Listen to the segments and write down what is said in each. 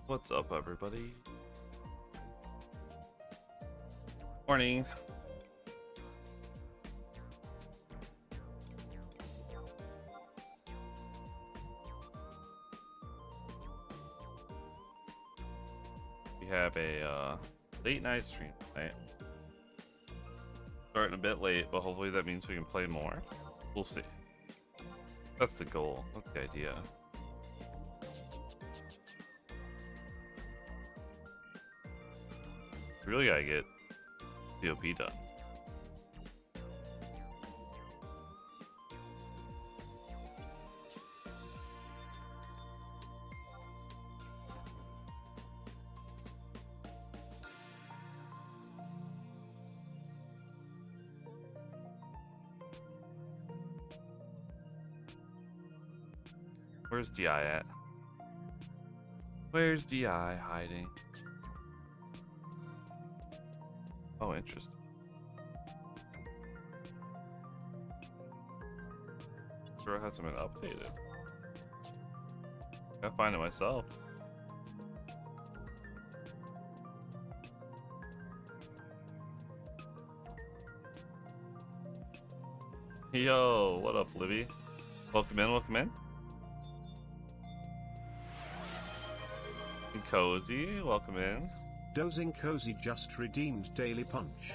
What's up, everybody? Morning. We have a late night stream tonight. Starting a bit late, but hopefully that means we can play more. We'll see. That's the goal. That's the idea. Really gotta get COP done. Where's DI at? Where's DI hiding? Oh, interesting. Sure, it hasn't been updated. Gotta find it myself. Yo, what up, Livy? Welcome in, welcome in. And Cozy, welcome in. Dozing Cozy just redeemed Daily Punch.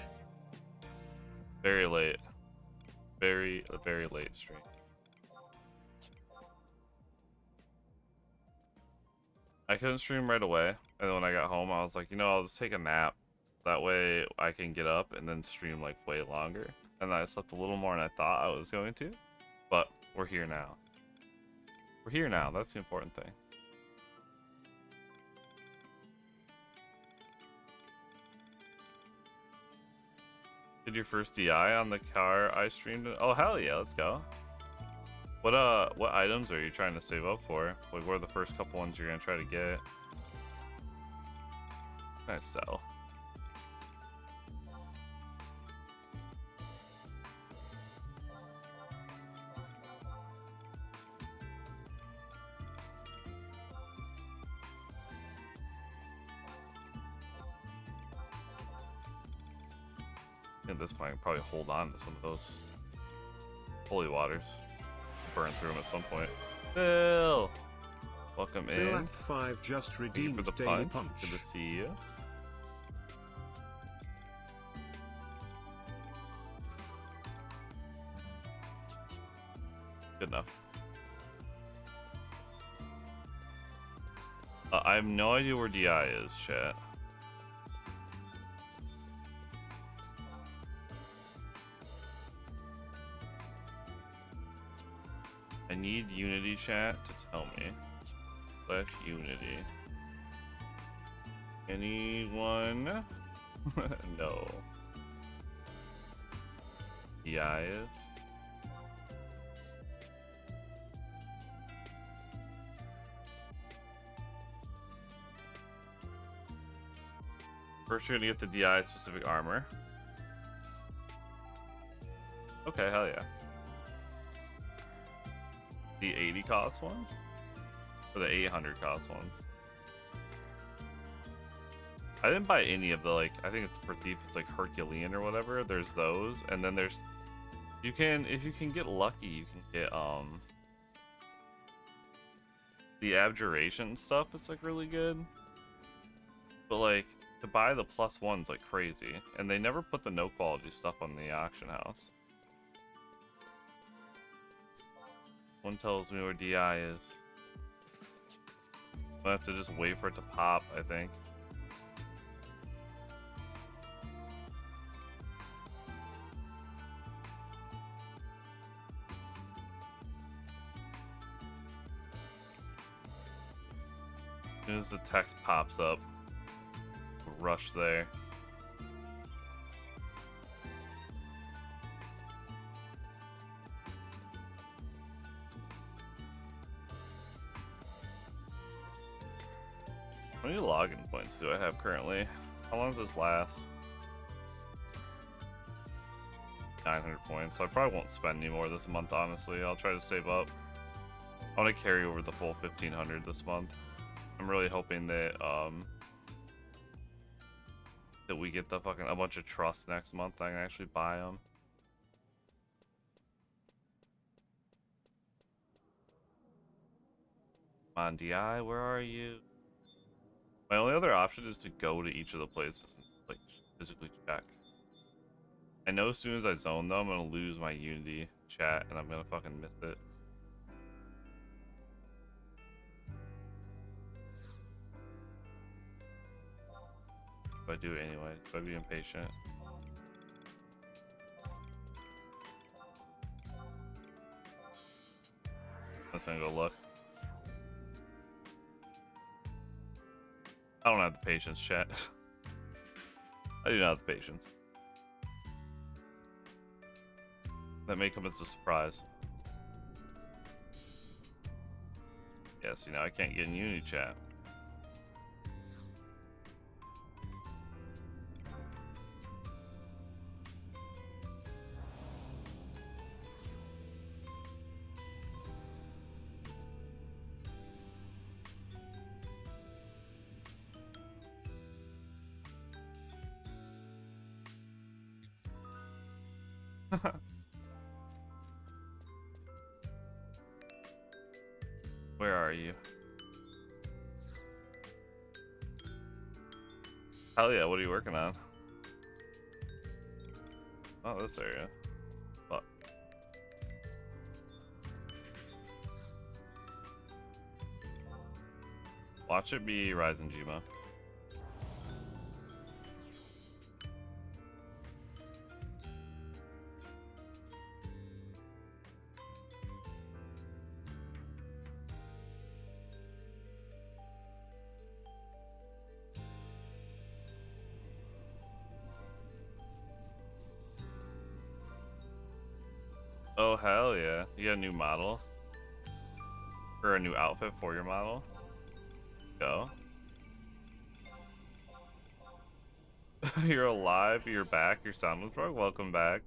Very late. Very late stream. I couldn't stream right away, and then when I got home, I was like, you know, I'll just take a nap. That way I can get up and then stream like way longer. And I slept a little more than I thought I was going to. But we're here now. We're here now, that's the important thing. Did your first DI on the car I streamed it? Oh hell yeah, let's go. What items are you trying to save up for? Like what are the first couple ones you're gonna try to get? Nice sell. At this point, I can probably hold on to some of those holy waters. Burn through them at some point. Phil! Welcome in. FFXI just redeemed for the Daily punch. Good to see you. Good enough. I have no idea where DI is, chat. I need Unity chat to tell me. / Unity. Anyone? No. DI is. First, you're gonna get the DI specific armor. Okay, hell yeah. The 80 cost ones? Or the 800 cost ones? I didn't buy any of the, like, I think it's for Thief, it's like Herculean or whatever. There's those, and then there's, you can, if you can get lucky, you can get, the Abjuration stuff is, like, really good. But, like, to buy the +1's, like, crazy. And they never put the no-quality stuff on the auction house. One tells me where DI is. I have to just wait for it to pop, I think. As soon as the text pops up, rush there. How many login points do I have currently? How long does this last? 900 points. So I probably won't spend any more this month, honestly. I'll try to save up. I want to carry over the full 1500 this month. I'm really hoping that that we get the fucking a bunch of trusts next month. I can actually buy them. Come on, DI, where are you? My only other option is to go to each of the places and like physically check. I know as soon as I zone them, I'm gonna lose my Unity chat and I'm gonna fucking miss it. But I do it anyway, so I'd be impatient. I'm just gonna go look. I don't have the patience, chat. I do not have the patience. That may come as a surprise. Yes, you know, I can't get in Unity chat. Where are you? Hell yeah, what are you working on? Oh, this area. Fuck. Watch it be Ryzen Jima. Oh, hell yeah. You got a new model? Or a new outfit for your model? Go. You're alive, you're back, your sound was wrong. Welcome back.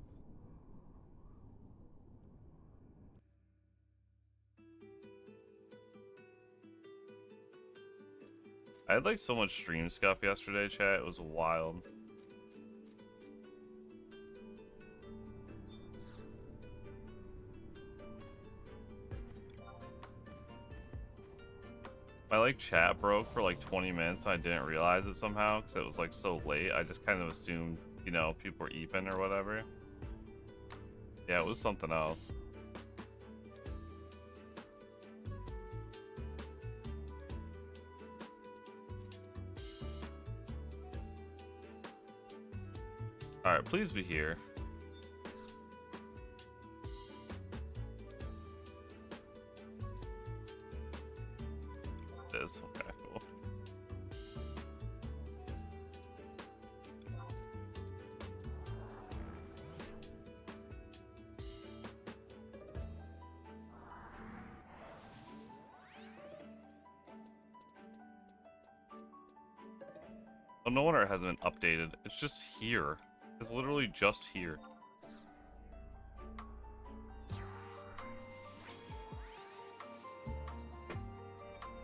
I had like so much stream scuff yesterday, chat. It was wild. My like chat broke for like 20 minutes. I didn't realize it somehow because it was like so late. I just kind of assumed, you know, people were eeping or whatever. Yeah, it was something else. Alright, please be here. It is. Okay, cool. Oh, no wonder it hasn't been updated. It's just here. It's literally just here.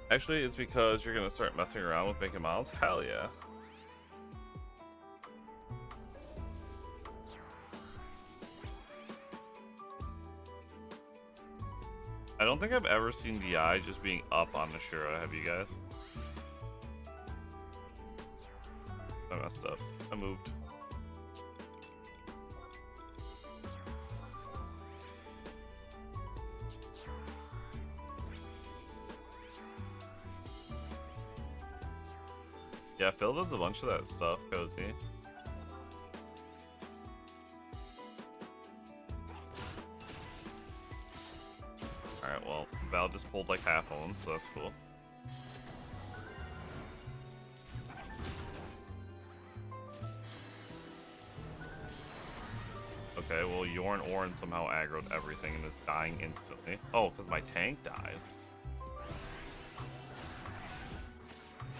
Actually, it's because you're gonna start messing around with making models? Hell yeah. I don't think I've ever seen DI just being up on Ashura, have you guys? I messed up. I moved. Yeah, Phil does a bunch of that stuff, Cozy. Alright, well, Val just pulled like half of them, so that's cool. Okay, well, Yorn Orin somehow aggroed everything and it's dying instantly. Oh, because my tank died.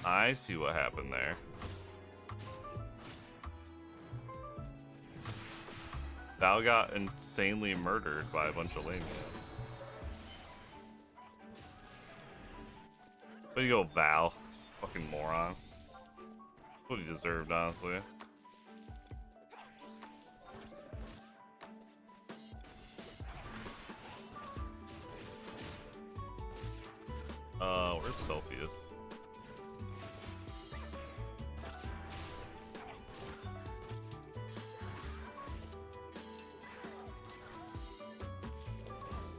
I see what happened there. Val got insanely murdered by a bunch of lame. Way to go, Val. Fucking moron. That's what he deserved, honestly. Where's Celsius?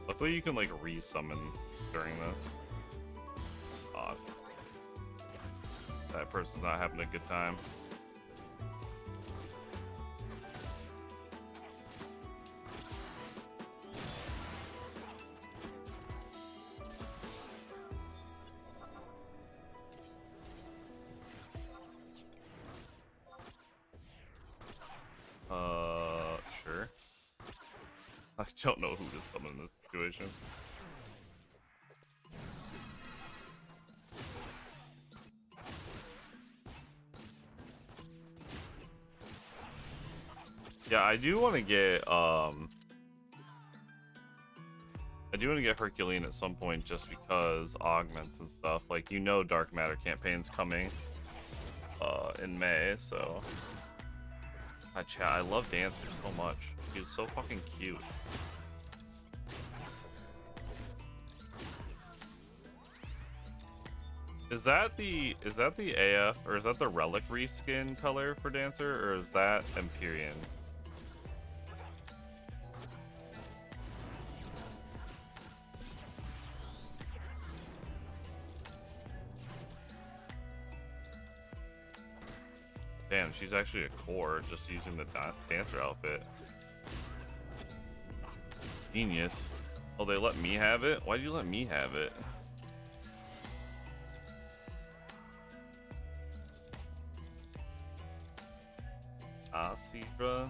Luckily you can like re-summon during this. Odd. That person's not having a good time. Sure. I don't know who to summon in this situation. Yeah, I do want to get Herculean at some point just because augments and stuff. Like, you know, Dark Matter campaign's coming in May, so I love Dancer so much. He's so fucking cute. Is that the AF or is that the Relic reskin color for Dancer, or is that Empyrean? Damn, she's actually a core just using the Dancer outfit. Genius. Oh, they let me have it? Why'd you let me have it? Asira.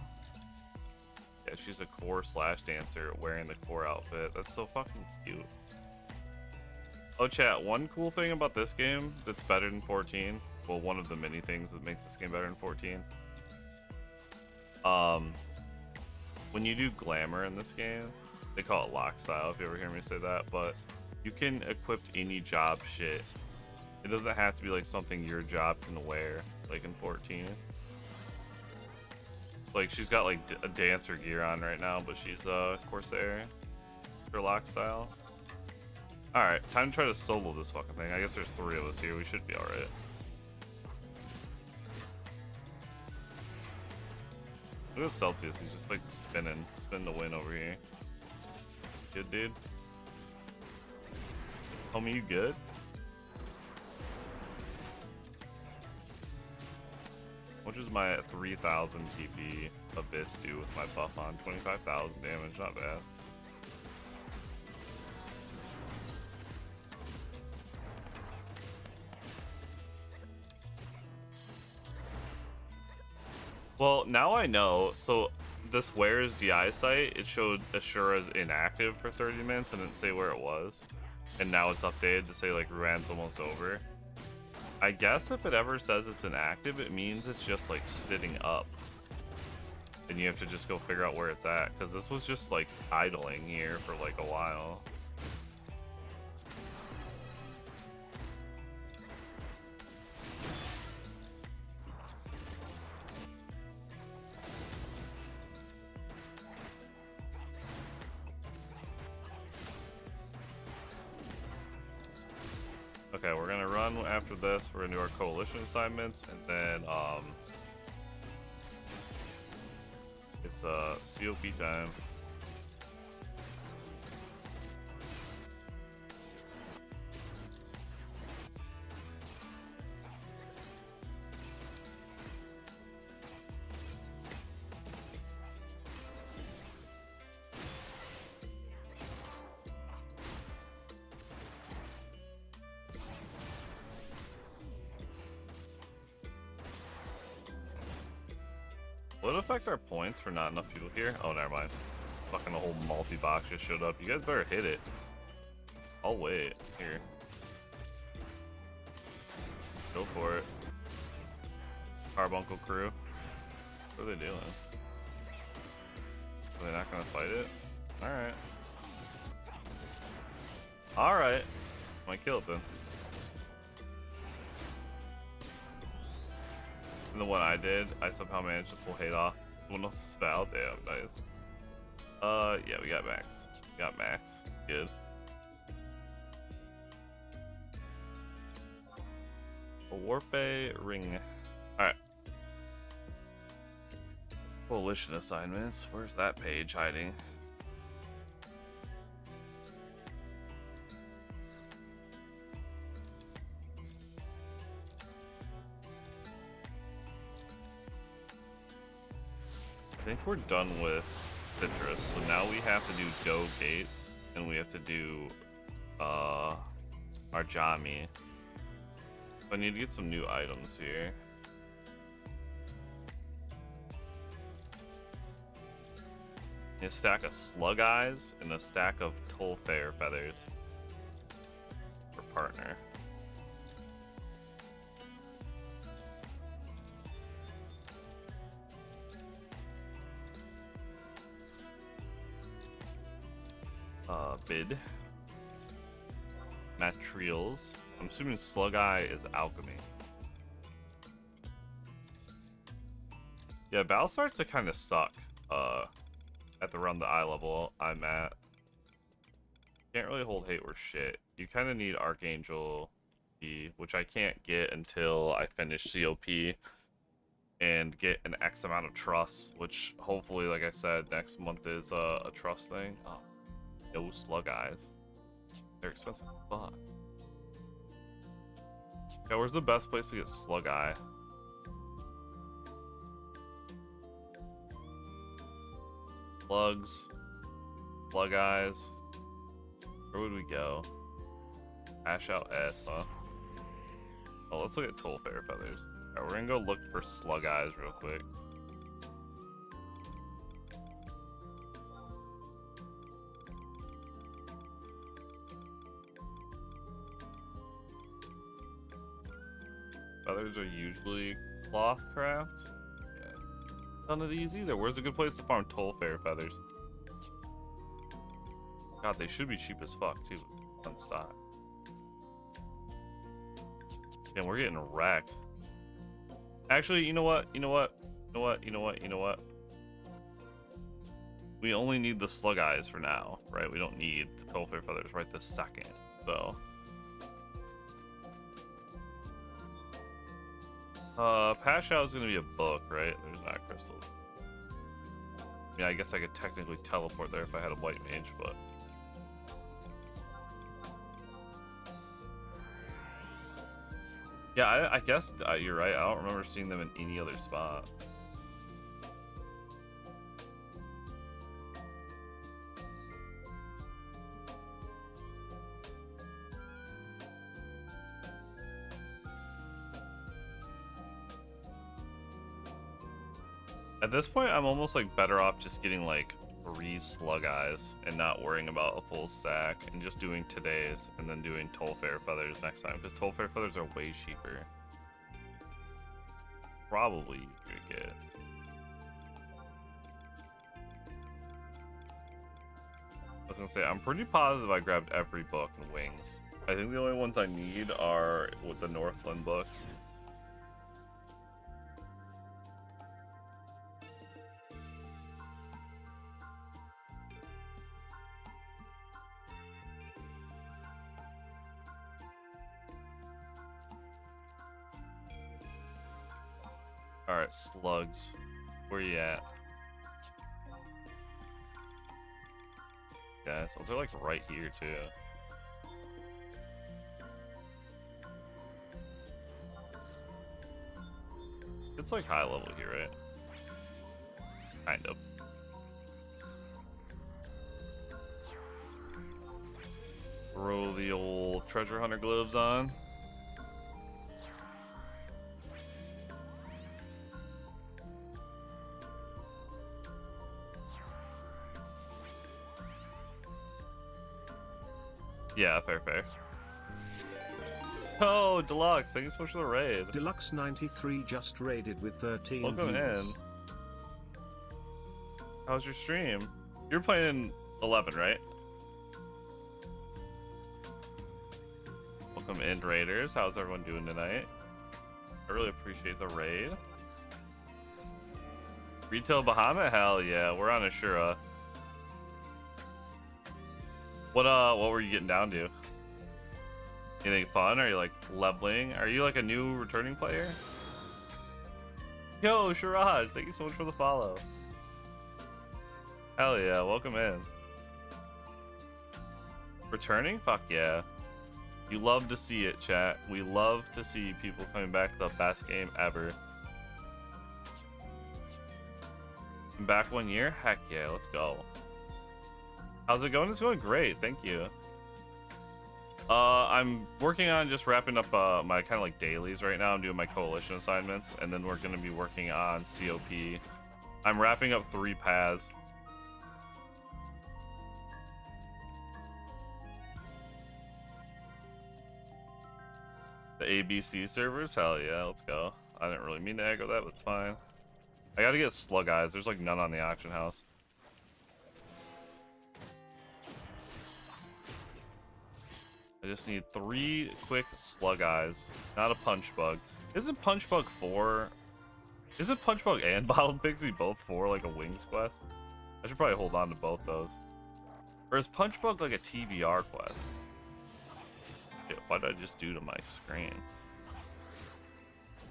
Yeah, she's a core slash dancer wearing the core outfit. That's so fucking cute. Oh, chat, one cool thing about this game that's better than 14. Well, one of the many things that makes this game better than 14. When you do glamour in this game, they call it lock style if you ever hear me say that, but you can equip any job shit. It doesn't have to be like something your job can wear, like in 14. Like, she's got like a dancer gear on right now, but she's Corsair for lock style. Alright, time to try to solo this fucking thing. I guess there's 3 of us here. We should be alright. Look at Celsius. He's just like spin the win over here. Good, dude. Homie, you good? What does my 3,000 TP Abyss do with my buff on? 25,000 damage, not bad. Well, now I know. So this Where's DI site, it showed Ashura's inactive for 30 minutes and didn't say where it was. And now it's updated to say like Ruan's almost over. I guess if it ever says it's inactive, it means it's just like sitting up. And you have to just go figure out where it's at, because this was just like idling here for like a while. Okay, we're gonna run after this. We're gonna do our coalition assignments, and then it's COP time. Will it affect our points for not enough people here? Oh, never mind. Fucking the whole multi-box just showed up. You guys better hit it. I'll wait. Here. Go for it. Carbuncle crew. What are they doing? Are they not gonna fight it? Alright. Alright. Might kill it then. And the one I did, I somehow managed to pull hate off. Someone else's foul. Damn, nice. Yeah, we got max. We got max. Good. A Warpay ring. Alright. Coalition assignments. Where's that page hiding? I think we're done with Citrus, so now we have to do Go Gates, and we have to do Arjami. I need to get some new items here. A stack of Slug Eyes and a stack of Tolfair feathers for partner. Bid. Materials. I'm assuming Slug Eye is alchemy. Yeah, battle starts to kind of suck. At around the eye level I'm at. Can't really hold hate or shit. You kind of need Archangel E, which I can't get until I finish COP and get an X amount of trust, which hopefully, like I said, next month is a trust thing. Oh, no Slug Eyes. They're expensive. Fuck. Yeah, where's the best place to get Slug Eye? Slugs. Slug Eyes. Where would we go? Ash out S, huh? Oh, let's look at Tolfair feathers. Alright, we're gonna go look for Slug Eyes real quick. Feathers are usually cloth craft. Yeah. None of these either. Where's a good place to farm Tolfair feathers? God, they should be cheap as fuck too. On stock. Damn, we're getting wrecked. Actually, you know what? You know what? You know what? You know what? You know what? We only need the Slug Eyes for now, right? We don't need the Tolfair feathers right this second. So. Pashow is gonna be a book, right? There's not crystals. I mean, I guess I could technically teleport there if I had a white mage, but. Yeah, I guess you're right. I don't remember seeing them in any other spot. At this point, I'm almost like better off just getting like 3 Slug Eyes and not worrying about a full stack and just doing today's and then doing Tolfair feathers next time, because Tolfair feathers are way cheaper. Probably easier to get. I was gonna say, I'm pretty positive I grabbed every book in Wings. I think the only ones I need are with the Northland books. Alright, slugs. Where you at? Yeah, so they're like right here too. It's like high level here, right? Kind of. Throw the old treasure hunter gloves on. Yeah, fair. Oh, Deluxe, thank you so much for the raid. Deluxe 93 just raided with 13 Welcome views. in. How's your stream? You're playing 11, right? Welcome in, Raiders. How's everyone doing tonight? I really appreciate the raid. Retail Bahamut? Hell yeah, we're on Ashura. What were you getting down to? Anything fun? Are you like leveling? Are you like a new returning player? Yo, Shiraj, thank you so much for the follow. Hell yeah, welcome in. Returning? Fuck yeah. You love to see it, chat. We love to see people coming back to the best game ever. Back 1 year? Heck yeah, let's go. How's it going? It's going great, thank you. I'm working on just wrapping up my kind of like dailies right now. I'm doing my coalition assignments, and then we're going to be working on COP. I'm wrapping up 3 paths. The ABC servers? Hell yeah, let's go. I didn't really mean to aggro that, but it's fine. I gotta get slug eyes. There's like none on the auction house. I just need 3 quick slug eyes, not a punch bug. Isn't punch bug 4? Isn't punch bug and bottled pixie both 4 like a wings quest? I should probably hold on to both those. Or is punch bug like a TBR quest? Shit, what did I just do to my screen?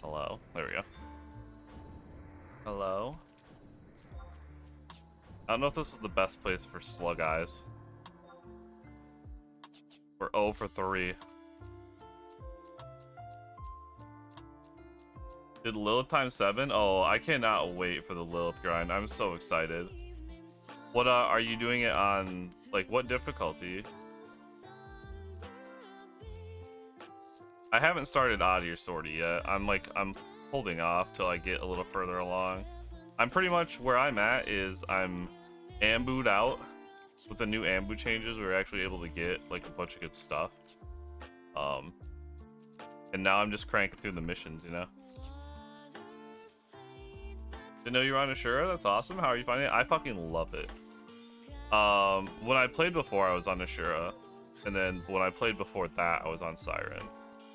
Hello, there we go. Hello. I don't know if this is the best place for slug eyes. We're 0 for 3. Did Lilith times 7? Oh, I cannot wait for the Lilith grind. I'm so excited. What are you doing it on? Like, what difficulty? I haven't started Oddie or Sortie yet. I'm holding off till I get a little further along. I'm pretty much where I'm at is I'm Ambu'd out. With the new Ambu changes, we were actually able to get like a bunch of good stuff. And now I'm just cranking through the missions, you know? Didn't know you were on Ashura? That's awesome. How are you finding it? I fucking love it. When I played before, I was on Ashura. And then when I played before that, I was on Siren.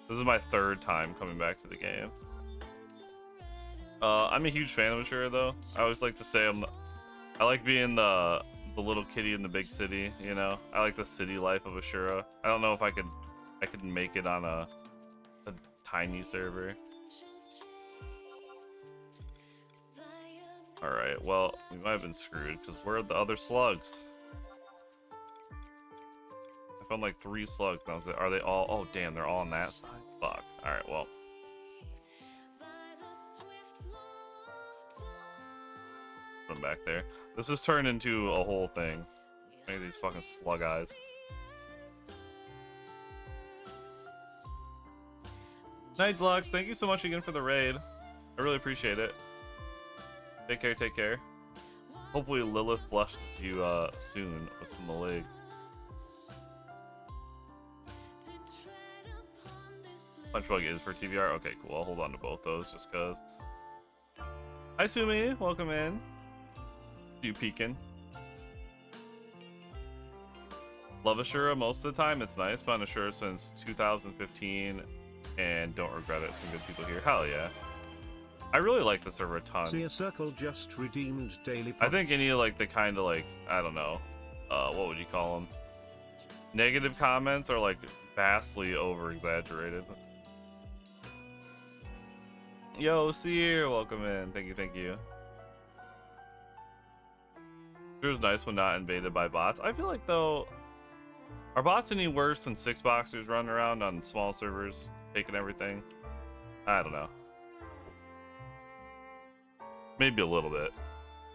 This is my 3rd time coming back to the game. I'm a huge fan of Ashura, though. I always like to say I like being the little kitty in the big city, you know? I like the city life of Ashura. I don't know if I could make it on a tiny server. Alright, well, we might have been screwed, because where are the other slugs? I found like 3 slugs. Now, are they all? Oh, damn, they're all on that side. Fuck. Alright, well. Put them back there. This has turned into a whole thing. Look at these fucking slug eyes. Nightslux, thank you so much again for the raid. I really appreciate it. Take care, take care. Hopefully Lilith blushes you soon with some Malig. Punch bug is for TVR? Okay, cool. I'll hold on to both those just cause. Hi Sumi, welcome in. You peeking? Love Ashura most of the time. It's nice. Been on Ashura since 2015 and don't regret it. Some good people here. Hell yeah. I really like the server a ton. See a circle just redeemed daily punch. I think any like the kind of like, I don't know, what would you call them? Negative comments are like vastly over exaggerated. Yo, Seer, welcome in. Thank you, thank you. It was nice when not invaded by bots. I feel like though, are bots any worse than 6-boxers running around on small servers taking everything? I don't know. Maybe a little bit.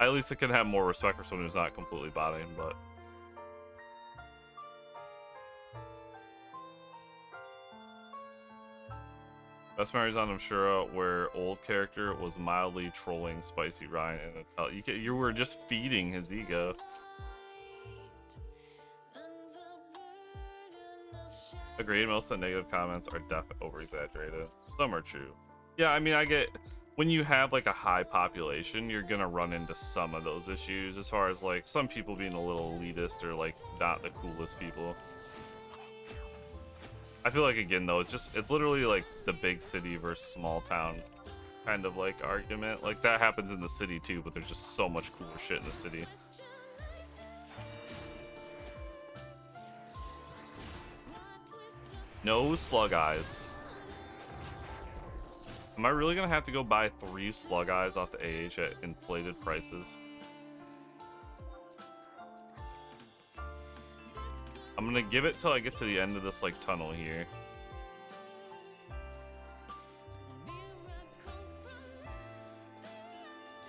At least I can have more respect for someone who's not completely botting, but best memories on Ashura where old character was mildly trolling Spicy Ryan and you were just feeding his ego. Agreed, most of the negative comments are definitely over exaggerated. Some are true. Yeah, I mean I get when you have like a high population, you're gonna run into some of those issues as far as like some people being a little elitist or like not the coolest people. I feel like again though, it's literally like the big city versus small town kind of like argument. Like that happens in the city too, but there's just so much cooler shit in the city. No slug eyes. Am I really gonna have to go buy 3 slug eyes off the AH at inflated prices? I'm gonna give it till I get to the end of this like tunnel here.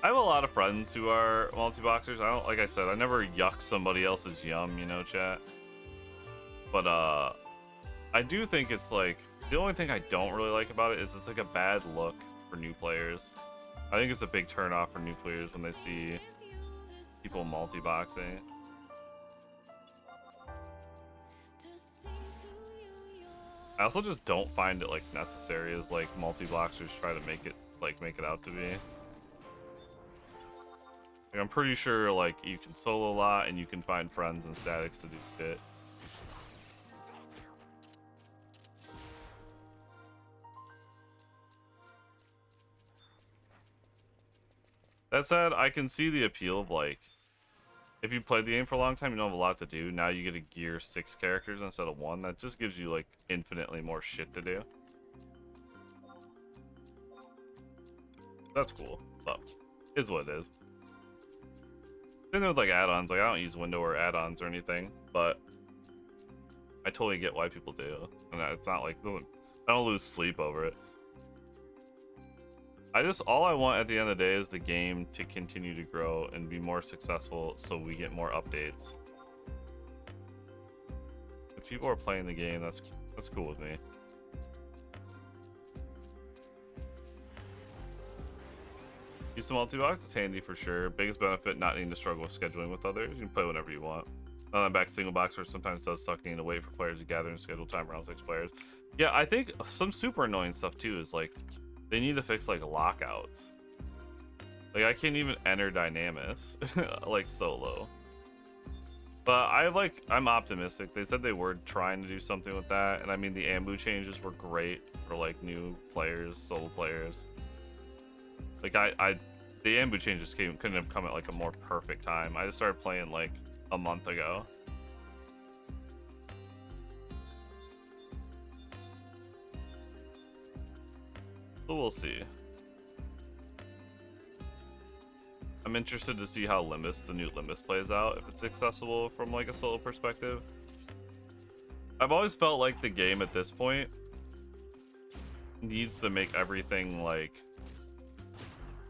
I have a lot of friends who are multi-boxers. I don't, like I said, I never yuck somebody else's yum, you know, chat. But I do think it's like, the only thing I don't really like about it is it's like a bad look for new players. I think it's a big turnoff for new players when they see people multi-boxing. I also just don't find it like necessary as like multi-boxers try to make it out to be. Like, I'm pretty sure like you can solo a lot and you can find friends and statics to do shit. That said, I can see the appeal of like, if you played the game for a long time, you don't have a lot to do. Now you get to gear 6 characters instead of 1. That just gives you like infinitely more shit to do. That's cool, but it's what it is. Then with like add-ons, like I don't use window or add-ons or anything, but I totally get why people do, and it's not like I don't lose sleep over it. All I want at the end of the day is the game to continue to grow and be more successful so we get more updates. If people are playing the game, that's cool with me. Use some multi-box, it's handy for sure. Biggest benefit, not needing to struggle with scheduling with others. You can play whenever you want. On that back, single boxer sometimes does suck, needing to wait for players to gather and schedule time around 6 players. Yeah, I think some super annoying stuff too is like, they need to fix like lockouts. Like I can't even enter Dynamis like solo. But I'm optimistic. They said they were trying to do something with that, and I mean the ambu changes were great for like new players, solo players. Like the ambu changes couldn't have come at like a more perfect time. I just started playing like a month ago. So we'll see. I'm interested to see how the new Limbus plays out, if it's accessible from like a solo perspective. I've always felt like the game at this point needs to make everything like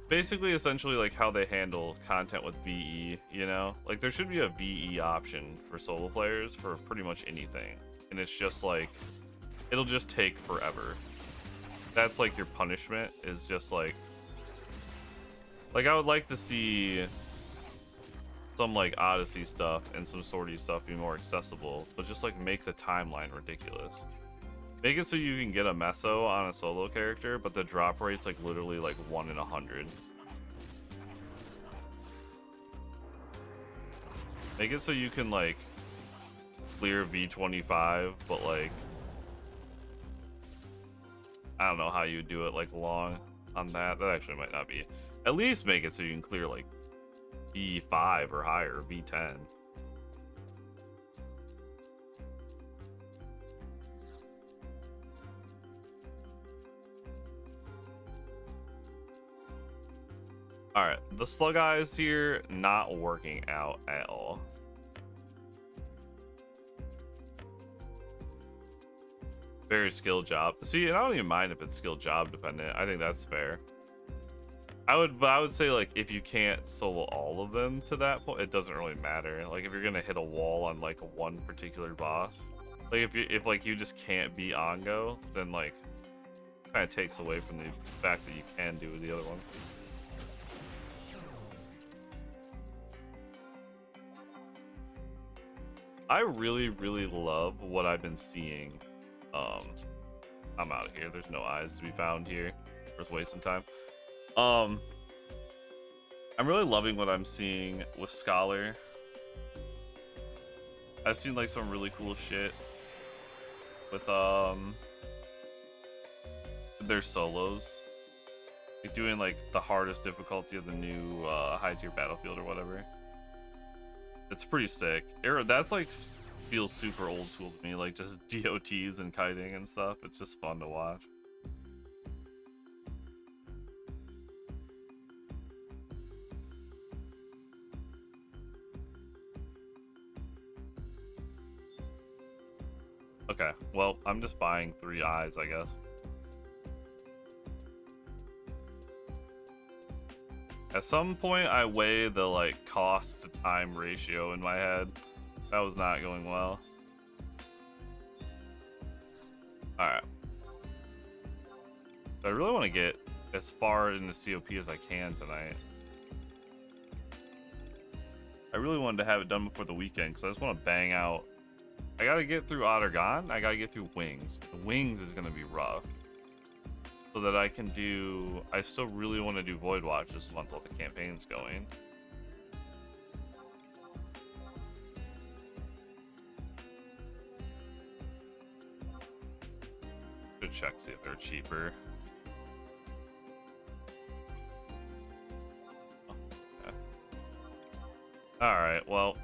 basically essentially like how they handle content with VE, you know? Like there should be a VE option for solo players for pretty much anything. And it's just like, it'll just take forever. That's like your punishment, is just like I would like to see some like Odyssey stuff and some Sortie stuff be more accessible, but just like make the timeline ridiculous. Make it so you can get a meso on a solo character, but the drop rate's like literally like 1 in 100. Make it so you can like clear V25, but like I don't know how you do it like long on that. That actually might not be. At least make it so you can clear like V5 or higher, V10. Alright, the slug eyes here not working out at all. Very skill job. See, and I don't even mind if it's skill job dependent. I think that's fair. I would say like if you can't solo all of them to that point, it doesn't really matter. Like if you're gonna hit a wall on like one particular boss, like if like you just can't be on go, then like kind of takes away from the fact that you can do the other ones. I really love what I've been seeing. I'm out of here. There's no eyes to be found here. Just wasting time. Um, I'm really loving what I'm seeing with Scholar. I've seen like some really cool shit with their solos. Like doing like the hardest difficulty of the new high tier battlefield or whatever. It's pretty sick. That's like feels super old school to me, like just DOTs and kiting and stuff. It's just fun to watch. Okay, well, I'm just buying 3 eyes, I guess. At some point, I weigh the like cost to time ratio in my head. That was not going well. Alright. I really want to get as far into COP as I can tonight. I really wanted to have it done before the weekend because I just want to bang out. I gotta get through Ottergon. I gotta get through Wings. The Wings is gonna be rough. So that I can do. I still really want to do Void Watch this month while the campaign's going. Should check, see if they're cheaper. Oh, okay. Alright, well.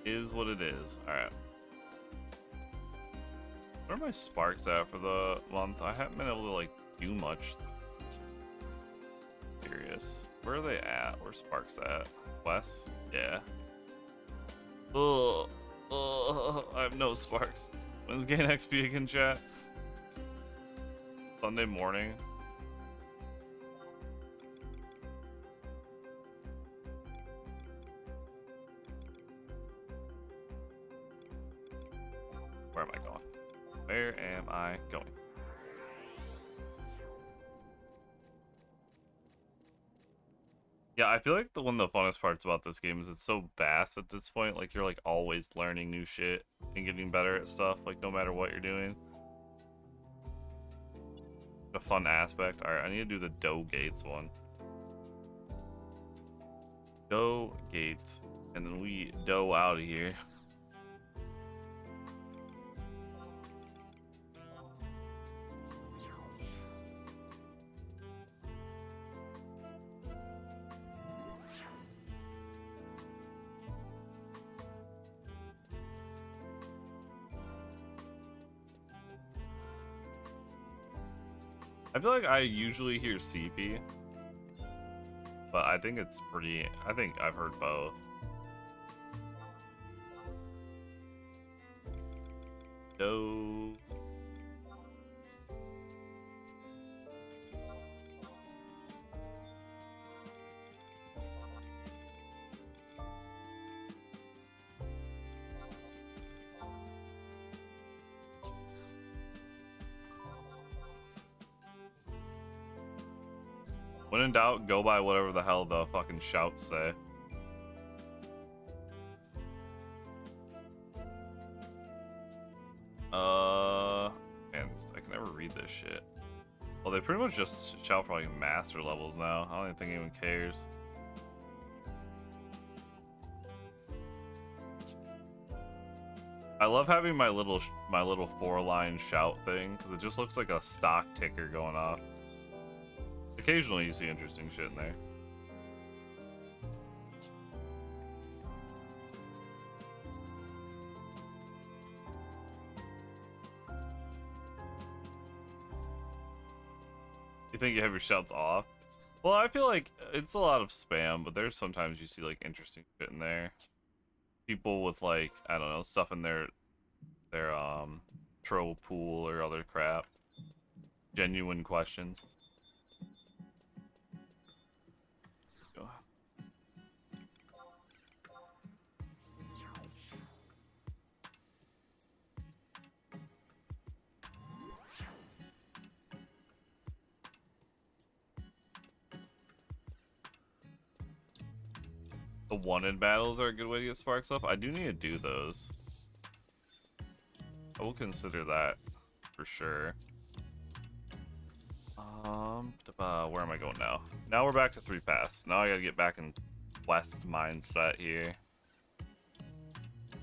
Is what it is. Alright. Where are my sparks at for the month? I haven't been able to like do much. Curious. Where are they at? Where's sparks at? West? Yeah. Ugh. Ugh. I have no sparks. When's Gain XP again, chat? Sunday morning. Where am I going? Where am I going? Yeah, I feel like one of the funnest parts about this game is it's so vast at this point. Like, you're like always learning new shit and getting better at stuff, like no matter what you're doing. A fun aspect. Alright, I need to do the Doe Gates one. Doe Gates. And then we doe out of here. I feel like I usually hear CP, but I think it's pretty. I think I've heard both. No. When in doubt, go by whatever the hell the fucking shouts say. Man, I can never read this shit. Well, they pretty much just shout for like master levels now. I don't even think anyone cares. I love having my little 4-line shout thing because it just looks like a stock ticker going off. Occasionally you see interesting shit in there. You think you have your shouts off? Well, I feel like it's a lot of spam, but there's sometimes you see like interesting shit in there. People with like, I don't know, stuff in their troll pool or other crap. Genuine questions. The one-in battles are a good way to get sparks up. I do need to do those. I will consider that for sure. Where am I going now? Now we're back to 3 paths. Now I gotta get back in West mindset here.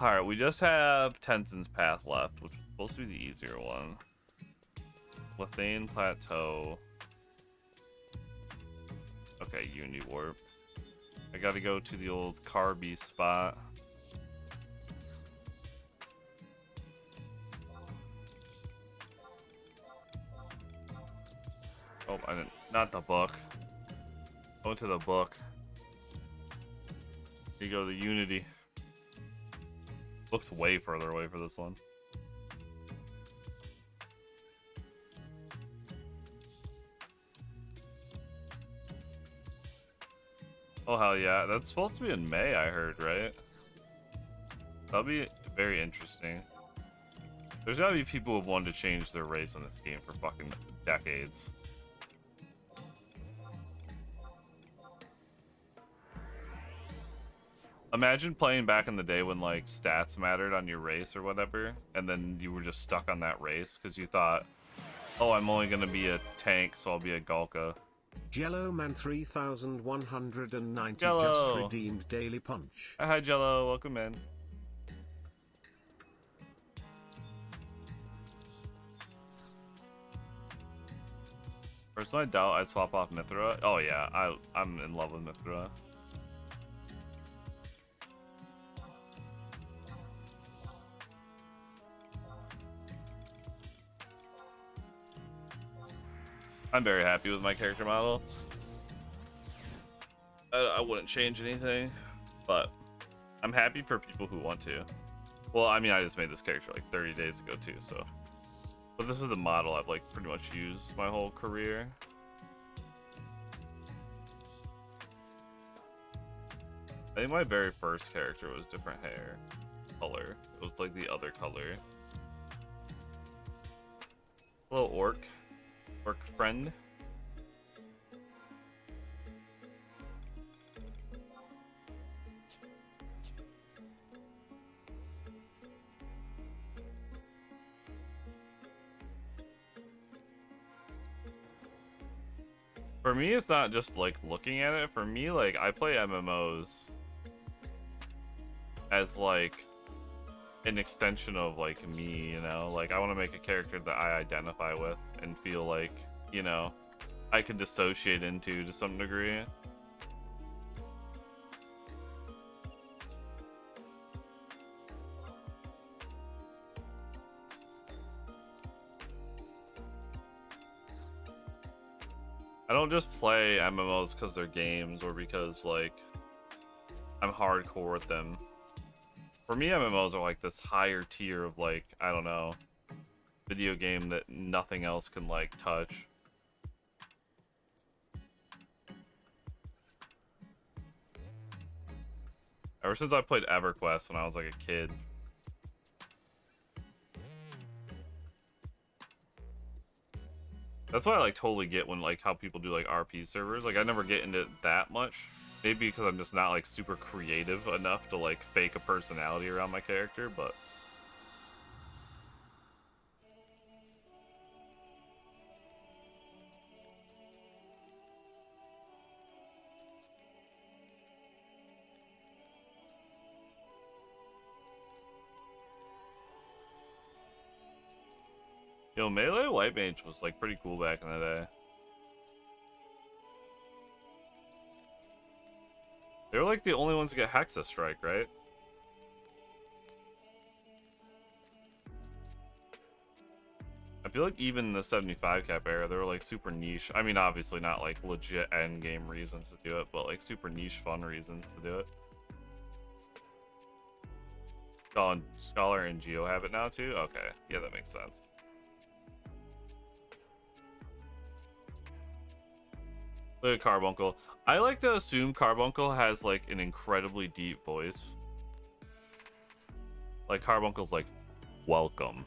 Alright, we just have Tenzin's path left, which was supposed to be the easier one. Lethane Plateau. Okay, Unity Warp. I gotta go to the old Carby spot. Oh, I didn't. Not the book. Go to the book. Here you go, the Unity. Looks way further away for this one. Oh, hell yeah. That's supposed to be in May, I heard, right? That'll be very interesting. There's gotta be people who have wanted to change their race in this game for fucking decades. Imagine playing back in the day when, like, stats mattered on your race or whatever, and then you were just stuck on that race because you thought, oh, I'm only gonna be a tank, so I'll be a Galka. Jello Man 3190 Jello. just redeemed Daily Punch. Hi, Jello. Welcome in. Personally, I doubt I'd swap off Mithra. Oh, yeah. I'm in love with Mithra. I'm very happy with my character model. I wouldn't change anything, but I'm happy for people who want to. Well, I mean, I just made this character like 30 days ago too, so. But this is the model I've like pretty much used my whole career. I think my very first character was different hair color. It was like the other color. Hello, Orc. Orc friend. For me, it's not just like looking at it. For me, like, I play MMOs as like an extension of like me, you know? Like, I want to make a character that I identify with and feel like, you know, I can dissociate into to some degree. I don't just play MMOs because they're games or because, like, I'm hardcore with them. For me, MMOs are like this higher tier of, like, I don't know, video game that nothing else can, like, touch. Ever since I played EverQuest when I was, like, a kid. That's why I like totally get when like how people do like RP servers. Like I never get into it that much. Maybe because I'm just not like super creative enough to like fake a personality around my character, but yo, Melee White Mage was like pretty cool back in the day. They were like the only ones to get Hexa Strike, right? I feel like even in the 75 cap era, they were like super niche. I mean, obviously not like legit end game reasons to do it, but like super niche fun reasons to do it. Scholar and Geo have it now too? Okay, yeah, that makes sense. Look at Carbuncle. I like to assume Carbuncle has like an incredibly deep voice. Like Carbuncle's like, welcome.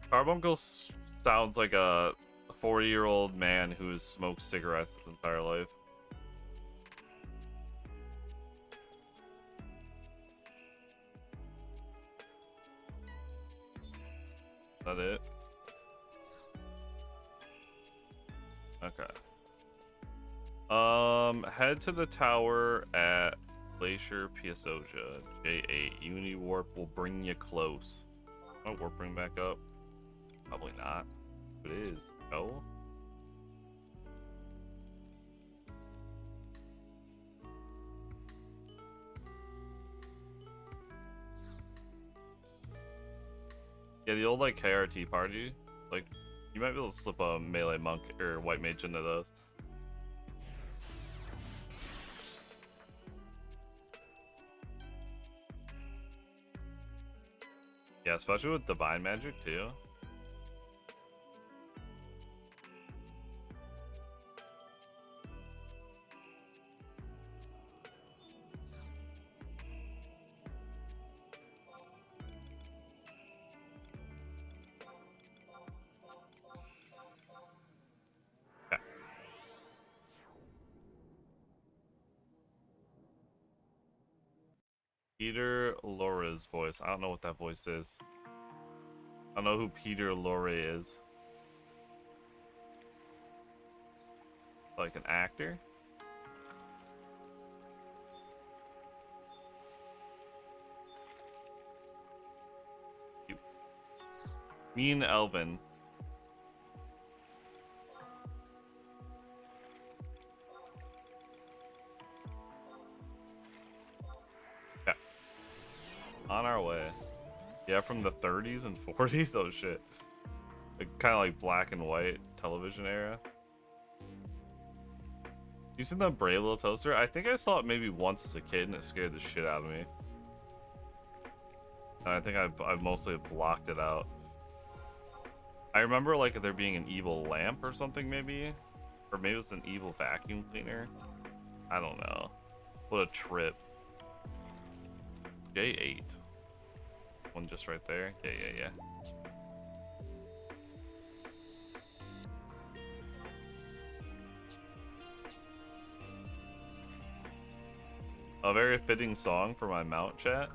Carbuncle sounds like a 40-year-old man who has smoked cigarettes his entire life. that it? Okay. Head to the tower at Glacier Piesoja. J8. Uniwarp will bring you close. Oh, warp bring back up? Probably not. It is. Oh. Yeah, the old like KRT party, like you might be able to slip a melee monk or white mage into those. Yeah, especially with divine magic too. Okay. Peter Lorre's voice. I don't know what that voice is. I don't know who Peter Lorre is. Like an actor? Me and Elvin. Yeah. On our way. Yeah, from the 30s and 40s? Oh shit. Like, kind of like black and white television era. You seen that Brave Little Toaster? I think I saw it maybe once as a kid and it scared the shit out of me. And I think I've mostly blocked it out. I remember like there being an evil lamp or something maybe. Or maybe it was an evil vacuum cleaner. I don't know. What a trip. J8. One just right there. Yeah. A very fitting song for my mount chat.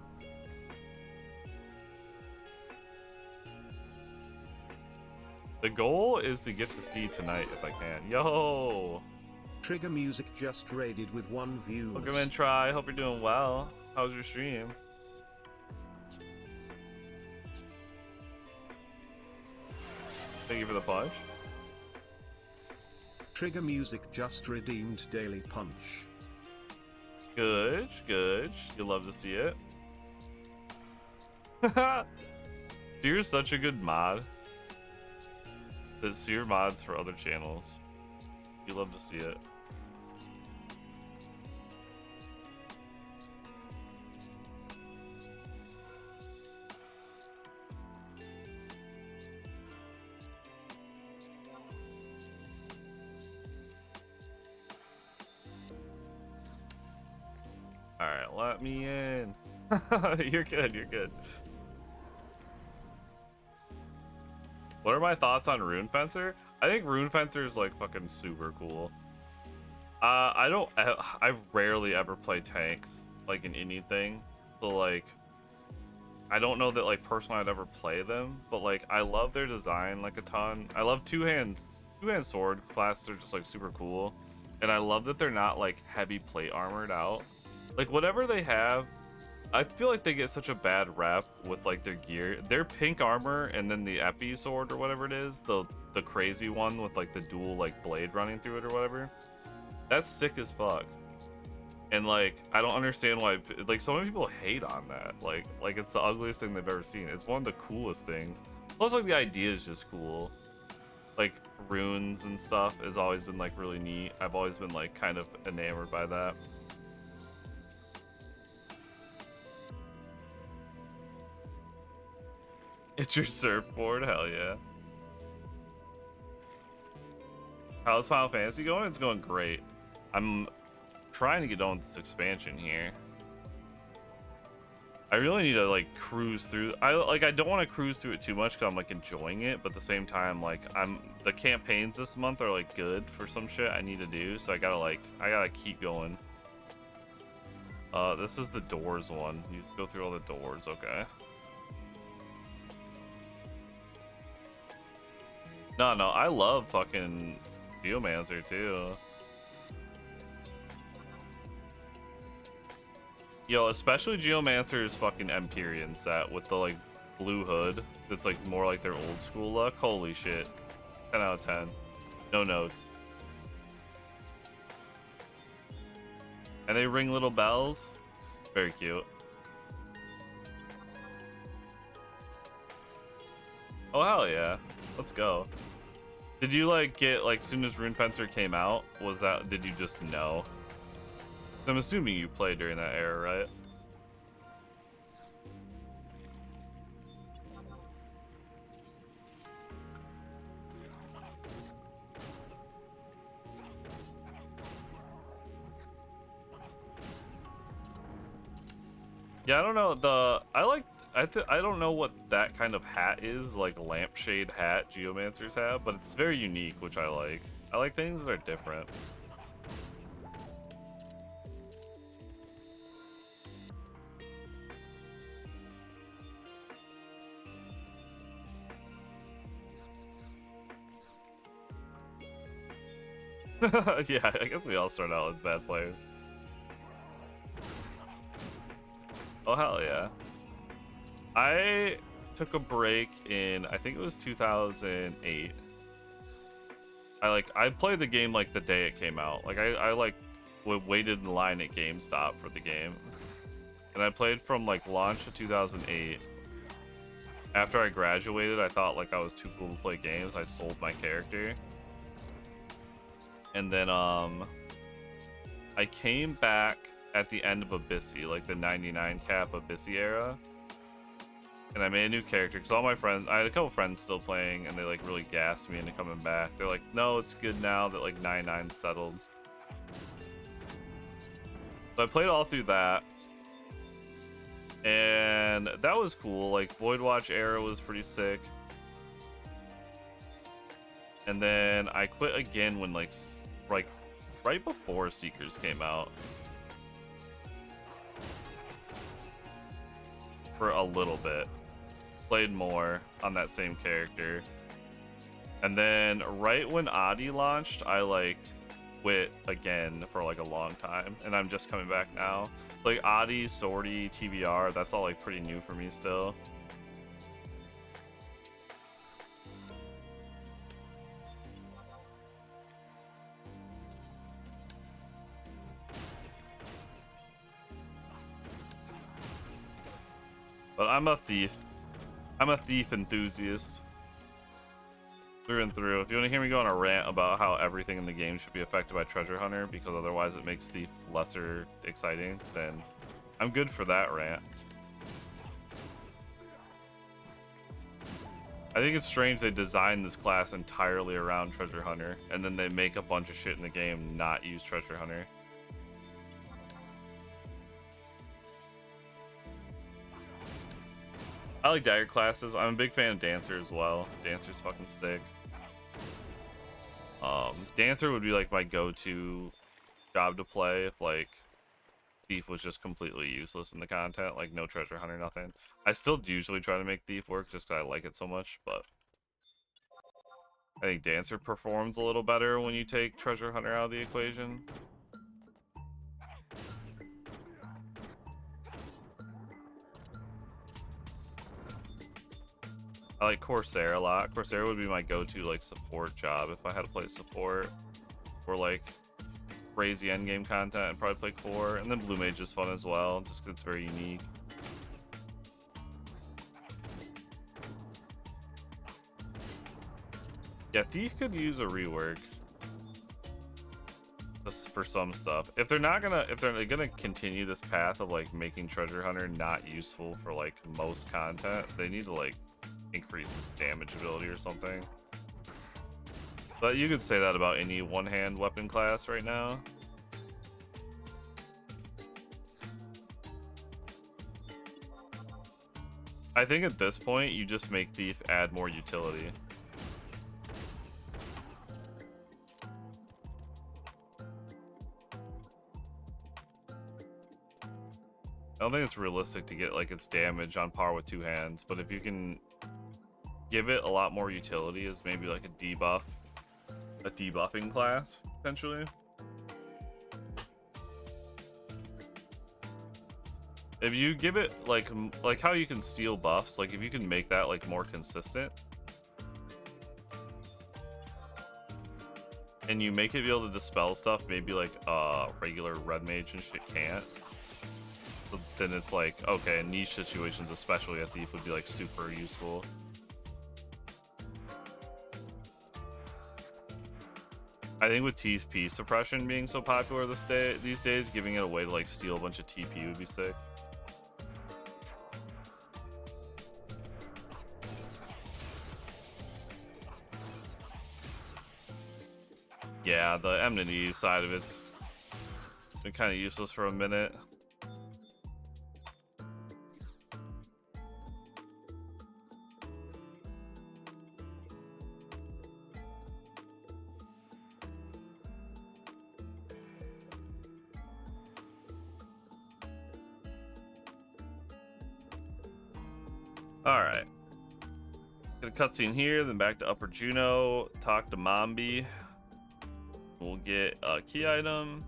The goal is to get to see tonight if I can. Yo! Trigger Music just raided with 1 view. Welcome in, Try. Hope you're doing well. How's your stream? Thank you for the punch. Trigger Music just redeemed Daily Punch. Good. You love to see it. Seer's such a good mod. The Seer mods for other channels. You love to see it. Alright, let me in. You're good. What are my thoughts on Rune Fencer? I think Rune Fencer is like fucking super cool. I rarely ever play tanks like in anything. So like, I don't know that like personally I'd ever play them, but like I love their design like a ton. I love two-hand sword classes are just like super cool. And I love that they're not like heavy plate armored out. Like whatever they have, I feel like they get such a bad rep with like their gear. Their pink armor and then the Epi sword or whatever it is, the crazy one with like the dual like blade running through it or whatever. That's sick as fuck. And like I don't understand why like so many people hate on that. Like it's the ugliest thing they've ever seen. It's one of the coolest things. Plus like the idea is just cool. Like runes and stuff has always been like really neat. I've always been like kind of enamored by that. It's your surfboard, hell yeah. How's Final Fantasy going? It's going great. I'm trying to get on with this expansion here. I really need to like cruise through. I don't want to cruise through it too much because I'm like enjoying it, but at the same time, like the campaigns this month are like good for some shit I need to do, so I gotta keep going. This is the doors one. You go through all the doors, okay. No, no, I love fucking Geomancer too. Yo, especially Geomancer's fucking Empyrean set with the like blue hood that's like more like their old school look. Holy shit. 10 out of 10. No notes. And they ring little bells. Very cute. Oh hell yeah. Let's go. Did you like get like soon as Rune Fencer came out? Did you just know? I'm assuming you played during that era, right? Yeah, I don't know. I don't know what that kind of hat is, like lampshade hat Geomancers have, but it's very unique, which I like. I like things that are different. Yeah, I guess we all start out as bad players. Oh hell yeah. I took a break in, I think it was 2008. I played the game like the day it came out. Like I waited in line at GameStop for the game. And I played from like launch of 2008. After I graduated, I thought like I was too cool to play games. I sold my character. And then I came back at the end of Abyssy, like the 99 cap Abyssy era. And I made a new character because all my friends, I had a couple friends still playing, and they like really gassed me into coming back. They're like, no, it's good now that like 99's settled. So I played all through that. And that was cool. Like Void Watch era was pretty sick. And then I quit again when like right before Seekers came out. For a little bit. Played more on that same character. And then right when Adi launched, I like quit again for like a long time. And I'm just coming back now. So, like Adi, Sortie, TBR, that's all like pretty new for me still. But I'm a thief. I'm a thief enthusiast. Through and through. If you want to hear me go on a rant about how everything in the game should be affected by Treasure Hunter because otherwise it makes Thief lesser exciting, then I'm good for that rant. I think it's strange they designed this class entirely around Treasure Hunter, and then they make a bunch of shit in the game not use Treasure Hunter. I like dagger classes. I'm a big fan of Dancer as well. Dancer's fucking sick. Dancer would be like my go-to job to play if like Thief was just completely useless in the content, like no Treasure Hunter, nothing. I still usually try to make Thief work just because I like it so much, but I think Dancer performs a little better when you take Treasure Hunter out of the equation. I like Corsair a lot. Corsair would be my go-to like support job if I had to play support or like crazy endgame content. I'd probably play Core, and then Blue Mage is fun as well, just because it's very unique. Yeah, Thief could use a rework just for some stuff. If they're gonna continue this path of like making Treasure Hunter not useful for like most content, they need to like increase its damage ability or something. But you could say that about any one-hand weapon class right now. I think at this point you just make Thief add more utility. I don't think it's realistic to get like its damage on par with two hands, but if you can give it a lot more utility as maybe like a debuffing class potentially. If you give it like how you can steal buffs, like if you can make that like more consistent, and you make it be able to dispel stuff, maybe like regular red mage and shit can't. So then it's like, okay, in niche situations, especially a thief would be like super useful. I think with TP suppression being so popular these days, giving it a way to like steal a bunch of TP would be sick. Yeah, the enmity side of it's been kind of useless for a minute. Alright. Get a cutscene here, then back to Upper Juno, talk to Mombi. We'll get a key item,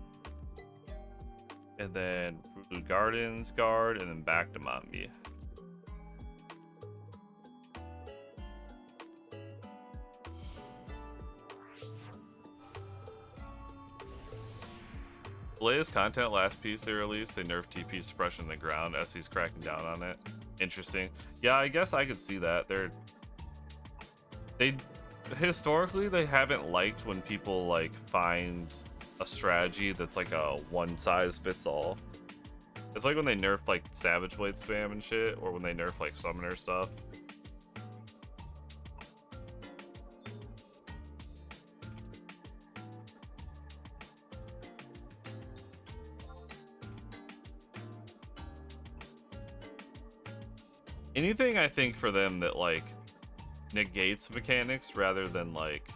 and then Blue Gardens guard, and then back to Mombi. Latest content, last piece they released, they nerfed TP suppression in the ground as he's cracking down on it. Interesting. Yeah, I guess I could see that. They historically they haven't liked when people like find a strategy that's like a one size fits all. It's like when they nerfed like Savage Blade spam and shit, or when they nerf like summoner stuff. Anything I think for them that like negates mechanics rather than like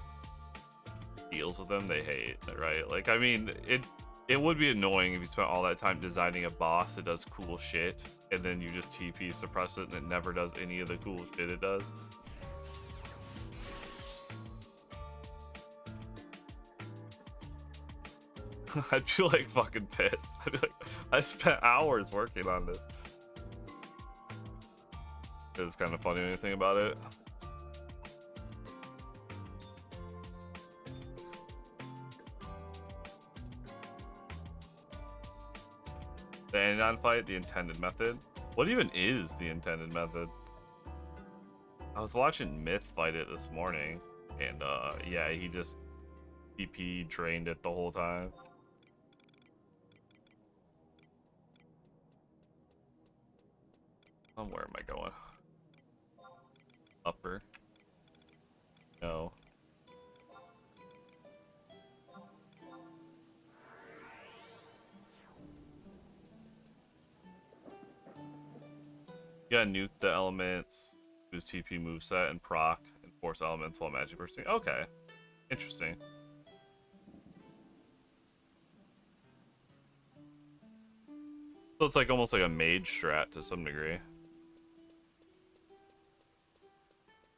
deals with them, they hate, right? Like, I mean, it would be annoying if you spent all that time designing a boss that does cool shit and then you just TP suppress it and it never does any of the cool shit it does. I'd feel like fucking pissed. I'd be like, I spent hours working on this. It's kind of funny when you think about it. The Anon fight, the intended method. What even is the intended method? I was watching Myth fight it this morning, and yeah, he just TP drained it the whole time. Where am I going? Upper. No. You gotta nuke the elements, use TP moveset, and proc, and force elements while magic bursting. Okay. Interesting. So it's like almost like a mage strat to some degree.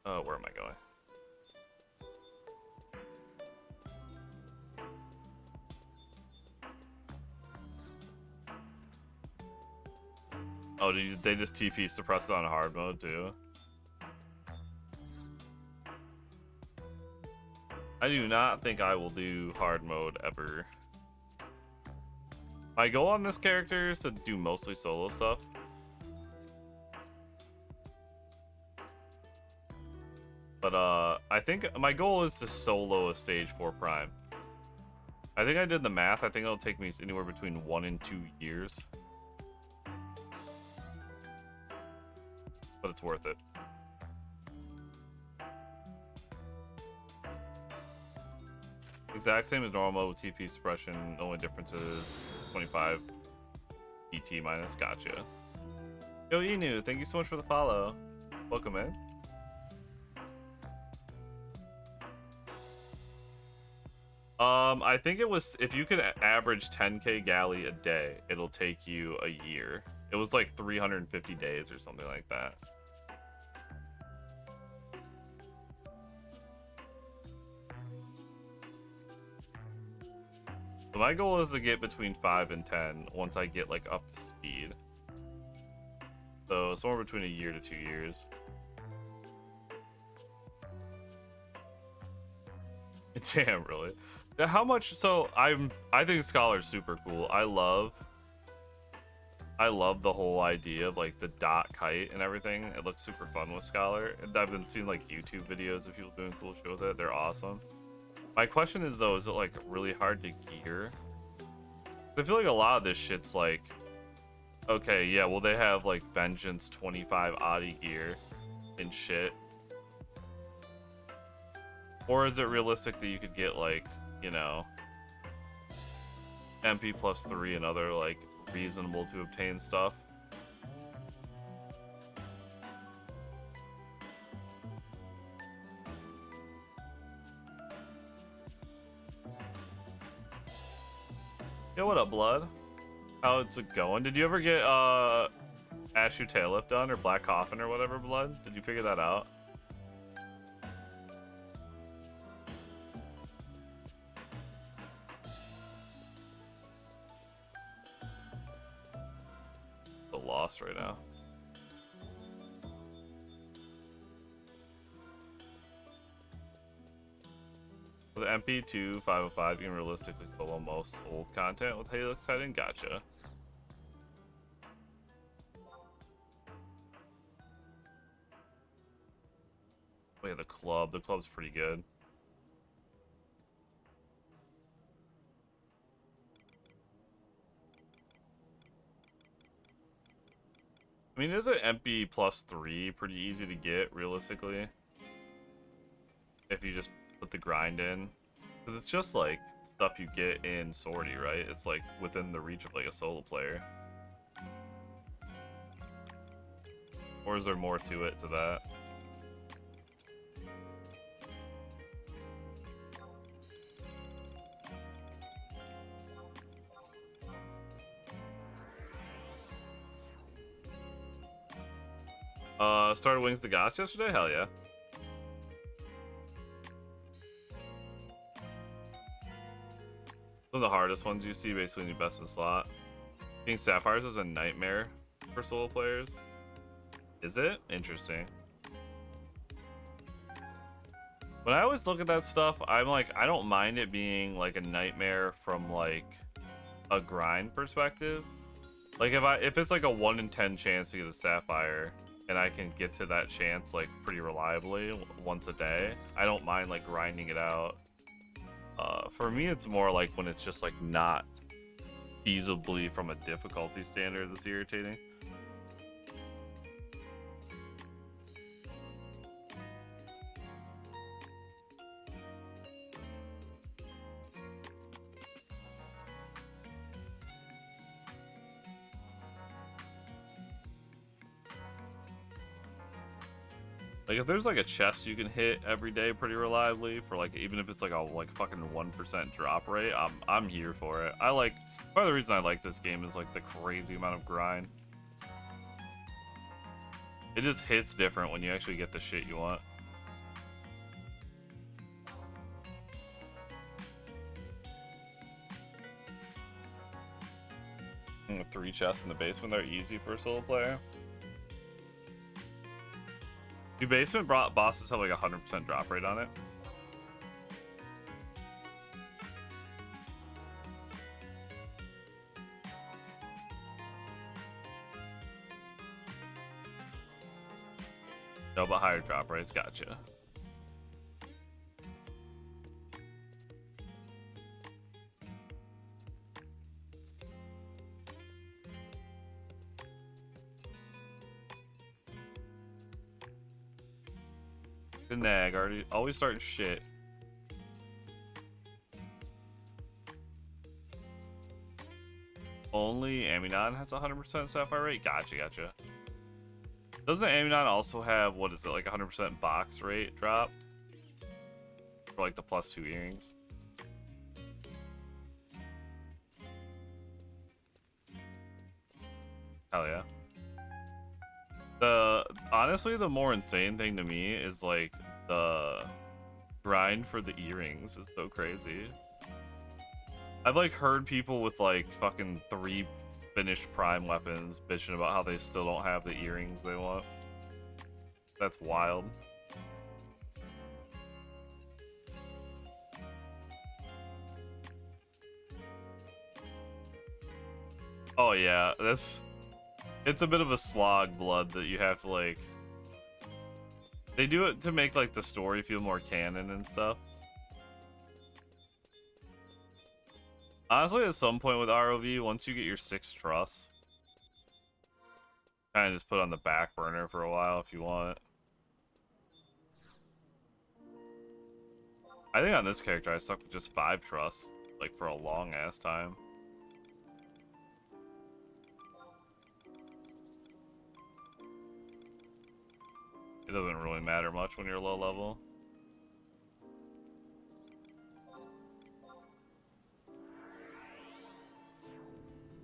Oh, where am I going? Oh, they just TP suppress it on hard mode too? I do not think I will do hard mode ever. My goal on this character is to do mostly solo stuff. But I think my goal is to solo a stage 4 prime. I think I did the math. I think it'll take me anywhere between 1 and 2 years. But it's worth it. Exact same as normal with TP suppression. The only difference is 25 ET minus. Gotcha. Yo, Inu, thank you so much for the follow. Welcome in. I think it was, if you could average 10k galley a day, it'll take you a year. It was like 350 days or something like that. So my goal is to get between 5 and 10 once I get like up to speed. So somewhere between a year to 2 years. Damn, really? How much? So I think Scholar's super cool. I love the whole idea of like the dot kite and everything. It looks super fun with Scholar. And I've been seeing like YouTube videos of people doing cool shit with it. They're awesome. My question is though, is it like really hard to gear? I feel like a lot of this shit's like, okay, yeah, well they have like Vengeance 25 Adi gear and shit. Or is it realistic that you could get like, you know, MP plus 3 and other like reasonable to obtain stuff? Yo, what up, Blood? How's it going? Did you ever get Ashu Taillift done or Black Coffin or whatever, Blood? Did you figure that out? So lost right now. With MP2 505, you can realistically solo most old content with Helix heading. Gotcha. Oh yeah, the club. The club's pretty good. I mean, isn't MP plus 3 pretty easy to get, realistically? If you just put the grind in. Because it's just like stuff you get in Swordy, right? It's like within the reach of like a solo player. Or is there more to it to that? Started Wings the Goss yesterday? Hell yeah. One of the hardest ones you see basically in your best in slot. Being Sapphires is a nightmare for solo players. Is it? Interesting. When I always look at that stuff, I'm like, I don't mind it being like a nightmare from like a grind perspective. Like if it's like a 1 in 10 chance to get a Sapphire and I can get to that chance like pretty reliably once a day, I don't mind like grinding it out. For me, it's more like when it's just like not feasibly from a difficulty standard that's irritating. Like if there's like a chest you can hit every day pretty reliably for like, even if it's like a fucking 1% drop rate, I'm here for it. I like, part of the reason I like this game is like the crazy amount of grind. It just hits different when you actually get the shit you want. 3 chests in the basement, they're easy for a solo player. Do basement bosses have like 100% drop rate on it? No, but higher drop rates, gotcha. Good nag, always starting shit. Only Aminon has 100% Sapphire rate? Gotcha. Doesn't Aminon also have, what is it, like 100% box rate drop? For like the +2 earrings? Hell yeah. Honestly, the more insane thing to me is like the grind for the earrings is so crazy. I've like heard people with like fucking 3 finished prime weapons bitching about how they still don't have the earrings they want. That's wild. Oh yeah, it's a bit of a slog blood that you have to like. They do it to make like the story feel more canon and stuff. Honestly, at some point with ROV, once you get your 6 trusts, kind of just put on the back burner for a while if you want. I think on this character I stuck with just 5 trusts, like for a long ass time. It doesn't really matter much when you're low level.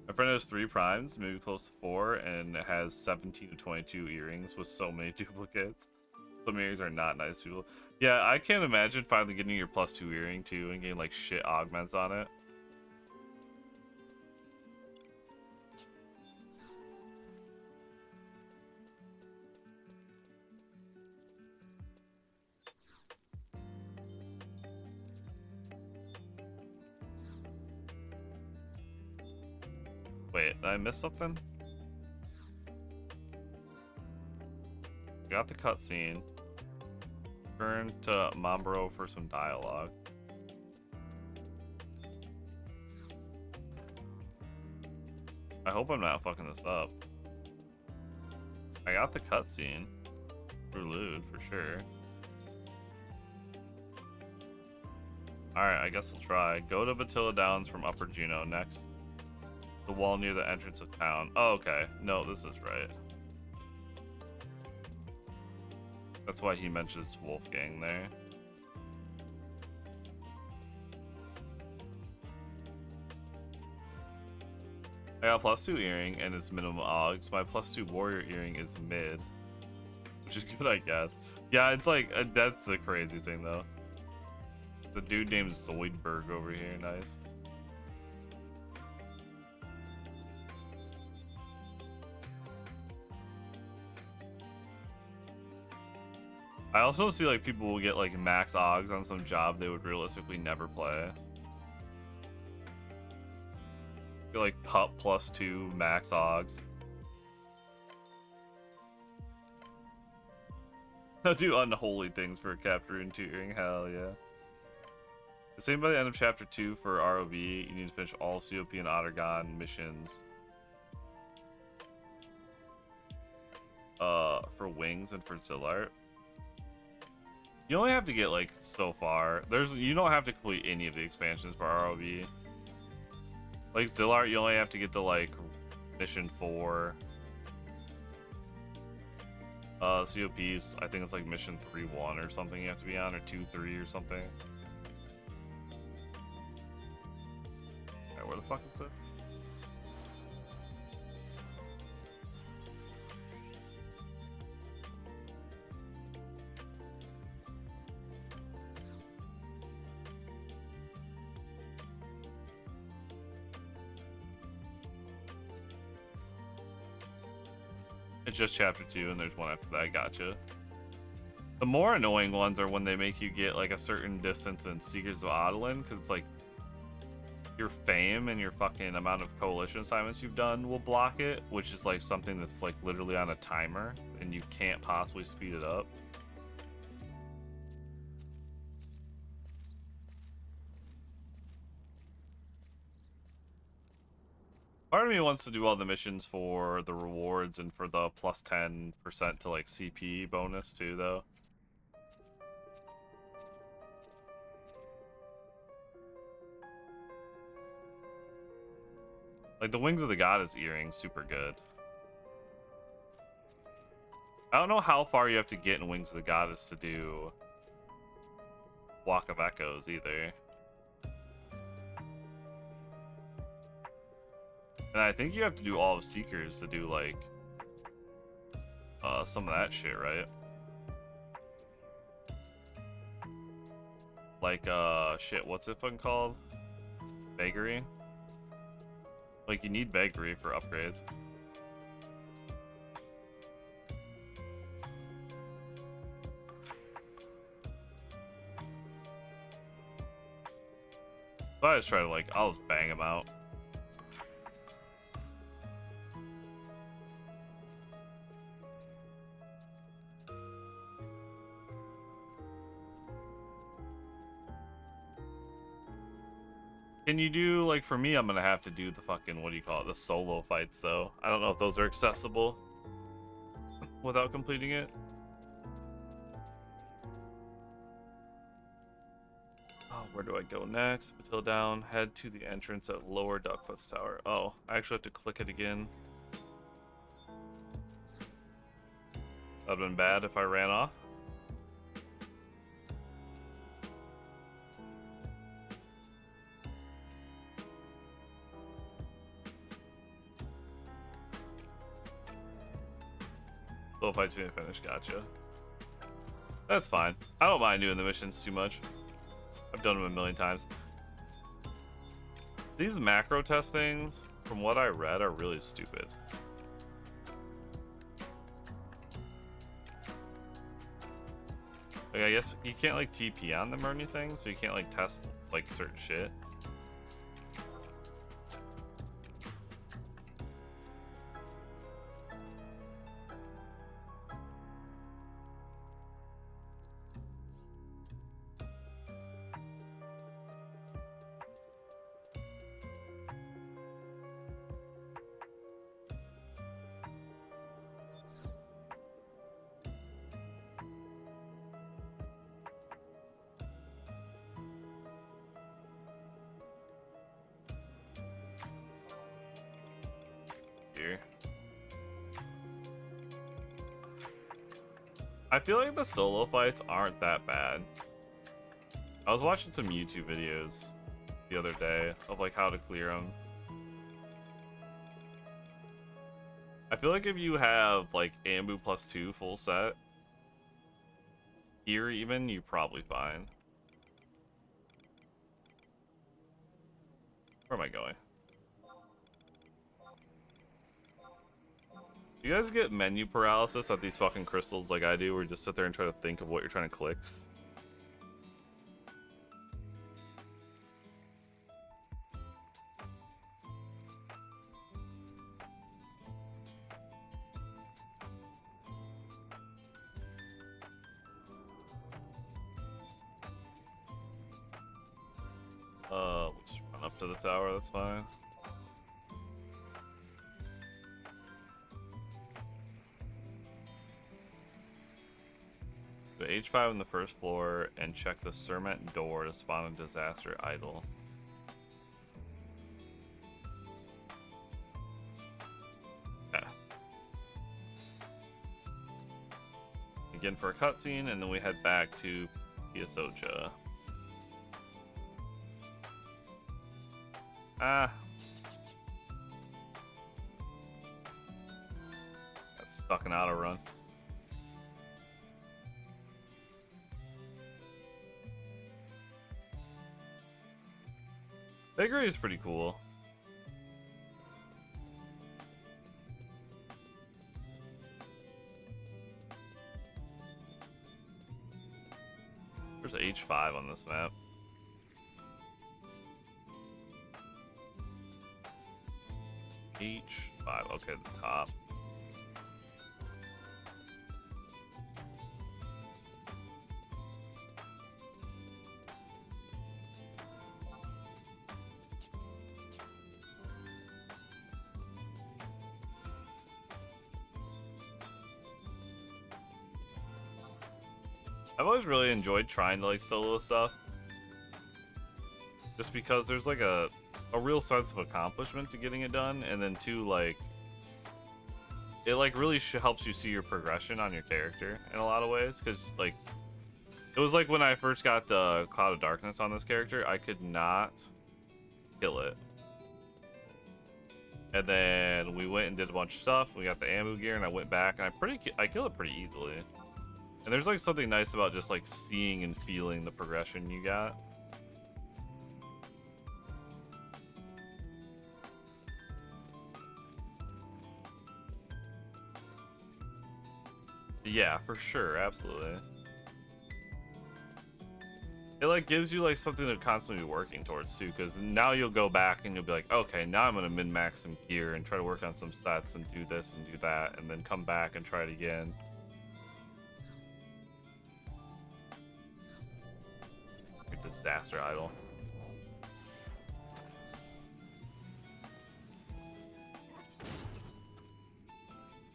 My friend has 3 primes, maybe close to 4, and has 17 to 22 earrings with so many duplicates. Some earrings are not nice people. Yeah, I can't imagine finally getting your +2 earring too and getting like shit augments on it. Wait, did I miss something? Got the cutscene. Turn to Mambro for some dialogue. I hope I'm not fucking this up. I got the cutscene. Prelude for sure. Alright, I guess we'll try. Go to Batilla Downs from Upper Juneau next. The wall near the entrance of town. Oh, okay. No, this is right. That's why he mentions Wolfgang there. I got +2 earring and it's minimum Augs. My +2 warrior earring is mid. Which is good, I guess. Yeah, it's like, that's the crazy thing though. The dude named Zoidberg over here, nice. I also see like people will get like max Augs on some job they would realistically never play. Get like pup +2 max Augs. I'll do unholy things for a capture and tutoring, hell yeah. The same by the end of chapter 2 for ROV, you need to finish all COP and Ottergon missions. For Wings and for Zillart. You only have to get like so far. You don't have to complete any of the expansions for ROV. Like Zillart, you only have to get to like mission 4. COPs, I think it's like mission 3-1 or something you have to be on, or 2-3 or something. Alright, where the fuck is it? It's just chapter 2 and there's one after that. Gotcha. The more annoying ones are when they make you get like a certain distance in Seekers of Adoulin, because it's like your fame and your fucking amount of coalition assignments you've done will block it, which is like something that's like literally on a timer and you can't possibly speed it up. Part of me wants to do all the missions for the rewards and for the plus 10% to like CP bonus too, though. Like the Wings of the Goddess earring, super good. I don't know how far you have to get in Wings of the Goddess to do Walk of Echoes either. And I think you have to do all of Seekers to do like some of that shit, right? Like shit, what's it fucking called? Vagary. Like, you need vagary for upgrades. So I just try to, like, I'll just bang them out. Can you do, like, for me, I'm gonna have to do the fucking, what do you call it, the solo fights, though. I don't know if those are accessible without completing it. Oh, where do I go next? Until down, head to the entrance at Lower Duckfoot's Tower. Oh, I actually have to click it again. That'd been bad if I ran off. So if I didn't finish, gotcha. That's fine. I don't mind doing the missions too much. I've done them a million times. These macro test things, from what I read, are really stupid. Like, I guess you can't, like, TP on them or anything, so you can't, like, test, like, certain shit. Here. I feel like the solo fights aren't that bad. I was watching some YouTube videos the other day of like how to clear them. I feel like if you have like Ambu +2 full set, here even, you're probably fine. Where am I going? Do you guys get menu paralysis at these fucking crystals like I do, where you just sit there and try to think of what you're trying to click? We'll just run up to the tower, that's fine. Go H5 on the first floor and check the Serment door to spawn a disaster idol. Okay. Again for a cutscene, and then we head back to Piesocha. Ah. Got stuck in auto run. Vagary is pretty cool. There's a H5 on this map. H5, okay, at the top. I've always really enjoyed trying to like solo stuff, just because there's like a real sense of accomplishment to getting it done, and then two, like it like really helps you see your progression on your character in a lot of ways, because like it was like when I first got Cloud of Darkness on this character, I could not kill it, and then we went and did a bunch of stuff. We got the ammo gear, and I went back and I killed it pretty easily. And there's like something nice about just like seeing and feeling the progression you got. Yeah, for sure, absolutely. It like gives you like something to constantly be working towards too, because now you'll go back and you'll be like, okay, now I'm gonna min-max some gear and try to work on some stats and do this and do that, and then come back and try it again. Disaster idol.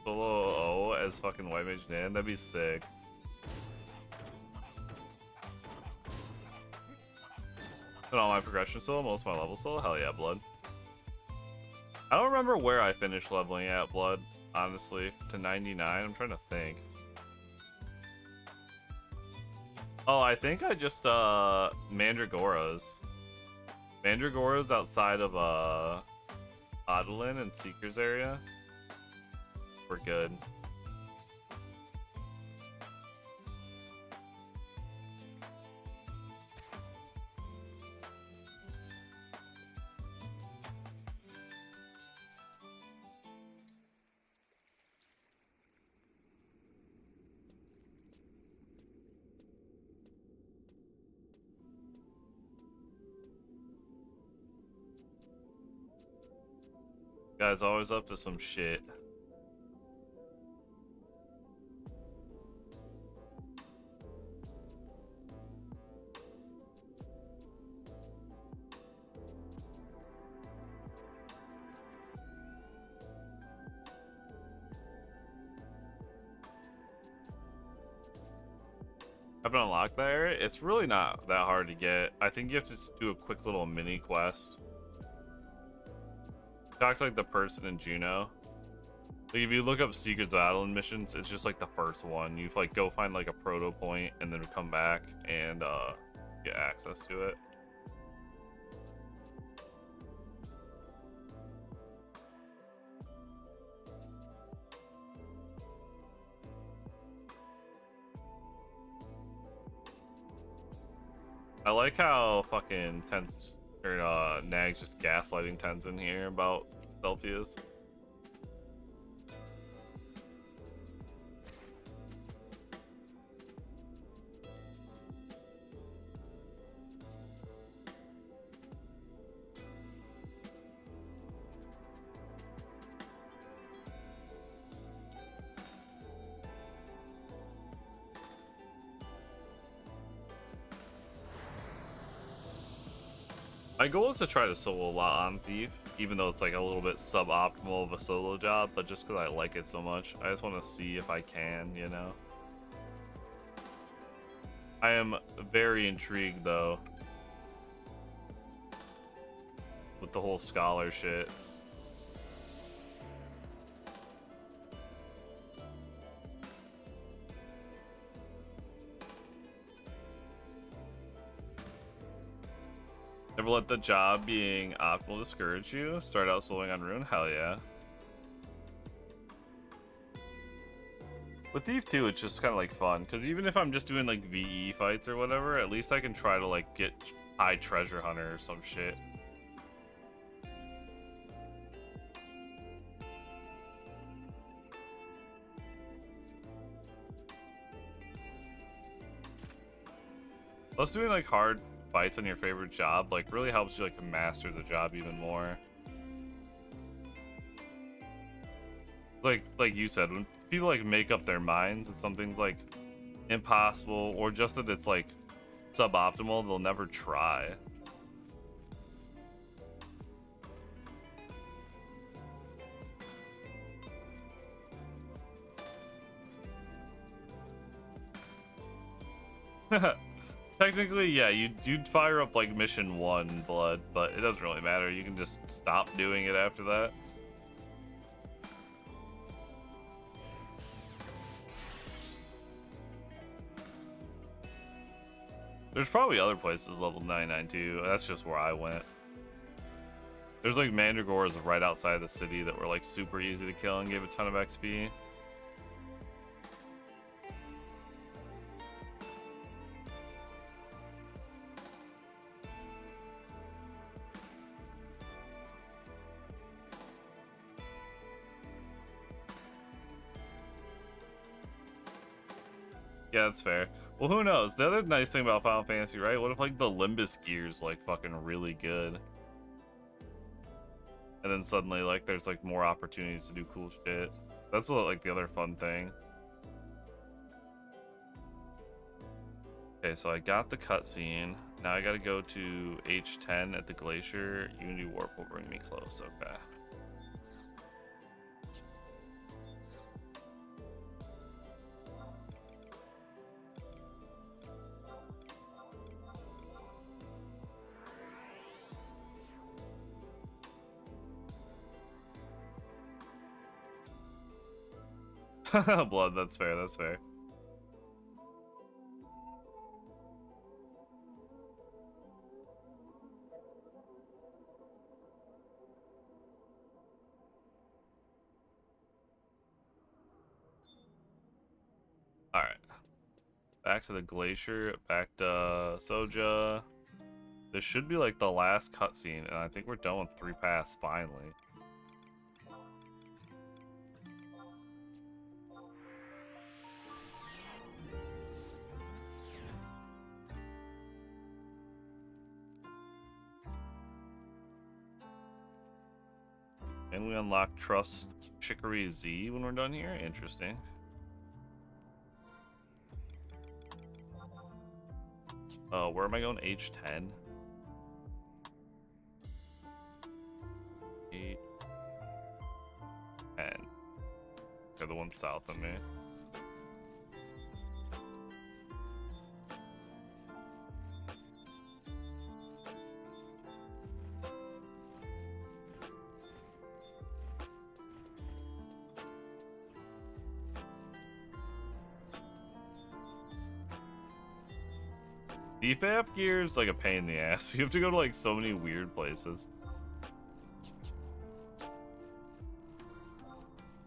Solo O as fucking White Mage Nan, that'd be sick. And all my progression solo, most of my levels solo, hell yeah, Blood. I don't remember where I finished leveling at Blood, honestly, to 99. I'm trying to think. Oh, I think I just Mandragora's. Mandragora's outside of Adolin and Seeker's area. We're good. Guy's always up to some shit. Haven't unlocked that area. It's really not that hard to get. I think you have to just do a quick little mini quest. Talk to like the person in Juneau. Like if you look up Secrets of Adeline missions, it's just like the first one. You like go find like a proto point and then come back and get access to it. I like how fucking Tense or Nag's just gaslighting Tenzin here about stealthy is. My goal is to try to solo a lot on Thief, even though it's like a little bit suboptimal of a solo job, but just because I like it so much, I just want to see if I can, you know? I am very intrigued, though, with the whole scholar shit. Never let the job being optimal discourage you. Start out soloing on Rune? Hell yeah. With Thief 2, it's just kind of like fun, because even if I'm just doing like VE fights or whatever, at least I can try to like get high treasure hunter or some shit. Plus doing like hard fights on your favorite job like really helps you like master the job even more. Like you said, when people like make up their minds that something's like impossible or just that it's like suboptimal, they'll never try. Technically, yeah, you'd fire up like mission 1 Blood, but it doesn't really matter. You can just stop doing it after that. There's probably other places level 99 too. That's just where I went. There's like Mandragores right outside the city that were like super easy to kill and gave a ton of XP. Yeah, that's fair. Well, who knows? The other nice thing about Final Fantasy, right? What if like the Limbus gear's like fucking really good, and then suddenly like there's like more opportunities to do cool shit. That's like the other fun thing. Okay, so I got the cutscene. Now I gotta go to H10 at the glacier. Unity Warp will bring me close. Okay. Blood, that's fair, that's fair. Alright. Back to the glacier, back to Soja. This should be like the last cutscene, and I think we're done with 3 paths finally. And we unlock Trust Chicory Z when we're done here. Interesting. Where am I going? H10. H10. They're the ones south of me. The FF gear is like a pain in the ass. You have to go to like so many weird places.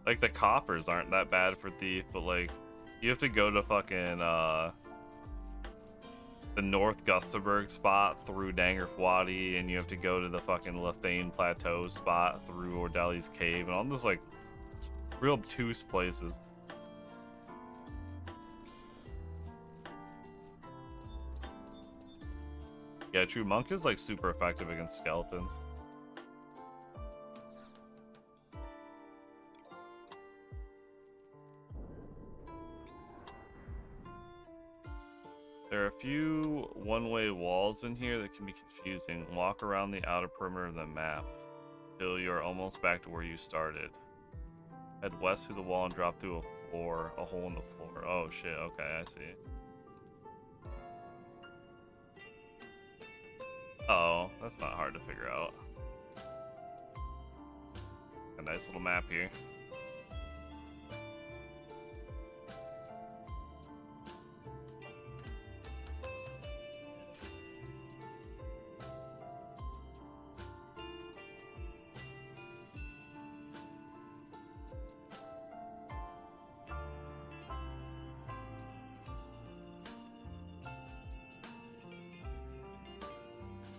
Like the coffers aren't that bad for Thief, but like you have to go to fucking the North Gustaberg spot through Dangerfwadi, and you have to go to the fucking Lethane Plateau spot through Ordeli's Cave, and all this like real obtuse places. Yeah, true. Monk is like super effective against skeletons. There are a few one-way walls in here that can be confusing. Walk around the outer perimeter of the map till you're almost back to where you started. Head west through the wall and drop through a hole in the floor. Oh shit, okay, I see. Oh, that's not hard to figure out. A nice little map here.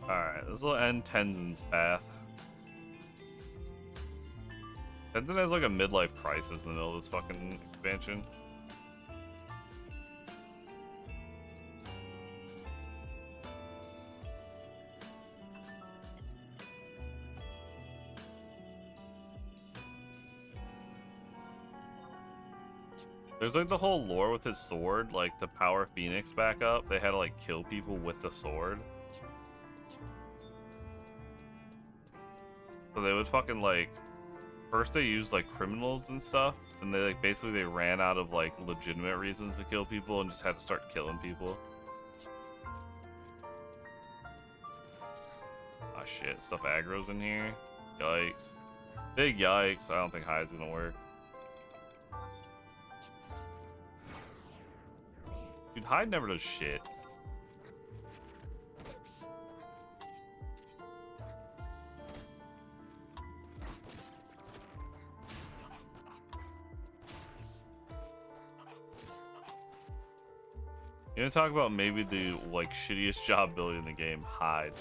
Alright, this will end Tenzin's path. Tenzin has like a midlife crisis in the middle of this fucking expansion. There's like the whole lore with his sword, like to power Phoenix back up, they had to like kill people with the sword. So they would fucking like, first they used like criminals and stuff, and they like basically they ran out of like legitimate reasons to kill people and just had to start killing people. Ah shit, stuff aggro's in here. Yikes. Big yikes. I don't think hide's gonna work. Dude, hide never does shit. You know, talk about maybe the like shittiest job building in the game, hide.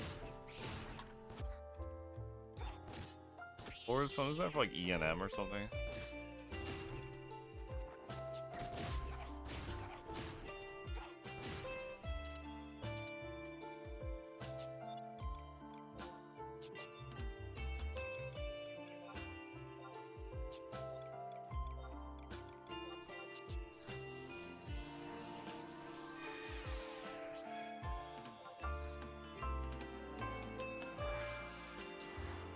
Or something, is that for like ENM or something?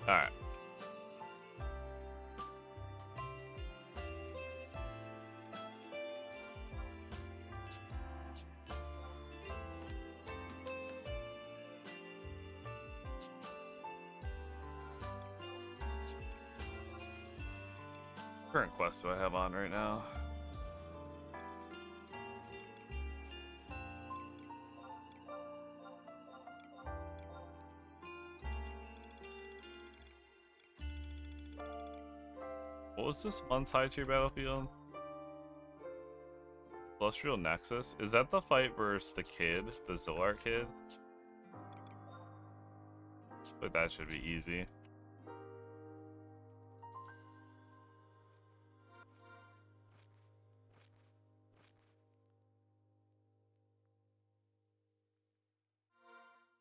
Alright. Current quest do I have on right now? What was this month's high tier battlefield? Celestial Nexus? Is that the fight versus the kid? The Zoar kid? But that should be easy.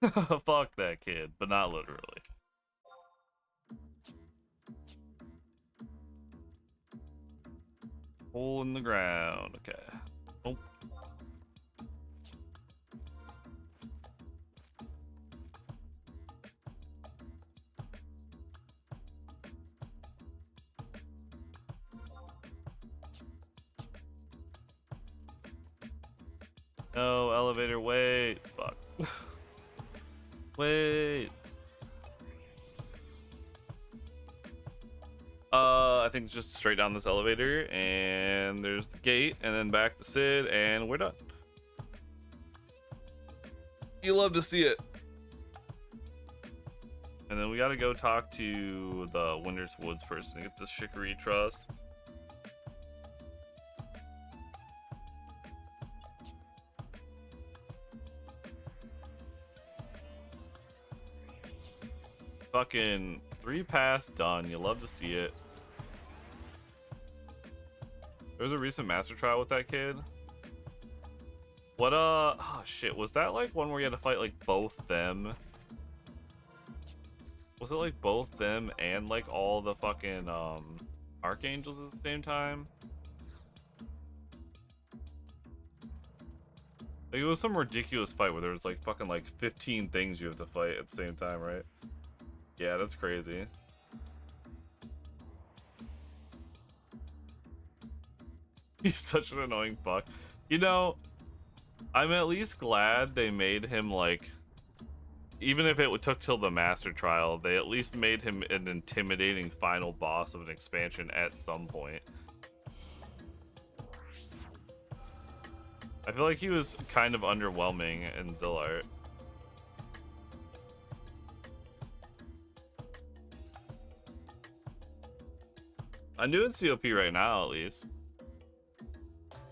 Fuck that kid, but not literally. Hole in the ground. Okay. Oh. No, elevator, wait. Fuck. Wait. I think just straight down this elevator, and there's the gate, and then back to Sid, and we're done. You love to see it. And then we gotta go talk to the Winter's Woods person to get the Chicory Trust. Fucking 3 pass done. You love to see it. There was a recent master trial with that kid. What oh shit, was that like one where you had to fight like both them? Was it like both them and like all the fucking archangels at the same time? Like, it was some ridiculous fight where there was like fucking like 15 things you have to fight at the same time, right? Yeah, that's crazy. He's such an annoying fuck. You know, I'm at least glad they made him like, even if it took till the master trial, they at least made him an intimidating final boss of an expansion at some point. I feel like he was kind of underwhelming in Zillart. I'm doing COP right now, at least.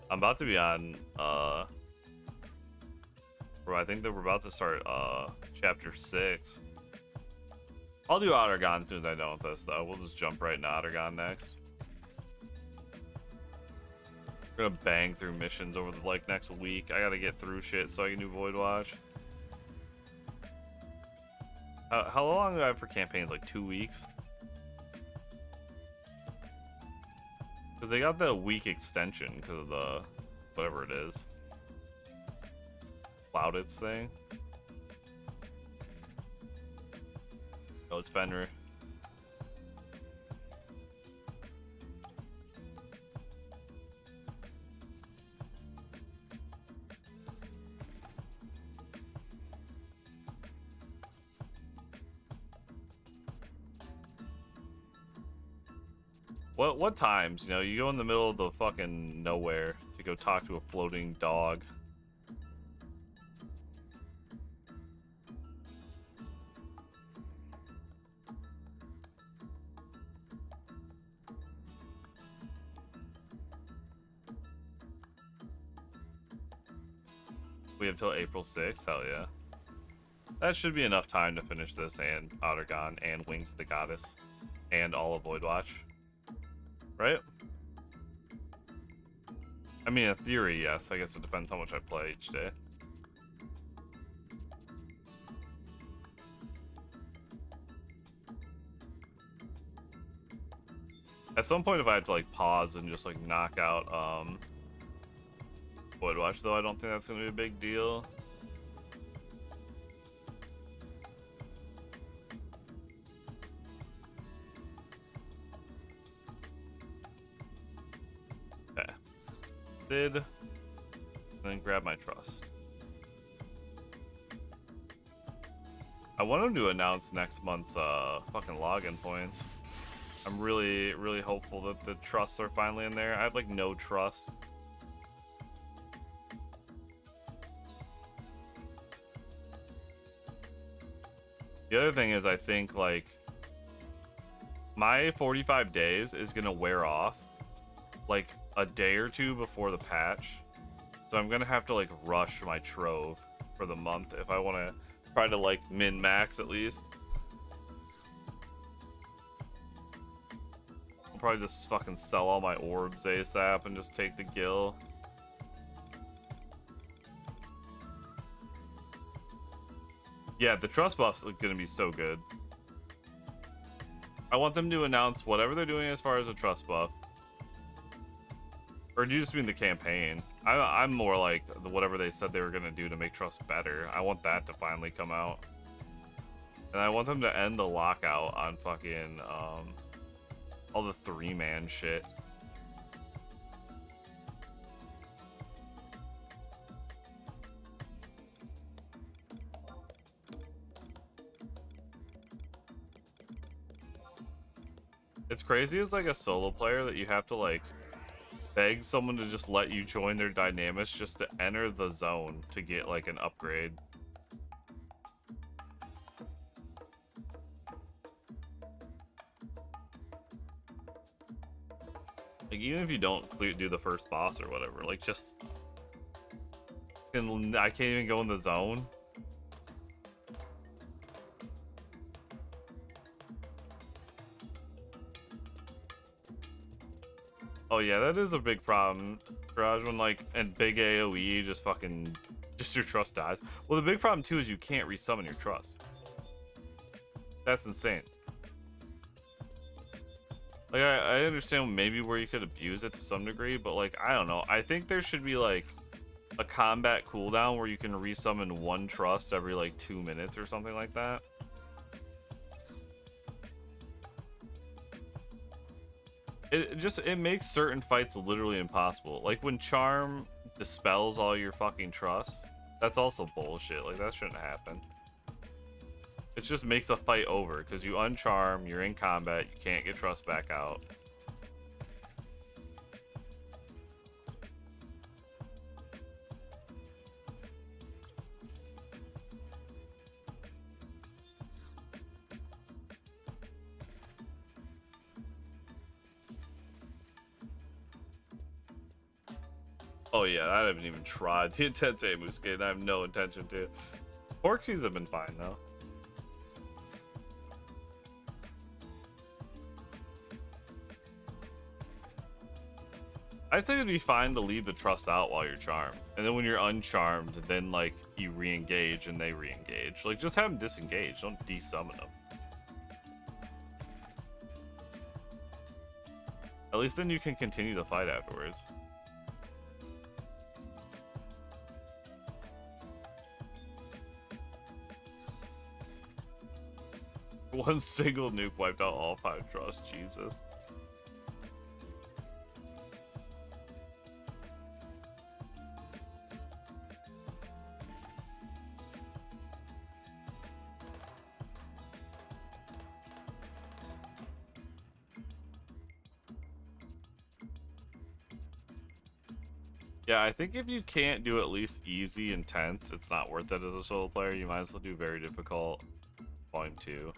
I'm about to be on, bro, I think that we're about to start, chapter 6. I'll do Ottergon as soon as I'm done with this, though. We'll just jump right into Ottergon next. We're gonna bang through missions over the, like, next week. I gotta get through shit so I can do Void Watch. How long do I have for campaigns? Like 2 weeks? Because they got the week extension because of the whatever it is. Cloudits thing. Oh, it's Fenrir. What times, you know, you go in the middle of the fucking nowhere to go talk to a floating dog. We have till April 6th, hell yeah. That should be enough time to finish this and Ottergon and Wings of the Goddess and all of Void Watch. Right? I mean, in theory, yes. I guess it depends how much I play each day. At some point, if I had to like pause and just like knock out Void Watch, though, I don't think that's gonna be a big deal. and then grab my trust. I want him to announce next month's fucking login points. I'm really, really hopeful that the trusts are finally in there. I have like no trust. The other thing is, I think like my 45 days is gonna wear off like a day or two before the patch, so I'm gonna have to like rush my trove for the month if I want to try to like min max at least. I'll probably just fucking sell all my orbs ASAP and just take the gil. Yeah, the trust buff's gonna be so good. I want them to announce whatever they're doing as far as a trust buff. Or do you just mean the campaign? I'm more like whatever they said they were gonna do to make trust better. I want that to finally come out. And I want them to end the lockout on fucking all the 3-man shit. It's crazy as like a solo player that you have to like beg someone to just let you join their dynamics just to enter the zone to get like an upgrade. Like even if you don't do the first boss or whatever, like just I can't even go in the zone. Oh yeah, that is a big problem, Garage, when like and big AoE just fucking your trust dies. Well, the big problem too is you can't resummon your trust. That's insane. Like I understand maybe where you could abuse it to some degree, but like I don't know. I think there should be like a combat cooldown where you can resummon one trust every like 2 minutes or something like that. It makes certain fights literally impossible. Like when Charm dispels all your fucking trust, that's also bullshit. Like that shouldn't happen. It just makes a fight over because you uncharm, you're in combat, you can't get trust back out. Oh yeah, I haven't even tried the intense Amus game. I have no intention to. Porksies have been fine though. I think it'd be fine to leave the trust out while you're charmed, and then when you're uncharmed, then like you re-engage and they re-engage. Like just have them disengage. Don't desummon them. At least then you can continue the fight afterwards. One single nuke wiped out all 5 trusts. Jesus. Yeah, I think if you can't do at least easy intense, it's not worth it as a solo player. You might as well do very difficult. Volume 2.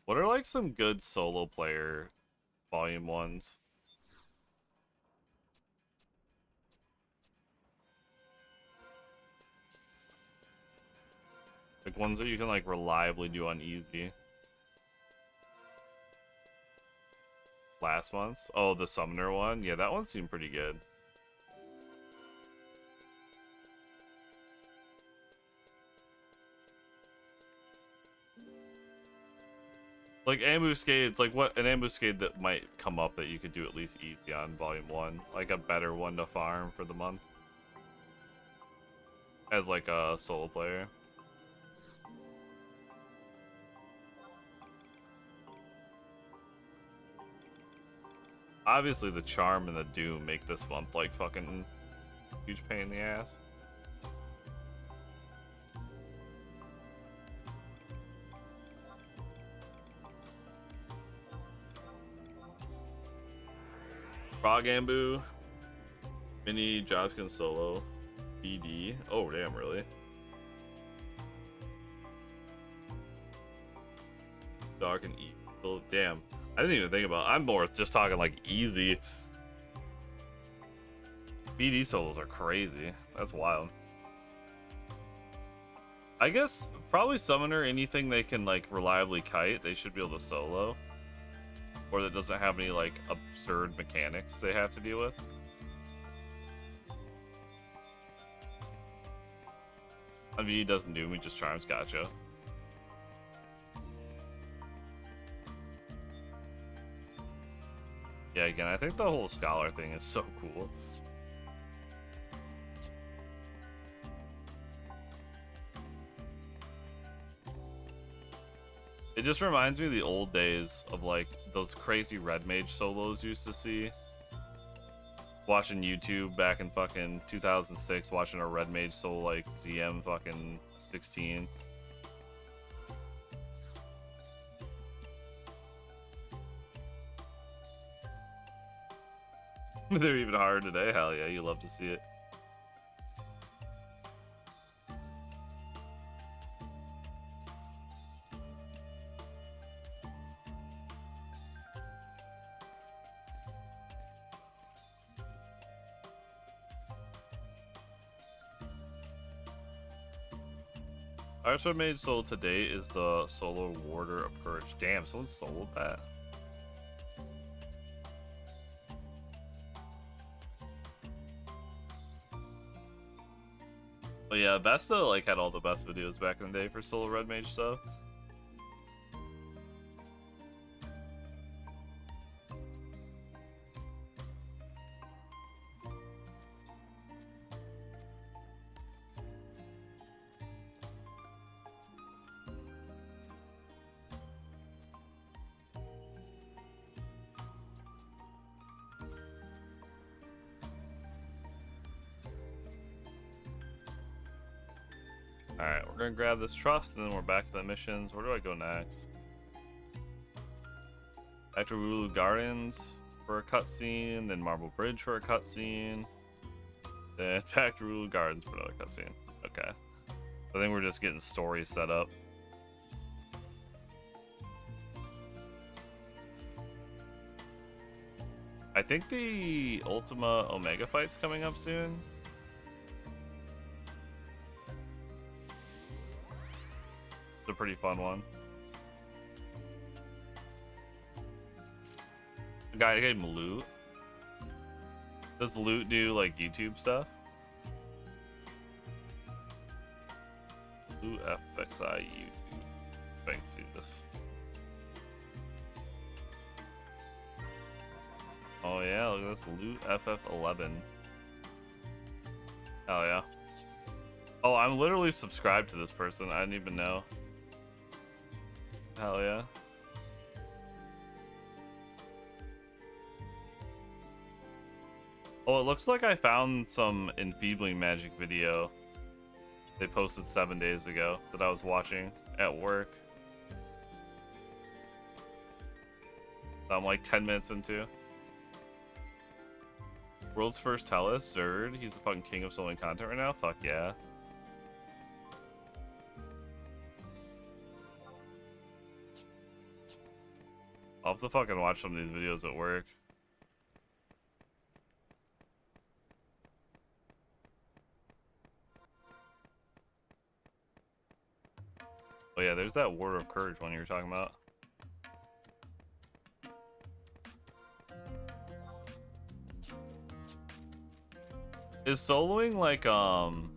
What are like some good solo player volume 1s? Like ones that you can like reliably do on easy. Last month's? Oh, the summoner one? Yeah, that one seemed pretty good. Like ambuscades, like what an ambuscade that might come up that you could do at least easy on volume 1. Like a better one to farm for the month. as like a solo player. Obviously, the charm and the doom make this month like fucking huge pain in the ass. Frog Ambu, Mini, Jobskin Solo, BD. Oh, damn, really? Dark and Evil. Damn. I didn't even think about it. I'm more just talking like easy. BD solos are crazy. That's wild. I guess probably Summoner, anything they can like reliably kite, they should be able to solo. Or that doesn't have any like absurd mechanics they have to deal with. On V doesn't do me, just charms, gotcha. Yeah, again, I think the whole scholar thing is so cool. It just reminds me of the old days of like those crazy red mage solos you used to see. Watching YouTube back in fucking 2006, watching a red mage solo like ZM fucking 16. They're even harder today. Hell yeah, you love to see it. Archer made solo today is the solo Warder of Courage. Damn, someone soloed that. But yeah, Vesta like had all the best videos back in the day for solo red mage stuff. Alright, we're gonna grab this trust and then we're back to the missions. Where do I go next? Back to Rulu Gardens for a cutscene, then Marble Bridge for a cutscene, then back to Rulu Gardens for another cutscene. Okay. I think we're just getting stories set up. I think the Ultima Omega fight's coming up soon. It's a pretty fun one. The guy gave him loot. Does loot do like YouTube stuff? Loot FFXI YouTube. I can see this. Oh yeah, look at this loot FF11. Hell yeah. Oh, I'm literally subscribed to this person. I didn't even know. Hell yeah. Oh, it looks like I found some enfeebling magic video they posted 7 days ago that I was watching at work. I'm like 10 minutes into. World's first Hellas, Zerd. He's the fucking king of soloing content right now. Fuck yeah. I'll have to fucking watch some of these videos at work. Oh yeah, there's that Word of Courage one you were talking about. Is soloing like on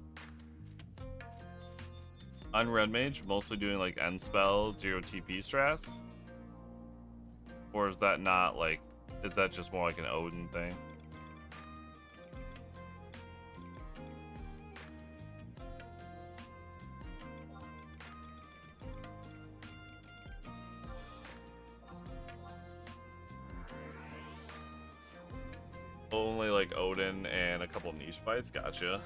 Red Mage mostly doing like end spell 0 TP strats? Or is that not like, is that just more like an Odin thing? Only like Odin and a couple niche fights. Gotcha.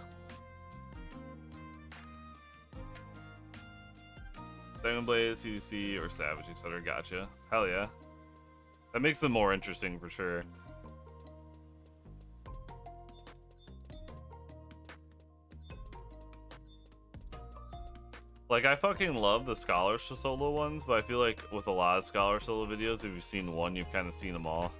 Diamond Blade, CDC, or Savage, etc. Gotcha. Hell yeah. That makes them more interesting for sure. Like, I fucking love the Scholar solo ones, but I feel like with a lot of Scholar solo videos, if you've seen one, you've kind of seen them all.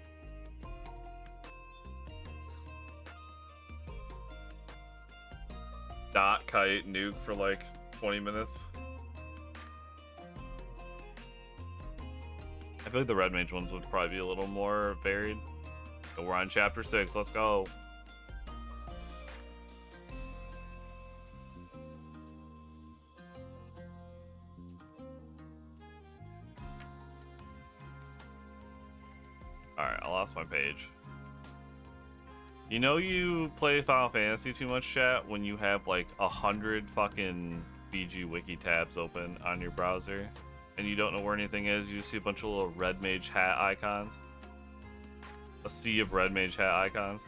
Dot, kite, nuke for like 20 minutes. I feel like the Red Mage ones would probably be a little more varied. So we're on chapter 6, let's go. Alright, I lost my page. You know you play Final Fantasy too much, chat, when you have like 100 fucking BG wiki tabs open on your browser and you don't know where anything is. You see a bunch of little red mage hat icons. A sea of red mage hat icons.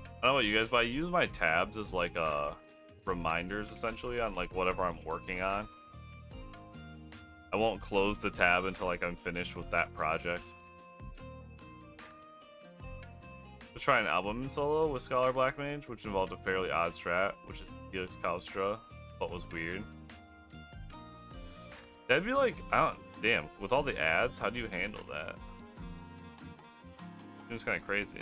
I don't know what you guys, but I use my tabs as like reminders essentially on like whatever I'm working on. I won't close the tab until like I'm finished with that project. Let's try an album in solo with Scholar Black Mage, which involved a fairly odd strat, which is Helix Kalstra, but was weird. That'd be like, I don't, damn, with all the ads, how do you handle that? Seems kind of crazy.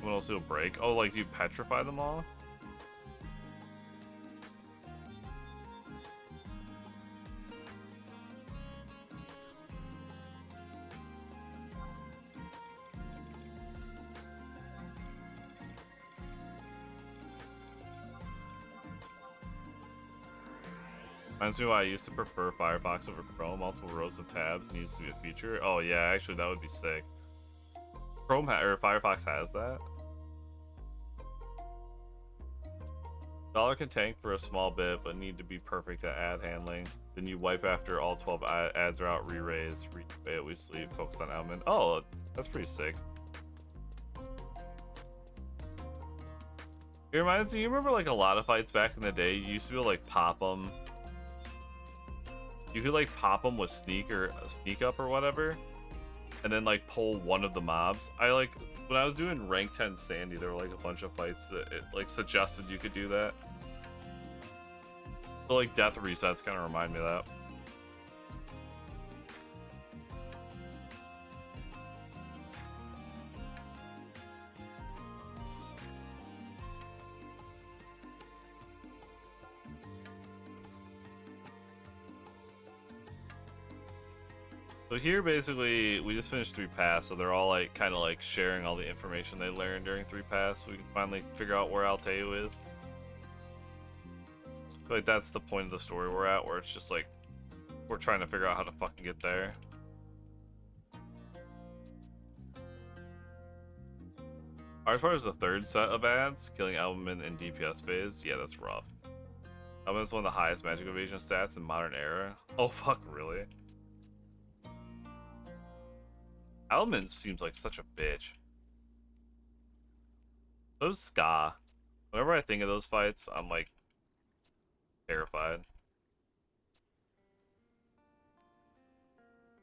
What else will break? Oh, like you petrify them all? Reminds me why I used to prefer Firefox over Chrome. Multiple rows of tabs needs to be a feature. Oh yeah, actually that would be sick. Chrome or Firefox has that. Dollar can tank for a small bit, but need to be perfect at ad handling. Then you wipe after all 12 ads are out, re-raise, we sleep, focus on element. Oh, that's pretty sick. It reminds me, you remember like a lot of fights back in the day, you used to be able to like pop them. You could like pop them with sneak or sneak up or whatever, and then like pull one of the mobs. I like when I was doing rank 10 Sandy, there were like a bunch of fights that it like suggested you could do that. So like death resets kind of remind me of that. So here, basically, we just finished 3 pass, so they're all like kind of like sharing all the information they learned during 3 pass, so we can finally figure out where Alteu is. I feel like that's the point of the story we're at, where it's just like we're trying to figure out how to fucking get there. As far as the 3rd set of ads, killing Element in DPS phase, yeah, that's rough. Element's one of the highest magic evasion stats in modern era. Oh fuck, really? Element seems like such a bitch. Those Ska. Whenever I think of those fights, I'm like terrified.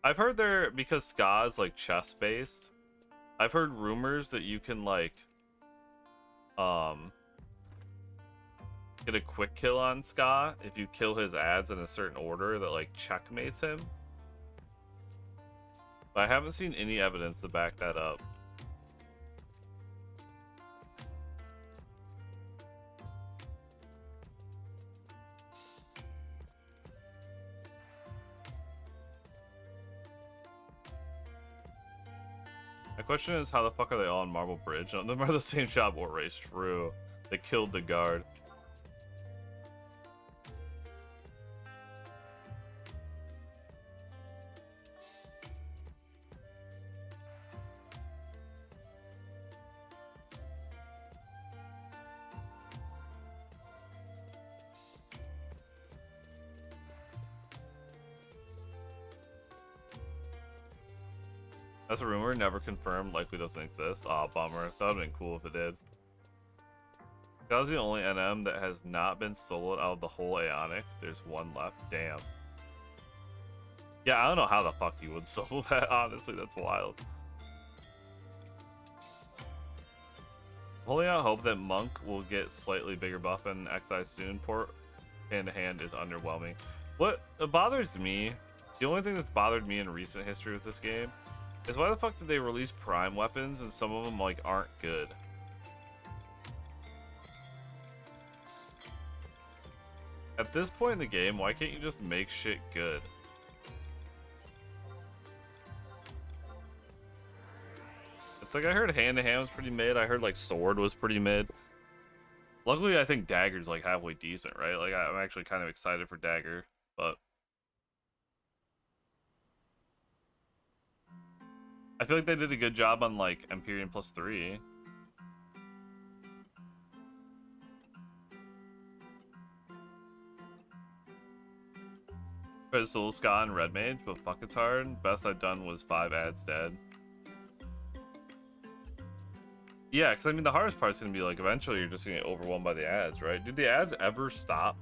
I've heard because Ska is like chest based, I've heard rumors that you can like get a quick kill on Ska if you kill his ads in a certain order that like checkmates him. But I haven't seen any evidence to back that up. My question is, how the fuck are they all on Marble Bridge? None of them are the same job or race. True. They killed the guard. That's a rumor, never confirmed, likely doesn't exist. Aw, bummer. That would've been cool if it did. That was the only NM that has not been soloed out of the whole Aeonic. There's one left. Damn. Yeah, I don't know how the fuck you would solo that, honestly. That's wild. Holding out hope that Monk will get slightly bigger buff in XI soon. Port hand to hand is underwhelming. What bothers me, the only thing that's bothered me in recent history with this game, is why the fuck did they release Prime weapons and some of them like aren't good? At this point in the game, why can't you just make shit good? It's like I heard hand to hand was pretty mid. I heard like sword was pretty mid. Luckily, I think dagger's like halfway decent, right? Like I'm actually kind of excited for dagger, but I feel like they did a good job on like Empyrean +3. Tried to solo Ska and Red Mage, but fuck it's hard. Best I've done was 5 ads dead. Yeah, because I mean the hardest part's gonna be like eventually you're just gonna get overwhelmed by the ads, right? Did the ads ever stop?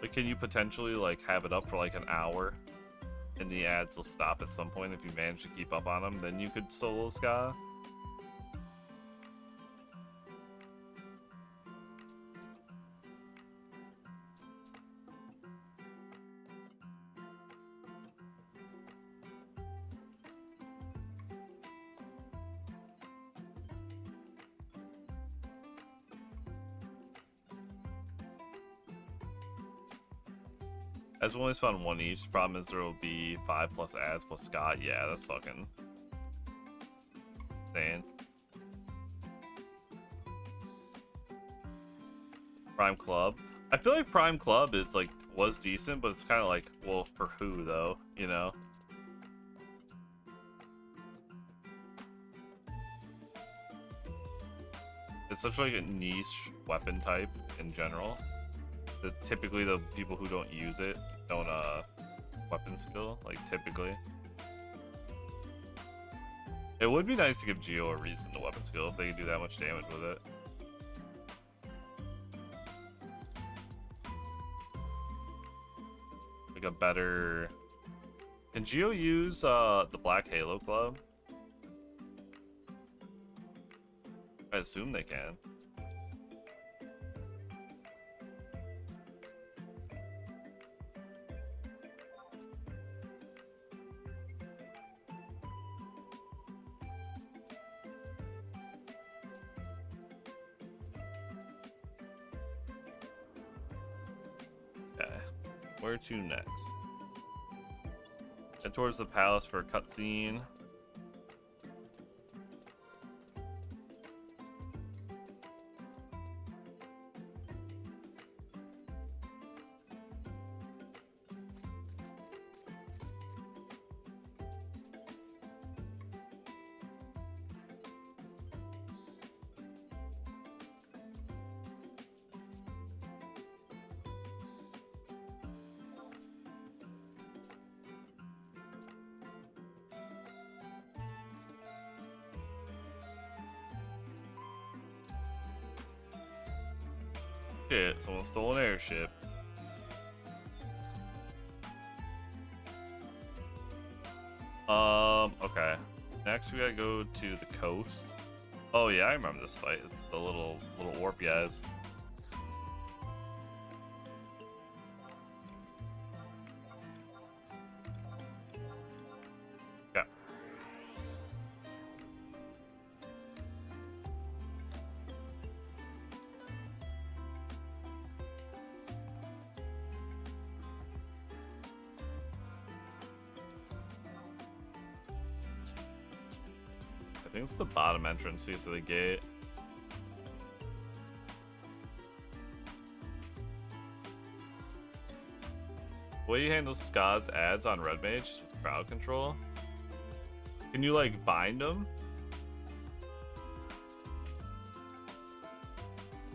Like can you potentially like have it up for like an hour and the ads will stop at some point if you manage to keep up on them? Then you could solo Ska. As we only spawn one each, problem is there will be 5 plus ads plus Scott. Yeah, that's fucking insane. Prime Club. I feel like Prime Club is like was decent, but it's kind of like, well, for who though, you know? It's such like a niche weapon type in general. Typically the people who don't use it don't weapon skill, like typically. It would be nice to give Geo a reason to weapon skill if they could do that much damage with it. Like a better... Can Geo use the Black Halo Club? I assume they can. Where to next? Head towards the palace for a cutscene. Shit, someone stole an airship. Okay. Next we gotta go to the coast. Oh yeah, I remember this fight. It's the little warp guys. Yeah. I think it's the bottom entrance to the gate. The way you handle Ska's ads on Red Mage is with crowd control. Can you like bind them?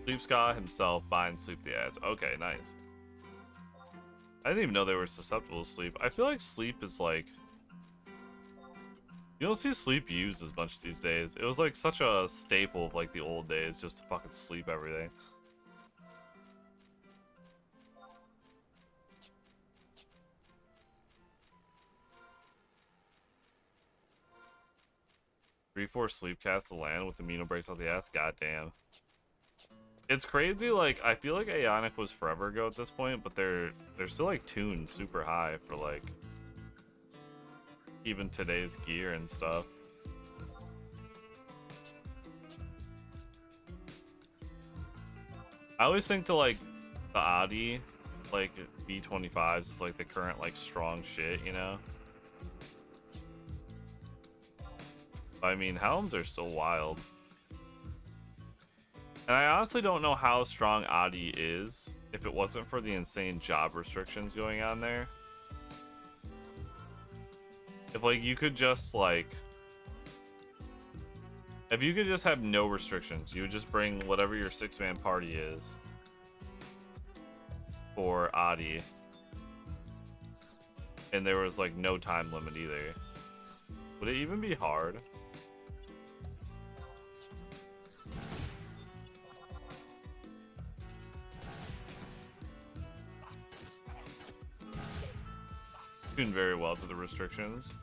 Sleep Ska himself binds Sleep the ads. Okay, nice. I didn't even know they were susceptible to sleep. I feel like sleep is like You don't see sleep used as much these days. It was like such a staple of like the old days, just to fucking sleep everything. Three, four sleep cast the land with immuno breaks out the ass. Goddamn. It's crazy. Like I feel like Aeonic was forever ago at this point, but they're still like tuned super high for like even today's gear and stuff. I always think to like the Adi, like B25s is like the current like strong shit, you know? I mean, Helms are so wild. And I honestly don't know how strong Adi is if it wasn't for the insane job restrictions going on there. If like you could just like, if you could just have no restrictions, you would just bring whatever your 6-man party is for Adi, and there was like no time limit either, would it even be hard? Doing very well to the restrictions.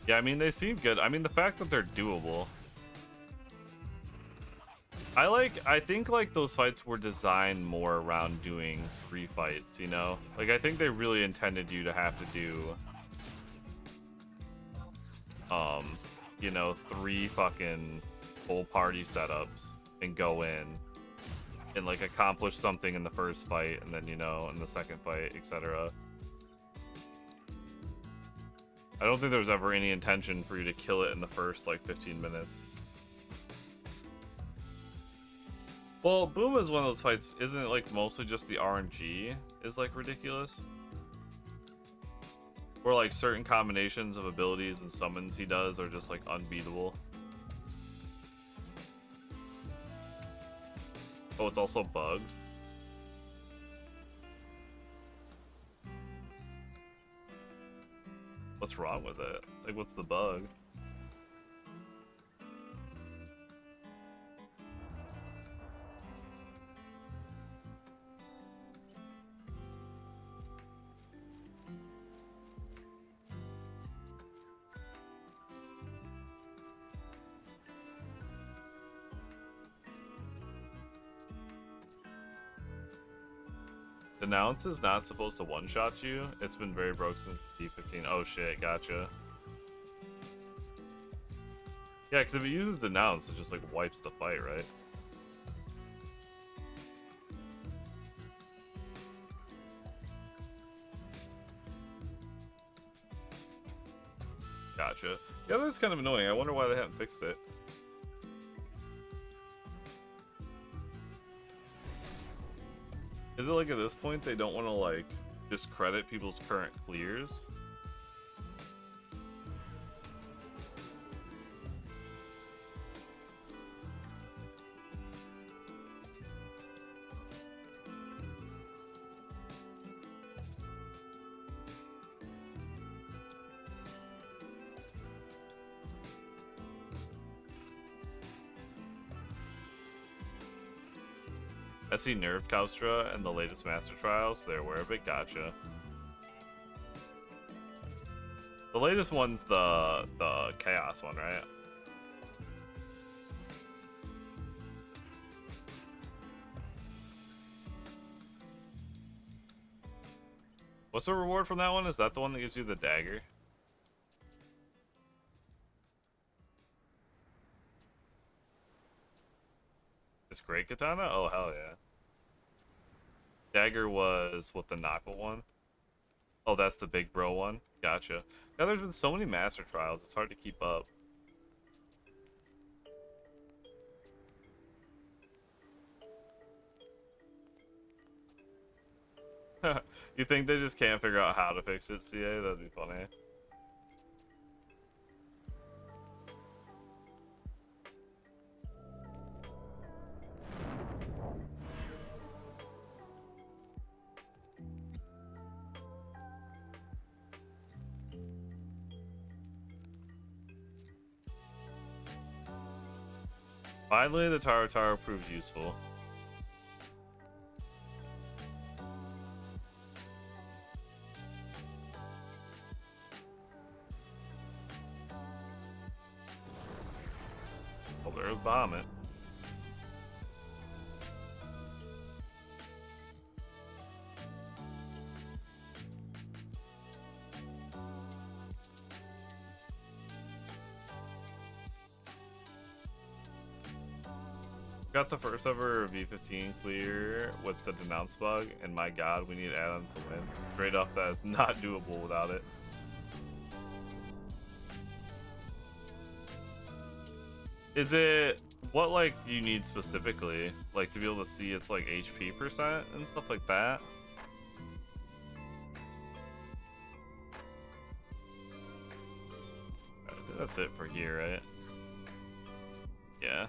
Yeah, I mean, they seem good. I mean, the fact that they're doable. I think like those fights were designed more around doing 3 fights, you know? Like I think they really intended you to have to do you know, 3 fucking full party setups and go in and like accomplish something in the first fight and then, you know, in the second fight, etc. I don't think there was ever any intention for you to kill it in the first like 15 minutes. Well, Boom is one of those fights, isn't it like mostly just the RNG is like ridiculous? Where like certain combinations of abilities and summons he does are just like unbeatable. Oh, it's also bugged. What's wrong with it? Like, what's the bug? Denounce is not supposed to one-shot you. It's been very broke since D15. Oh shit, gotcha. Yeah, because if it uses Denounce, it just like wipes the fight, right? Gotcha. Yeah, that's kind of annoying. I wonder why they haven't fixed it. Is it like at this point they don't want to like discredit people's current clears? I see nerfed Kaustra and the latest Master Trials, so they're aware of it. Gotcha. The latest one's the Chaos one, right? What's the reward from that one? Is that the one that gives you the dagger? It's Great Katana? Oh, hell yeah. Dagger was, what, the Knuckle one? Oh, that's the big bro one? Gotcha. Yeah, there's been so many Master Trials, it's hard to keep up. You think they just can't figure out how to fix it, CA? That'd be funny. Finally, the Taro proves useful. Oh, there's Bahamut. Got the first ever V15 clear with the denounce bug, and my god, we need add-ons to win. Straight up, that is not doable without it. Is it what like you need specifically, like to be able to see its like HP percent and stuff like that? I think that's it for here, right? Yeah.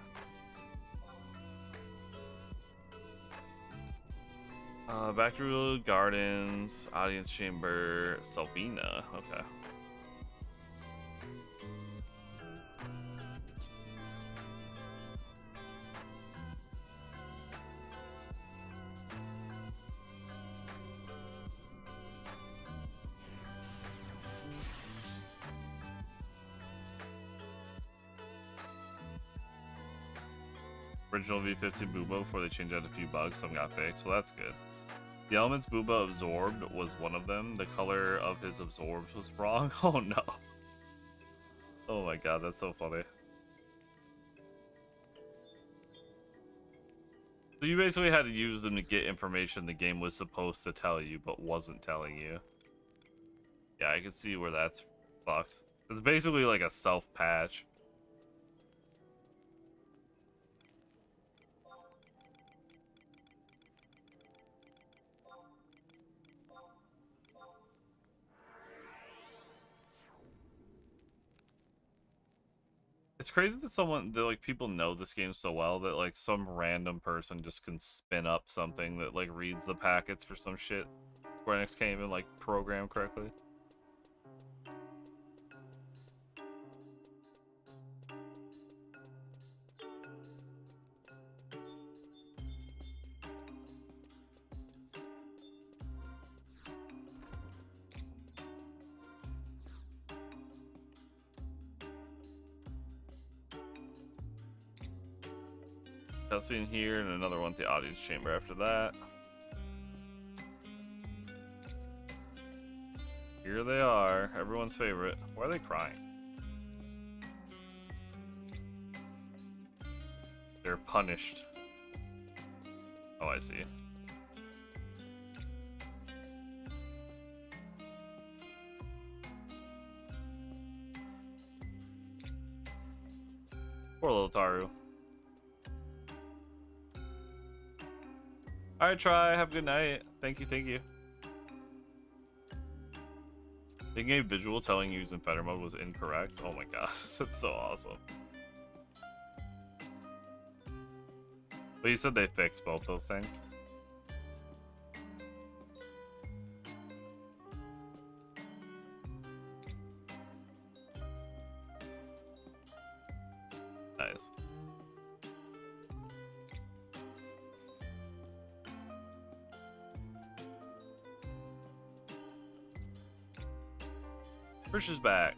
Back to Gardens, Audience Chamber, Salvina. Okay. Original V50 Boobo before they changed out a few bugs, some got fixed. Well, that's good. The elements Booba absorbed was one of them. The color of his absorbs was wrong. Oh no. Oh my god, that's so funny. So you basically had to use them to get information the game was supposed to tell you, but wasn't telling you. Yeah, I can see where that's fucked. It's basically like a self-patch. It's crazy that like people know this game so well that like some random person just can spin up something that like reads the packets for some shit Square Enix can't even like program correctly. Cutscene here and another one at the audience chamber after that. Here they are, everyone's favorite. Why are they crying? They're punished. Oh, I see. Poor little Taru. Alright, try. Have a good night. Thank you, thank you. In-game visual telling you in Fetter mode was incorrect. Oh my god, that's so awesome. But you said they fixed both those things. Nice. Trish is back.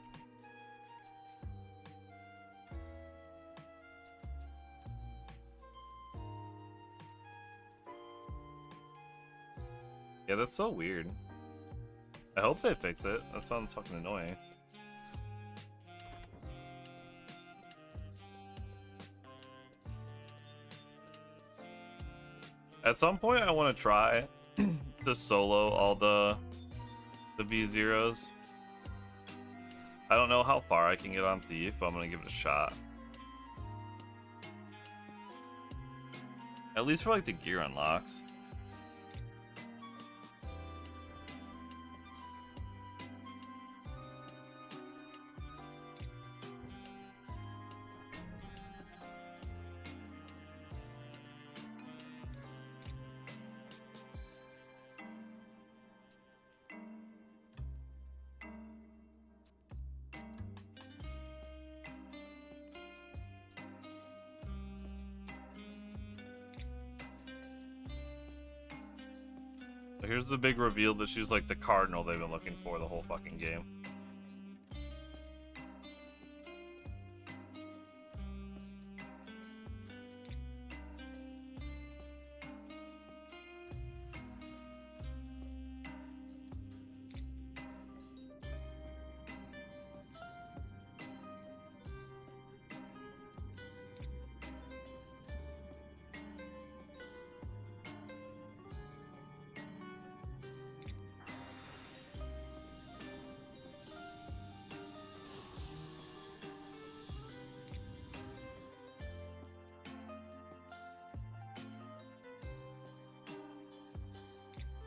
Yeah, that's so weird. I hope they fix it. That sounds fucking annoying. At some point, I want to try to solo all the V0s. I don't know how far I can get on Thief, but I'm gonna give it a shot. At least for like the gear unlocks. Here's the big reveal that she's like the cardinal they've been looking for the whole fucking game.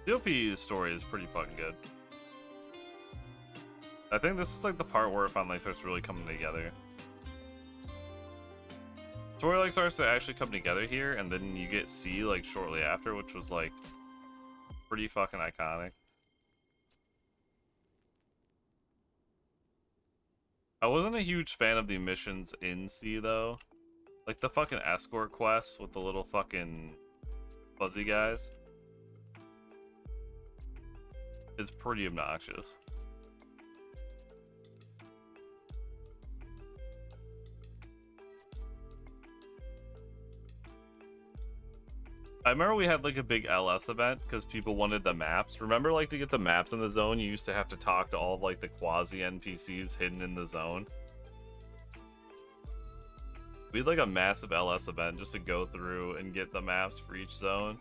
The OP story is pretty fucking good. I think this is like the part where it finally starts really coming together. Story like starts to actually come together here, and then you get C like shortly after, which was like pretty fucking iconic. I wasn't a huge fan of the missions in C though. Like the fucking escort quests with the little fucking fuzzy guys. It's pretty obnoxious. I remember we had like a big LS event because people wanted the maps. Remember, like, to get the maps in the zone, you used to have to talk to all of like the quasi NPCs hidden in the zone. We had like a massive LS event just to go through and get the maps for each zone.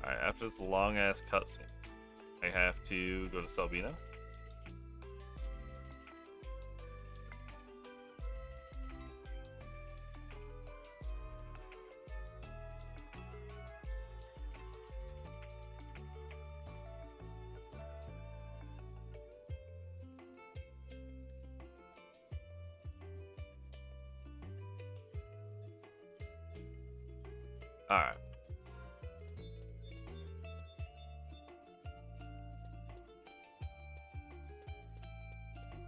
Alright, after this long ass cutscene, I have to go to Selbina. Alright.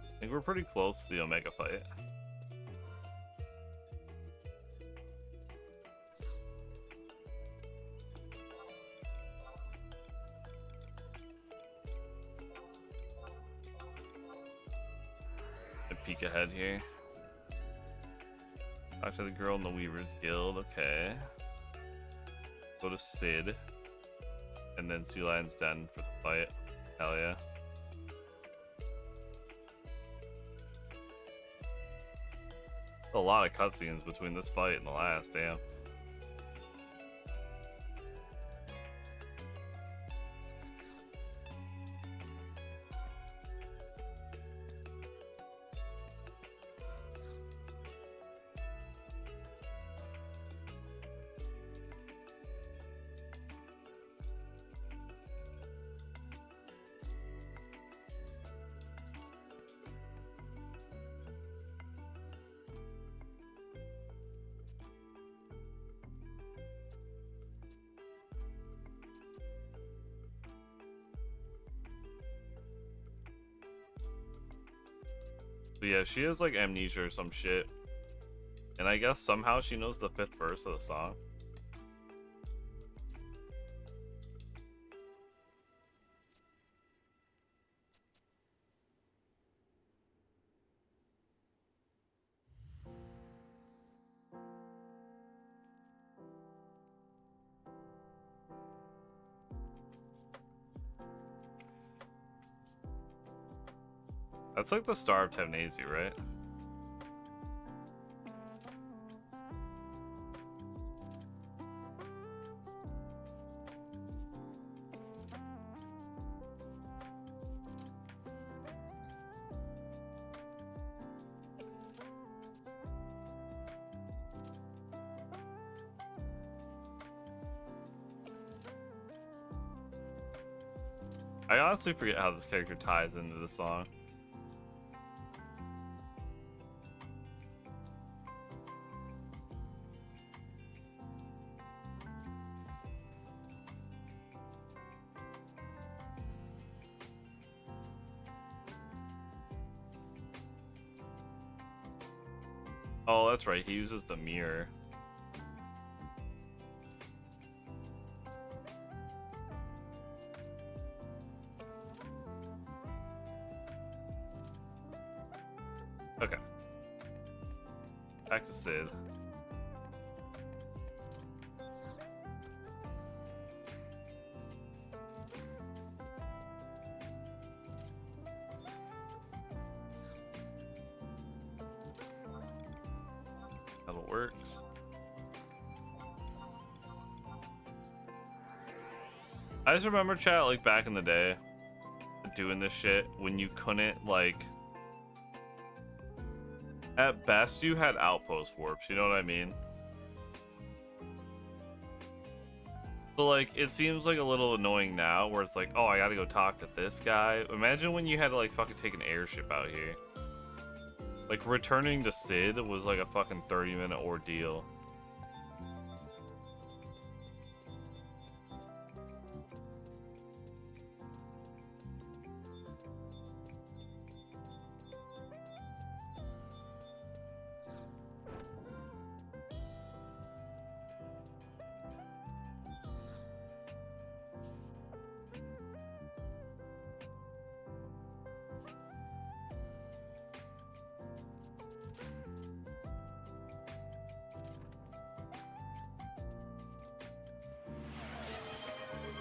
I think we're pretty close to the Omega fight. A peek ahead here. Talk to the girl in the Weaver's Guild, okay. Go to Sid. And then Sea Lion's Den for the fight. Hell yeah. A lot of cutscenes between this fight and the last, damn. But yeah, she has like amnesia or some shit. And I guess somehow she knows the 5th verse of the song. That's like the Star of Tavnazi, right? I honestly forget how this character ties into the song. Oh, that's right. He uses the mirror. Okay. Back to Sid. How it works. I just remember, chat, like back in the day, doing this shit when you couldn't, like, at best you had outpost warps, you know what I mean? But like, it seems like a little annoying now where it's like, oh, I gotta go talk to this guy. Imagine when you had to like fucking take an airship out here. Like, returning to Sid was like a fucking 30-minute ordeal.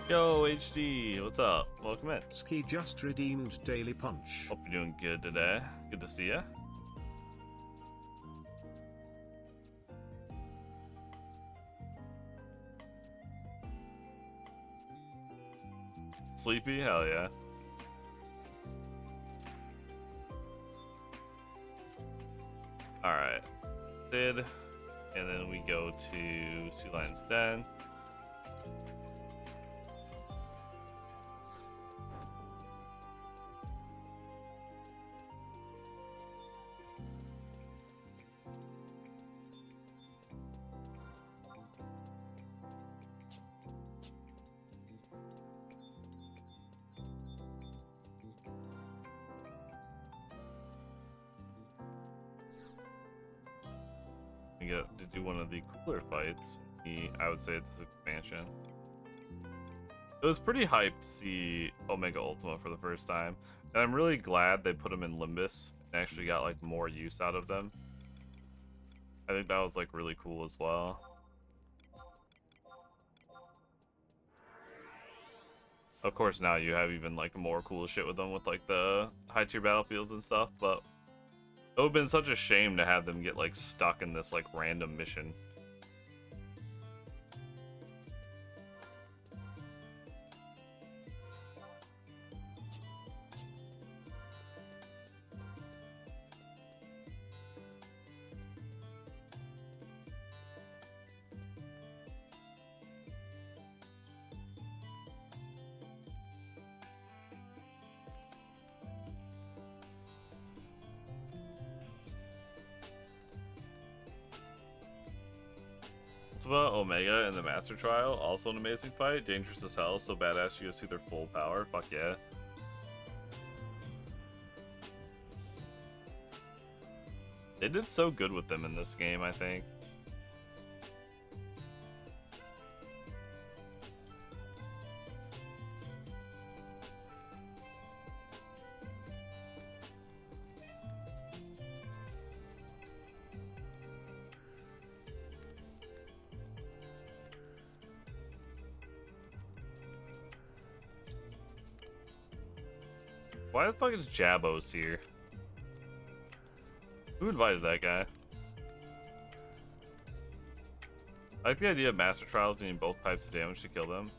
Yo, HD, what's up? Welcome in. Ski just redeemed Daily Punch. Hope you're doing good today. Good to see ya. Sleepy? Hell yeah. Alright. Sid. And then we go to Sea Lion's Den. We get to do one of the cooler fights. I would say this expansion. It was pretty hyped to see Omega Ultima for the first time, and I'm really glad they put them in Limbus and actually got like more use out of them. I think that was like really cool as well. Of course, now you have even like more cool shit with them with like the high tier battlefields and stuff, but it would have been such a shame to have them get like stuck in this like random mission. About Omega in the Master Trial, also an amazing fight. Dangerous as hell, so badass you go see their full power. Fuck yeah. They did so good with them in this game, I think. Why the fuck is Jabos here? Who invited that guy? I like the idea of Master Trials doing both types of damage to kill them.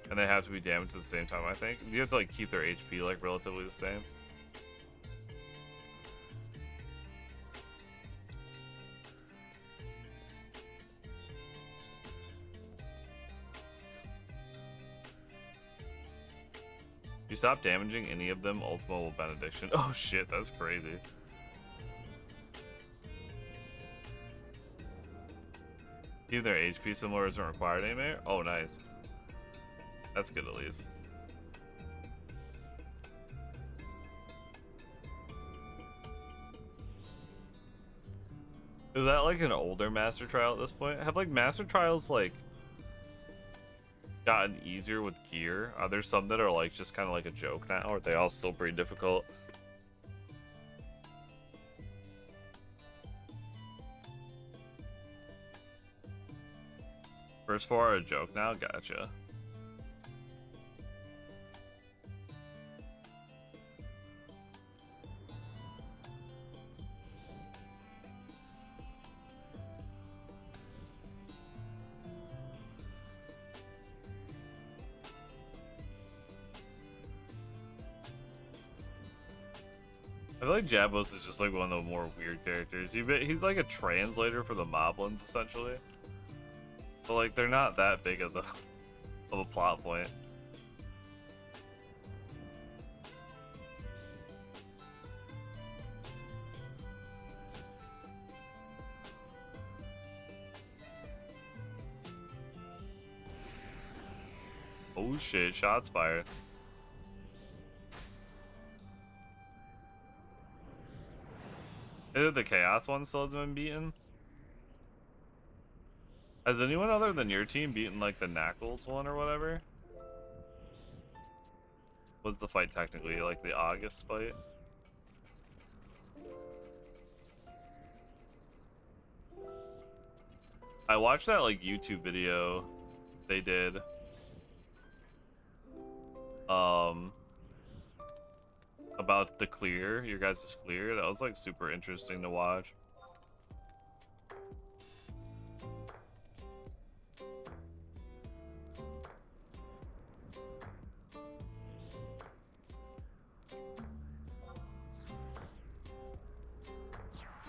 And they have to be damaged at the same time, I think. You have to like keep their HP like relatively the same. If you stop damaging any of them, Ultima will Benediction. Oh shit, that's crazy. Keep their HP similar isn't required anymore? Oh, nice. That's good at least. Is that like an older master trial at this point? Have like master trials like gotten easier with gear? Are there some that are like just kind of like a joke now? Or are they all still pretty difficult? First four are a joke now? Gotcha. I feel like Jabos is just like one of the more weird characters. He's like a translator for the Moblins, essentially. But like, they're not that big of a plot point. Oh shit! Shots fired. Is it the Chaos one still hasn't been beaten? Has anyone other than your team beaten like the Knuckles one or whatever? What's the fight technically? Like the August fight? I watched that like YouTube video they did. About the clear, your guys' clear. That was like super interesting to watch.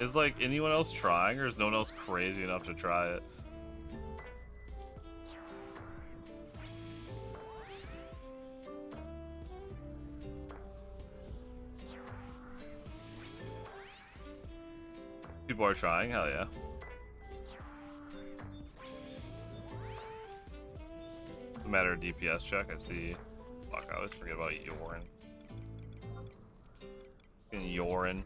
Is like anyone else trying, or is no one else crazy enough to try it? People are trying, hell yeah. No matter of DPS check, I see. Fuck, I always forget about Yorin. Yorin.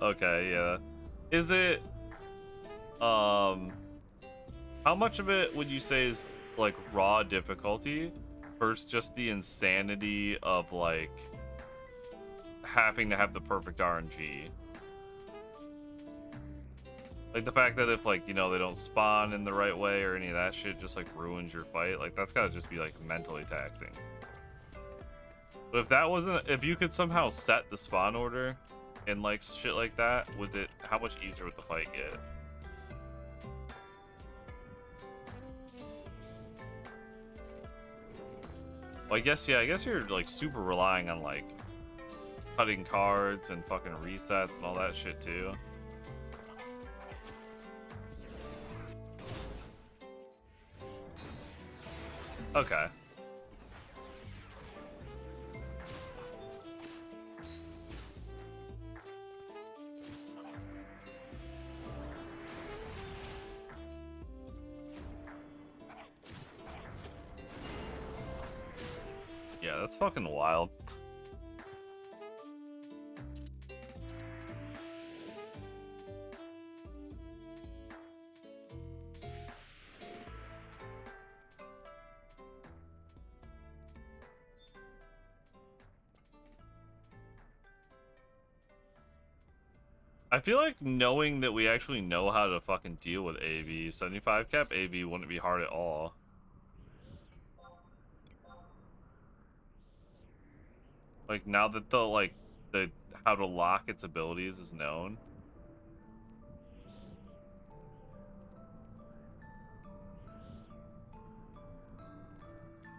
Okay, yeah. Is it how much of it would you say is like raw difficulty versus just the insanity of like having to have the perfect RNG? Like the fact that if like, you know, they don't spawn in the right way or any of that shit just like ruins your fight, like that's gotta just be like mentally taxing. But if that wasn't, if you could somehow set the spawn order and like shit like that, would it, how much easier would the fight get? Well, I guess, yeah, I guess you're like super relying on like cutting cards and fucking resets and all that shit too. Okay. Yeah, that's fucking wild. I feel like knowing that we actually know how to fucking deal with AV, 75 cap AV wouldn't be hard at all. Like now that the how to lock its abilities is known.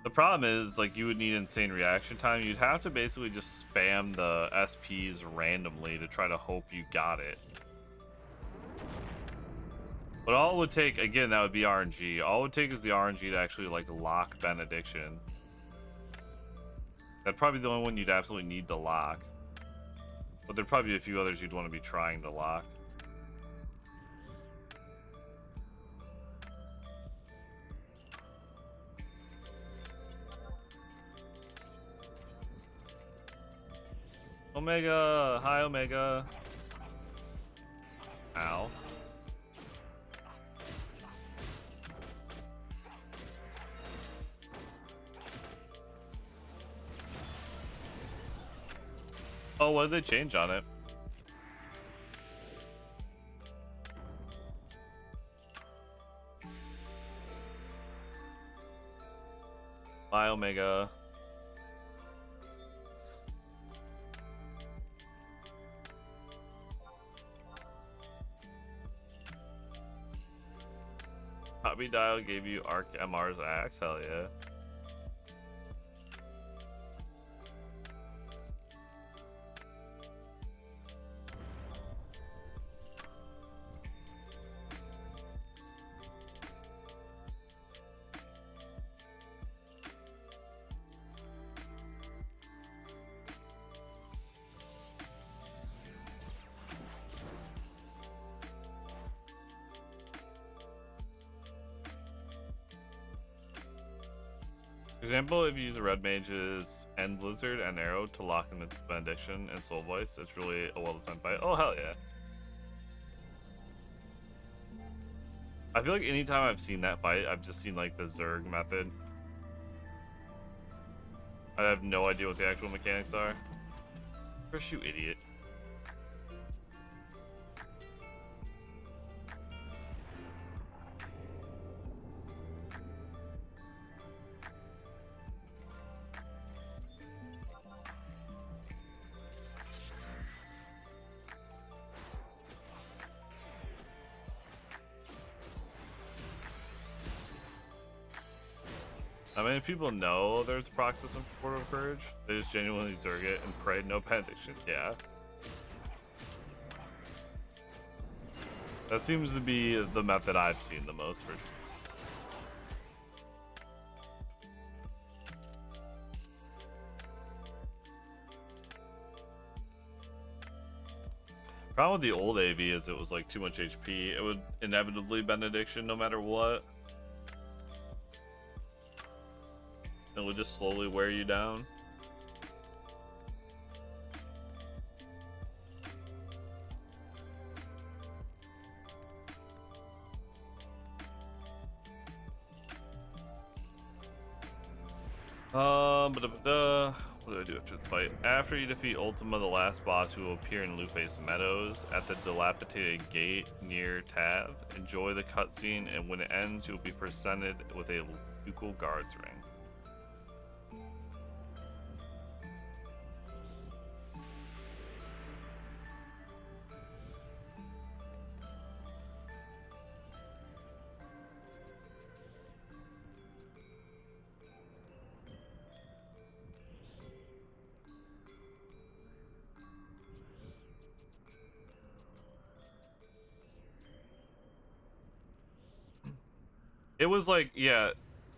The problem is, like, you would need insane reaction time. You'd have to basically just spam the SPs randomly to try to hope you got it. But all it would take, again, that would be RNG. All it would take is the RNG to actually, like, lock Benediction. That'd probably be the only one you'd absolutely need to lock. But there'd probably be a few others you'd want to be trying to lock. Omega! Hi, Omega! Ow. Oh, what did they change on it? Bye, Omega. Hobby Dial gave you Arc MR's axe? Hell yeah. For example, if you use a red mage's End Blizzard and Arrow to lock in its Benediction and Soul Voice, it's really a well-designed fight. Oh, hell yeah. I feel like anytime I've seen that fight, I've just seen, like, the Zerg method. I have no idea what the actual mechanics are. Curse you, idiot. How many people know there's a proc system for Portal of Courage? They just genuinely zerg it and pray no benediction. Yeah. That seems to be the method I've seen the most for. Problem with the old AV is it was like too much HP. It would inevitably benediction no matter what. It would just slowly wear you down. What do I do after the fight? After you defeat Ultima, the last boss, who will appear in Luface Meadows at the dilapidated gate near Tav. Enjoy the cutscene, and when it ends, you'll be presented with a ducal guard's ring. It was like, yeah,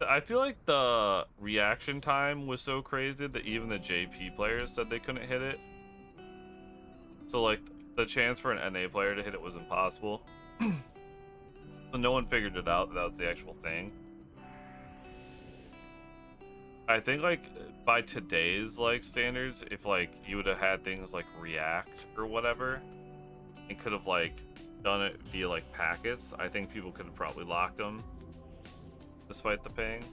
I feel like the reaction time was so crazy that even the JP players said they couldn't hit it. So, like, the chance for an NA player to hit it was impossible. So no one figured it out that was the actual thing. I think, like, by today's, like, standards, if, like, you would have had things like React or whatever, and could have, like, done it via, like, packets, I think people could have probably locked them. Despite the ping.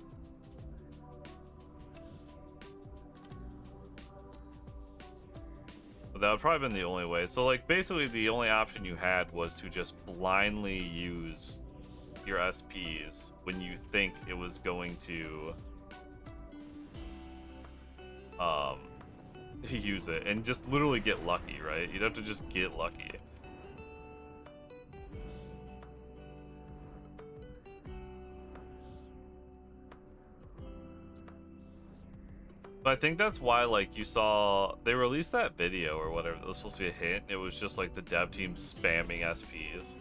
But that would probably been the only way. So, like, basically the only option you had was to just blindly use your SPs when you think it was going to use it, and just literally get lucky, right? You'd have to just get lucky. But I think that's why, like, you saw they released that video or whatever. It was supposed to be a hint. It was just like the dev team spamming SPs.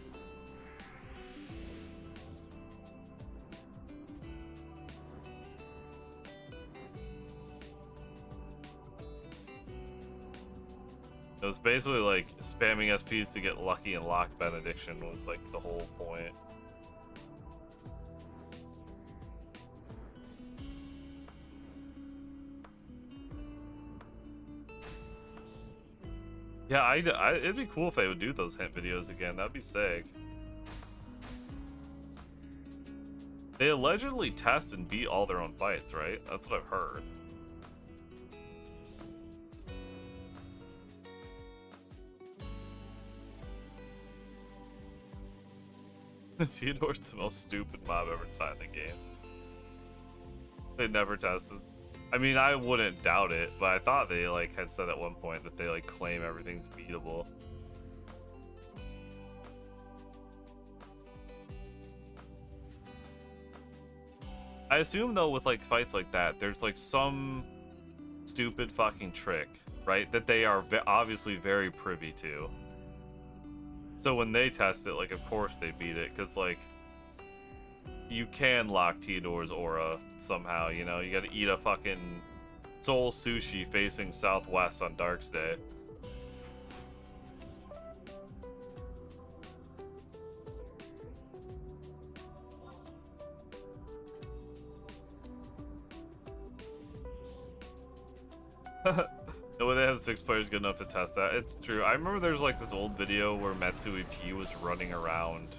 It was basically like spamming SPs to get lucky and lock benediction was like the whole point. Yeah, it'd be cool if they would do those hint videos again. That'd be sick. They allegedly test and beat all their own fights, right? That's what I've heard. Theodore's the most stupid mob ever inside the game. They never tested. I mean, I wouldn't doubt it, but I thought they like had said at one point that they like claim everything's beatable. I assume though with like fights like that, there's like some stupid fucking trick, right? That they are obviously very privy to. So when they test it, like of course they beat it, because like you can lock Theodore's aura somehow, you know? You gotta eat a fucking soul sushi facing southwest on Dark's Day. No way they have 6 players good enough to test that. It's true. I remember there's like this old video where Matsui P was running around.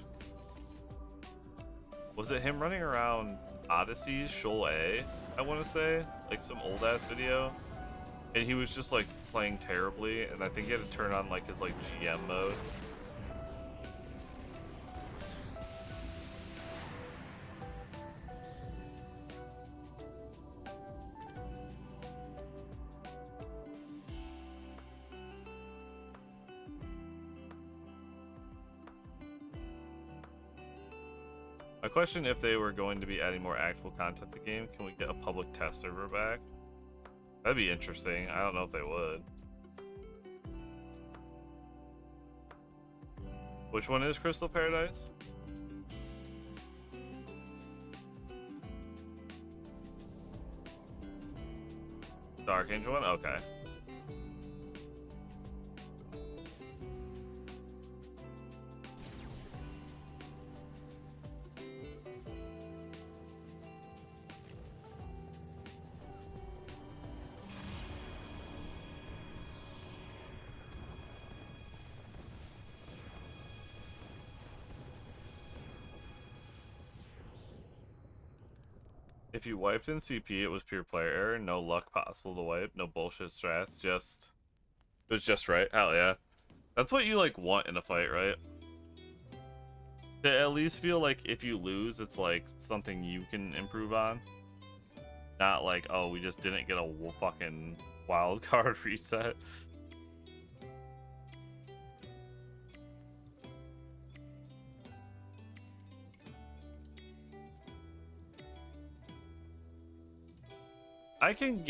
Was it him running around Odyssey, Shoal A, I want to say? Like some old ass video. And he was just like playing terribly, and I think he had to turn on like his like GM mode. My question, if they were going to be adding more actual content to the game, can we get a public test server back? That'd be interesting. I don't know if they would. Which one is Crystal Paradise? The Archangel one? Okay. If you wiped in CP, it was pure player error. No luck possible to wipe. No bullshit strats. Just... It was just right. Hell yeah. That's what you, like, want in a fight, right? To at least feel like if you lose, it's, like, something you can improve on. Not like, oh, we just didn't get a fucking wild card reset. I can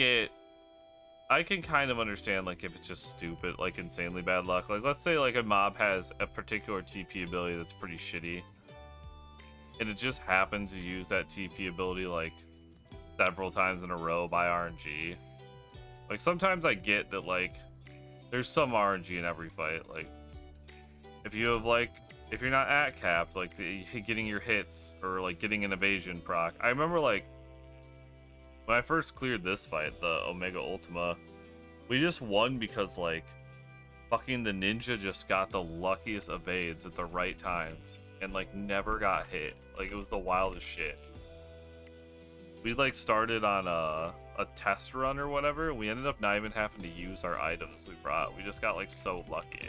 kind of understand like if it's just stupid, like insanely bad luck. Like let's say like a mob has a particular TP ability that's pretty shitty, and it just happens to use that TP ability like several times in a row by RNG. Like sometimes I get that like there's some RNG in every fight. Like if you have like if you're not at capped, like getting your hits or like getting an evasion proc. I remember like when I first cleared this fight, the Omega Ultima, we just won because, like, fucking the ninja just got the luckiest evades at the right times and, like, never got hit. Like, it was the wildest shit. We, like, started on a test run or whatever. We ended up not even having to use our items we brought. We just got, like, so lucky.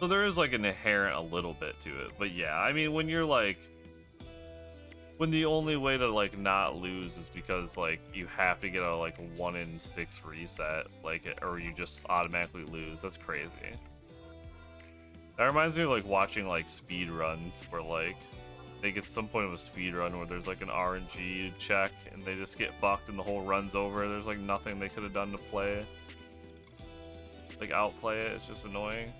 So there is, like, an inherent a little bit to it. But, yeah, I mean, when you're, like... When the only way to like not lose is because like you have to get a like 1 in 6 reset, like or you just automatically lose. That's crazy. That reminds me of like watching like speed runs where like they get to some point of a speed run where there's like an RNG check and they just get fucked and the whole run's over. There's like nothing they could have done to play, like outplay it. It's just annoying.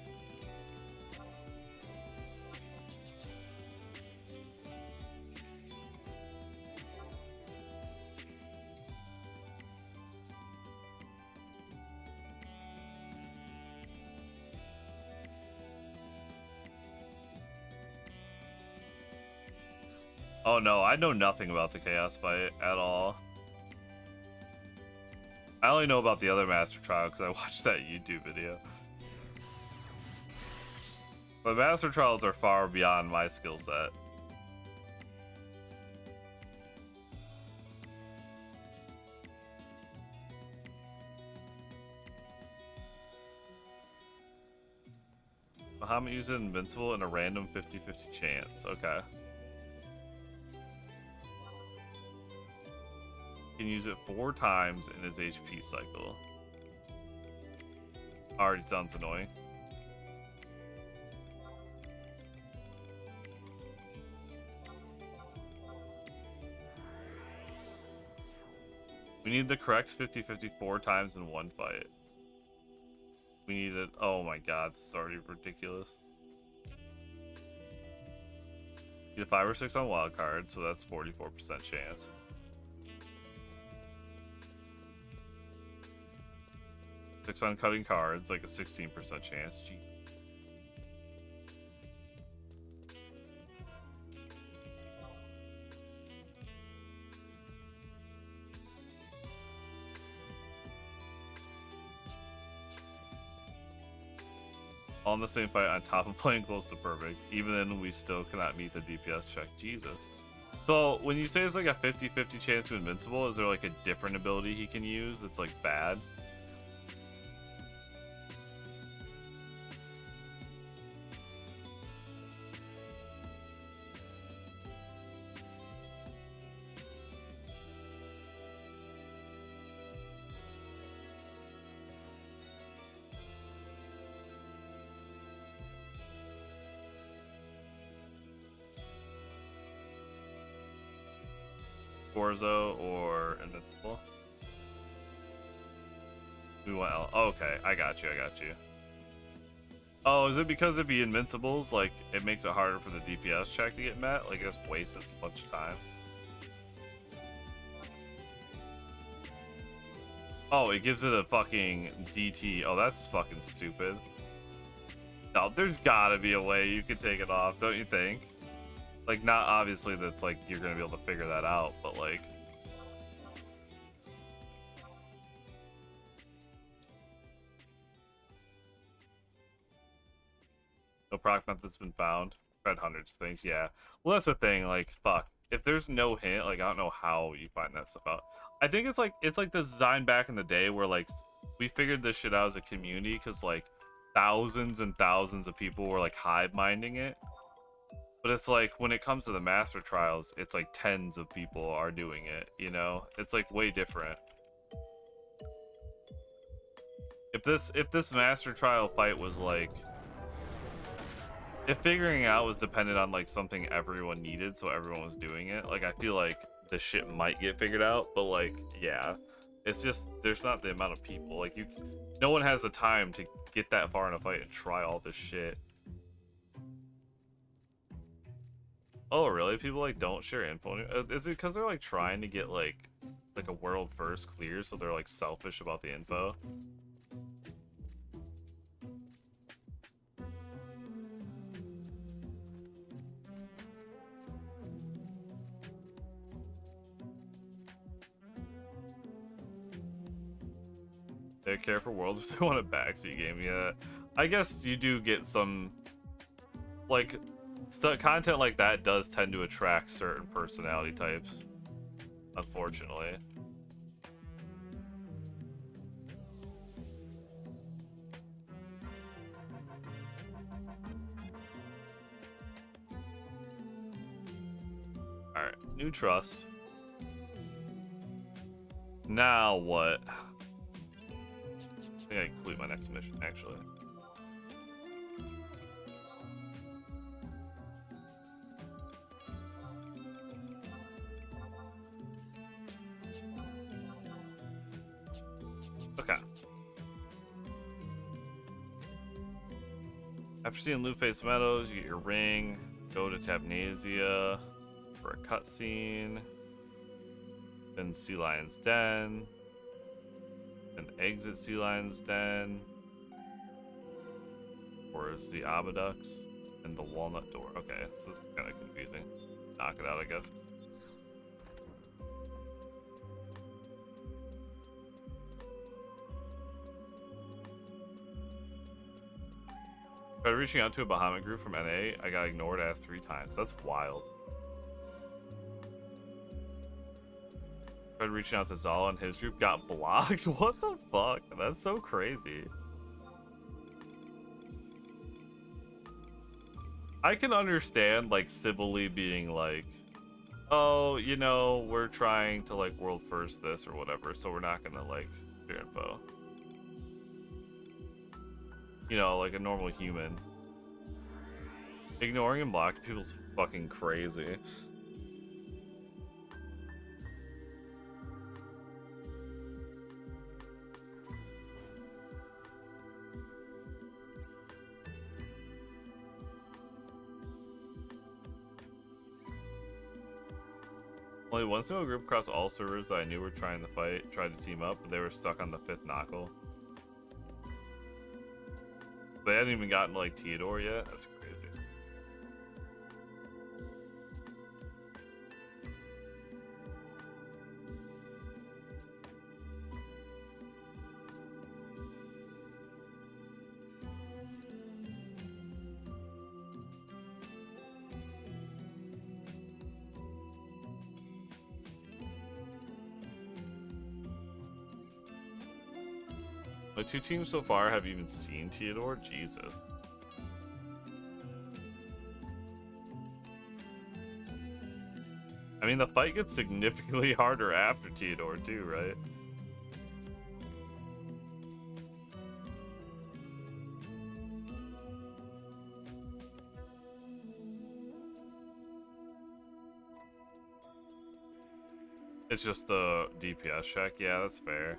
Oh no, I know nothing about the Chaos fight at all. I only know about the other Master Trial because I watched that YouTube video. The Master Trials are far beyond my skill set. Bahamut uses Invincible in a random 50-50 chance. Okay. Can use it 4 times in his HP cycle. Already sounds annoying. We need the correct 50-50 4 times in one fight. We need it. Oh my god, this is already ridiculous. Need a 5 or 6 on wild card, so that's 44% chance. 6 on cutting cards, like a 16% chance. Gee. All in the same fight on top of playing close to perfect. Even then, we still cannot meet the DPS check. Jesus. So, when you say it's like a 50-50 chance to Invincible, is there like a different ability he can use that's like bad? Gorzo or Invincible? We want L. Oh, okay, I got you. Oh, is it because if he Invincibles, like, it makes it harder for the DPS check to get met? Like, it just wastes a bunch of time. Oh, it gives it a fucking DT. Oh, that's fucking stupid. No, there's gotta be a way you could take it off, don't you think? Like, not obviously that's like you're gonna be able to figure that out, but like, no proc method's been found. Read hundreds of things, yeah. Well, that's the thing. Like, fuck. If there's no hint, like, I don't know how you find that stuff out. I think it's like the design back in the day where like we figured this shit out as a community because like thousands and thousands of people were like hive minding it. But it's like when it comes to the master trials, it's like tens of people are doing it, you know? It's like way different. If this master trial fight was like, if figuring out was dependent on like something everyone needed, so everyone was doing it, like I feel like the shit might get figured out, but like, yeah. It's just there's not the amount of people. Like no one has the time to get that far in a fight and try all this shit. Oh, really? People like don't share info. Is it because they're like trying to get like a world first clear, so they're like selfish about the info? They care for worlds if they want a backseat game. Yeah, I guess you do get some like content like that does tend to attract certain personality types, unfortunately. Alright, new trust. Now what? I think I complete my next mission, actually. After seeing Luteface Meadows, you get your ring. Go to Tabnasia for a cutscene. Then Sea Lion's Den. Then exit Sea Lion's Den. Or the Abaducts. And the Walnut Door. Okay, so this is kind of confusing. Knock it out, I guess. Tried reaching out to a Bahamut group from NA. I got ignored ass 3 times. That's wild. Tried reaching out to Zala and his group. Got blocked? What the fuck? That's so crazy. I can understand, like, civilly being like, oh, you know, we're trying to, like, world first this or whatever, so we're not gonna, like, share info. You know, like a normal human. Ignoring and blocking people's fucking crazy. Only one single group across all servers that I knew were trying to fight tried to team up, but they were stuck on the 5th knuckle. They hadn't even gotten to, like, Theodore yet. That's crazy. The 2 teams so far have even seen Theodore? Jesus. I mean, the fight gets significantly harder after Theodore too, right? It's just the DPS check. Yeah, that's fair.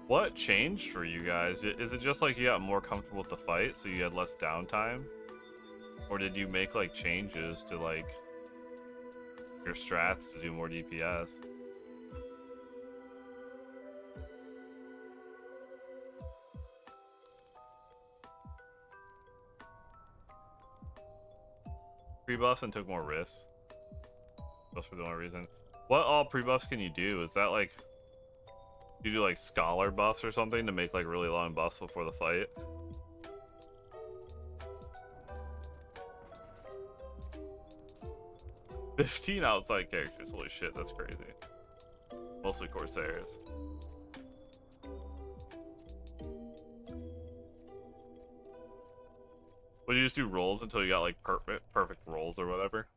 What changed for you guys? Is it just like you got more comfortable with the fight, so you had less downtime? Or did you make like changes to like your strats to do more DPS? Pre-buffs and took more risks. That's for the only reason. What all pre-buffs can you do? Is that like... You do like scholar buffs or something to make like really long buffs before the fight? "15 outside characters, holy shit, that's crazy. Mostly Corsairs. Would you just do rolls until you got like perfect rolls or whatever?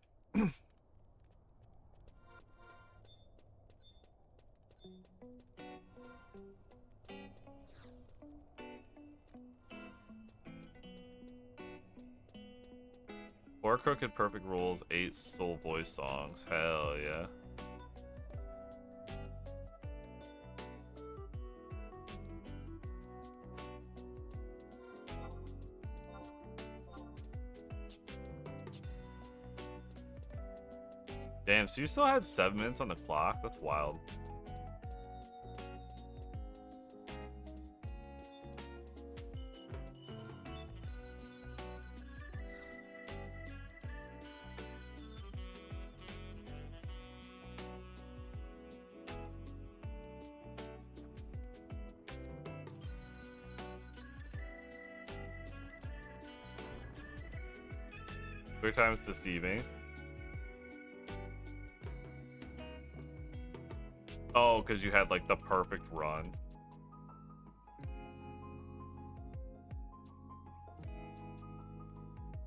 Four crooked perfect rolls, 8 soul voice songs. Hell yeah. Damn, so you still had 7 minutes on the clock? That's wild. Three times deceiving. Oh, because you had like the perfect run.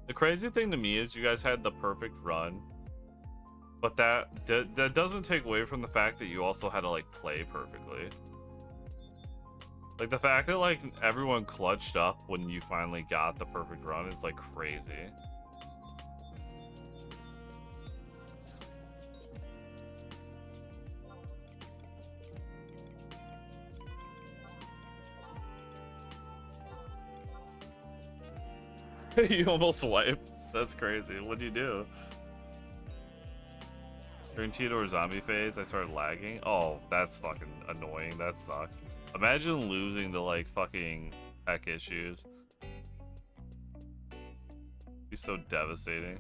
The crazy thing to me is you guys had the perfect run, but that doesn't take away from the fact that you also had to like play perfectly. Like the fact that like everyone clutched up when you finally got the perfect run is like crazy. You almost wiped. That's crazy. What'd you do? During Theodore zombie phase, I started lagging. Oh, that's fucking annoying. That sucks. Imagine losing to like fucking tech issues. Be so devastating.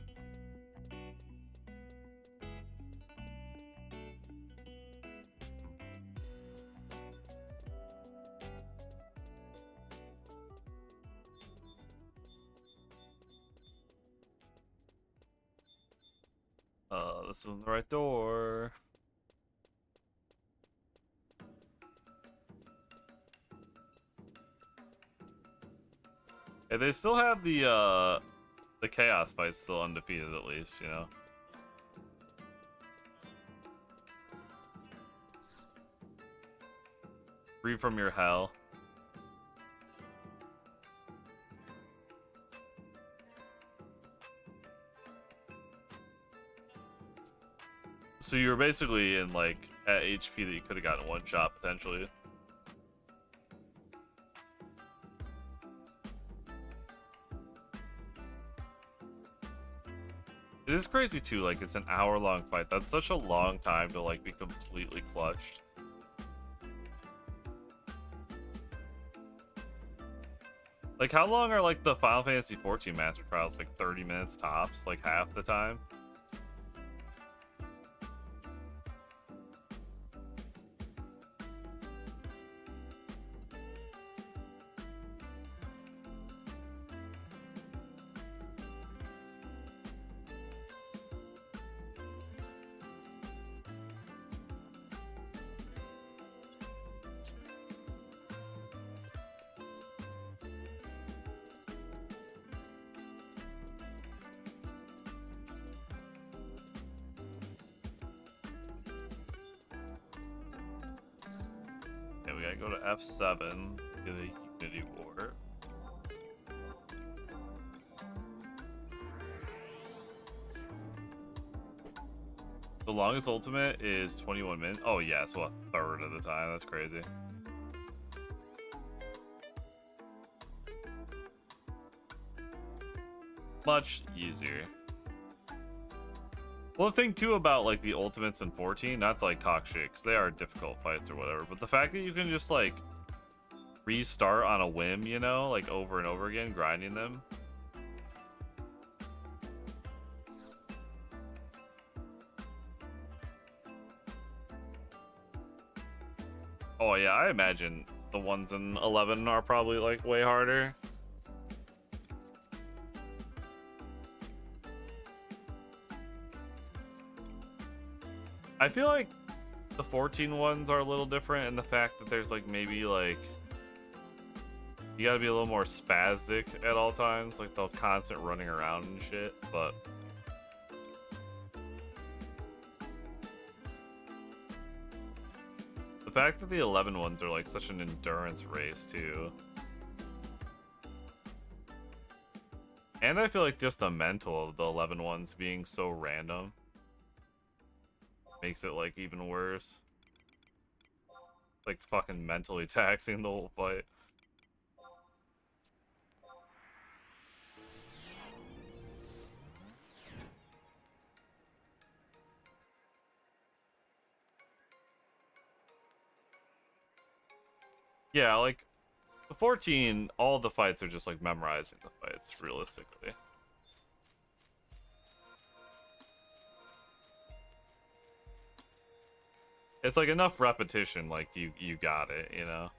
This isn't the right door. Hey, they still have the chaos fight still undefeated at least, you know. Free from your hell. So you were basically in like at HP that you could have gotten one shot potentially. It is crazy too, like it's an hour-long fight. That's such a long time to like be completely clutched. Like how long are like the Final Fantasy 14 Master Trials? Like 30 minutes tops, like half the time? Okay, we gotta go to F7, get a Unity War. The longest ultimate is 21 minutes. Oh yeah, so a third of the time. That's crazy. Much easier. Well, the thing too about like the ultimates in 14, not to like talk shit, because they are difficult fights or whatever, but the fact that you can just like restart on a whim, you know, like over and over again, grinding them. Oh yeah, I imagine the ones in 11 are probably like way harder. I feel like the 14 ones are a little different in the fact that there's like maybe like you gotta be a little more spastic at all times, like the constant running around and shit, but the fact that the 11 ones are like such an endurance race too. And I feel like just the mental of the 11 ones being so random makes it like even worse. Like fucking mentally taxing the whole fight. Yeah, like the 14, all the fights are just like memorizing the fights realistically. It's like enough repetition, like you got it, you know.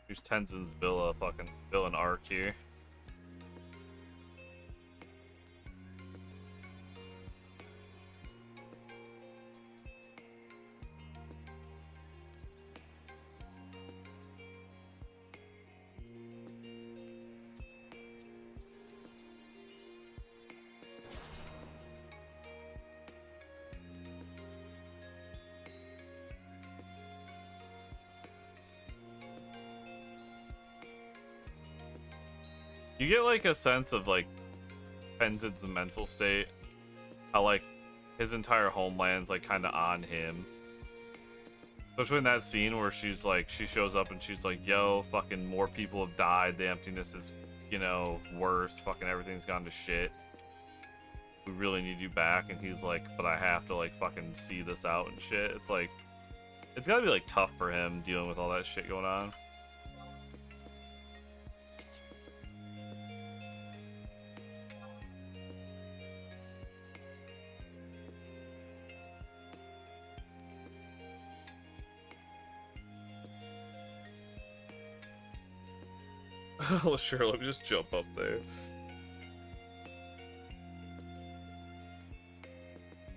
Here's Tenzin's villain arc here. You get like a sense of like Tenzid's mental state, how like his entire homeland's like kind of on him. Especially in that scene where she's like, she shows up and she's like, yo, fucking more people have died. The emptiness is, you know, worse. Fucking everything's gone to shit. We really need you back. And he's like, but I have to like fucking see this out and shit. It's like, it's gotta be like tough for him dealing with all that shit going on. Oh, sure, let me just jump up there.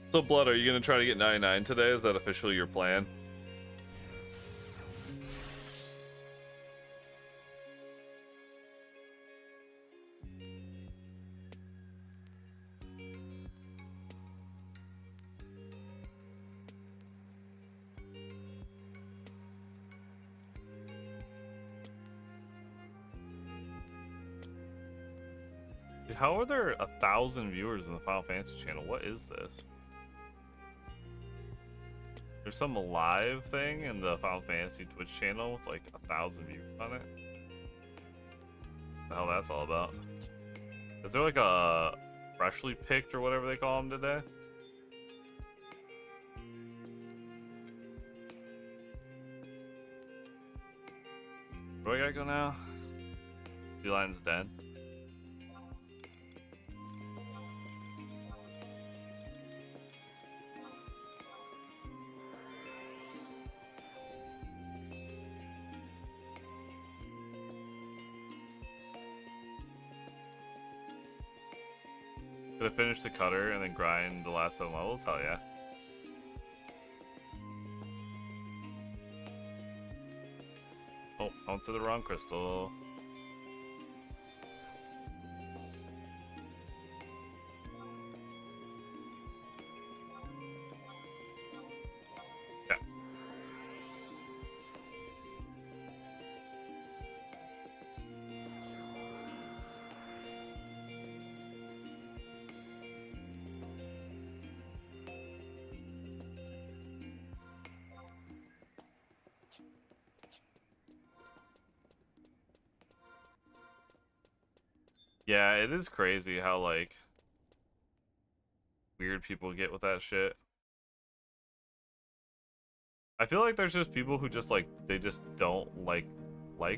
So, Blood, are you gonna try to get 99 today? Is that officially your plan? Dude, how are there 1,000 viewers in the Final Fantasy channel? What is this? There's some live thing in the Final Fantasy Twitch channel with like 1,000 viewers on it. What the hell that's all about? Is there like a freshly picked or whatever they call them today? Where do I gotta go now? Sea Lion's Den. Gonna finish the cutter and then grind the last 7 levels? Hell yeah. Oh, onto the wrong crystal. Yeah. Yeah, it is crazy how, like, weird people get with that shit. I feel like there's just people who just, like, they just don't like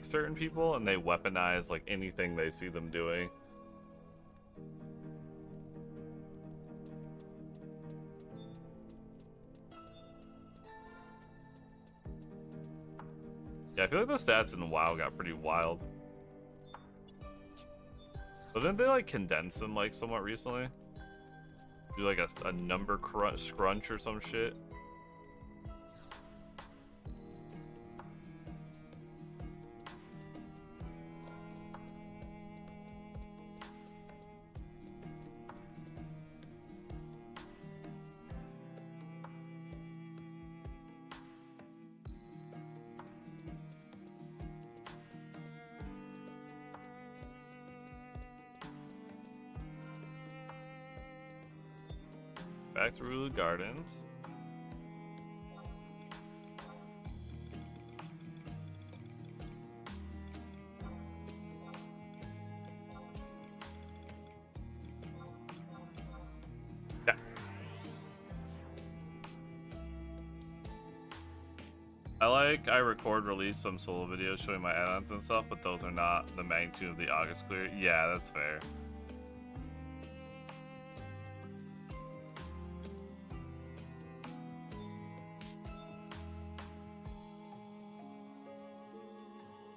certain people, and they weaponize, like, anything they see them doing. Yeah, I feel like the stats in WoW got pretty wild. But didn't they like condense them like somewhat recently? Do like a number scrunch or some shit? Back through the gardens. Yeah. I record release some solo videos showing my add-ons and stuff, but those are not the magnitude of the August clear. Yeah, that's fair.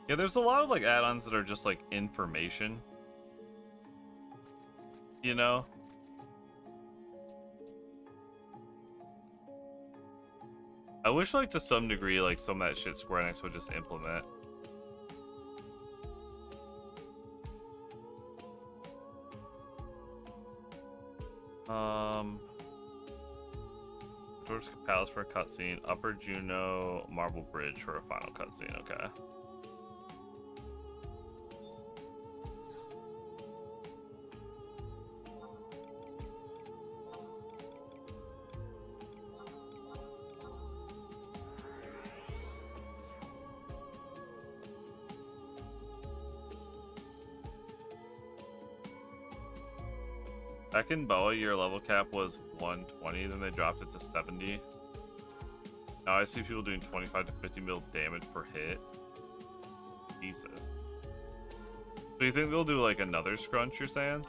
Yeah, there's a lot of like add-ons that are just like information. You know? I wish like to some degree like some of that shit Square Enix would just implement. George Palace for a cutscene, Upper Juno Marble Bridge for a final cutscene, okay. Back in Boa, your level cap was 120, then they dropped it to 70. Now I see people doing 25 to 50 mil damage per hit. Jesus. So you think they'll do like another scrunch, you're saying?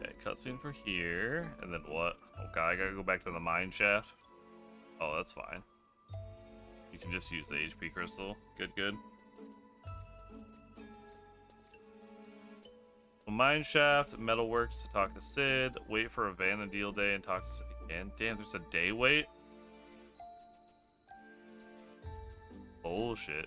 Okay, cutscene for here, and then what? Oh god, I gotta go back to the mine shaft. Oh, that's fine. You can just use the HP crystal. Good, good. Mine shaft, metalworks to talk to Sid, wait for a van and deal day and talk to Sid again. Damn, there's a day wait? Bullshit.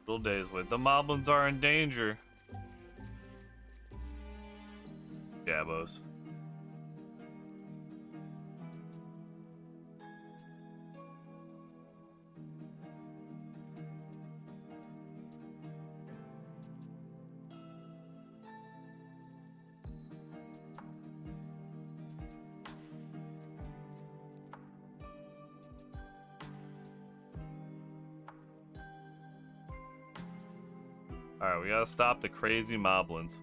Little days wait. The moblins are in danger. Gabos. Alright, we gotta stop the crazy moblins.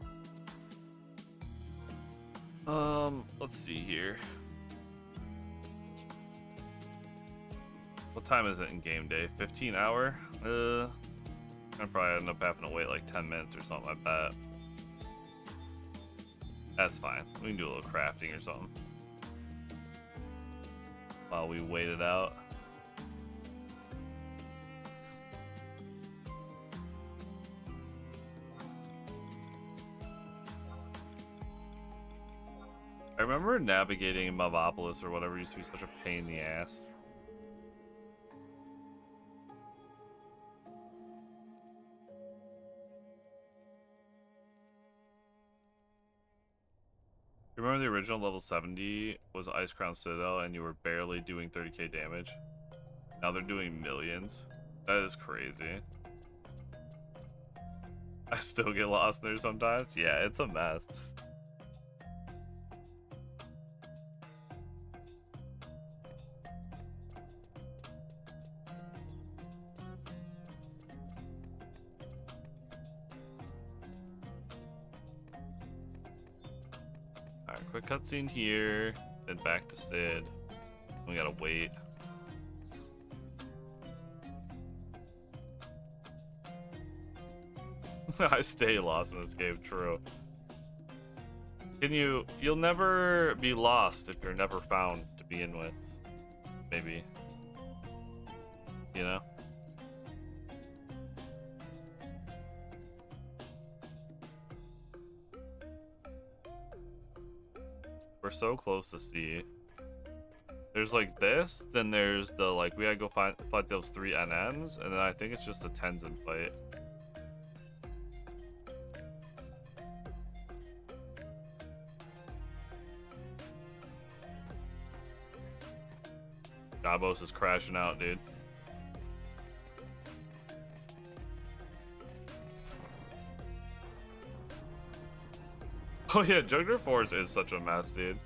Let's see here. What time is it in game day? 15 hour? I'd probably end up having to wait like 10 minutes or something, I bet. That's fine. We can do a little crafting or something while we wait it out. I remember navigating Mobopolis or whatever used to be such a pain in the ass. Remember the original level 70 was Ice Crown Citadel and you were barely doing 30k damage? Now they're doing millions. That is crazy. I still get lost there sometimes. Yeah, it's a mess. Alright, quick cutscene here, then back to Sid. We gotta wait. I stay lost in this game, true. You'll never be lost if you're never found to begin with. Maybe. You know? We're so close to C. There's like this, then there's the like we gotta go fight those 3 NMs, and then I think it's just a Tenzin fight. Gabos is crashing out, dude. Oh yeah, Juggler Force is such a mess, dude.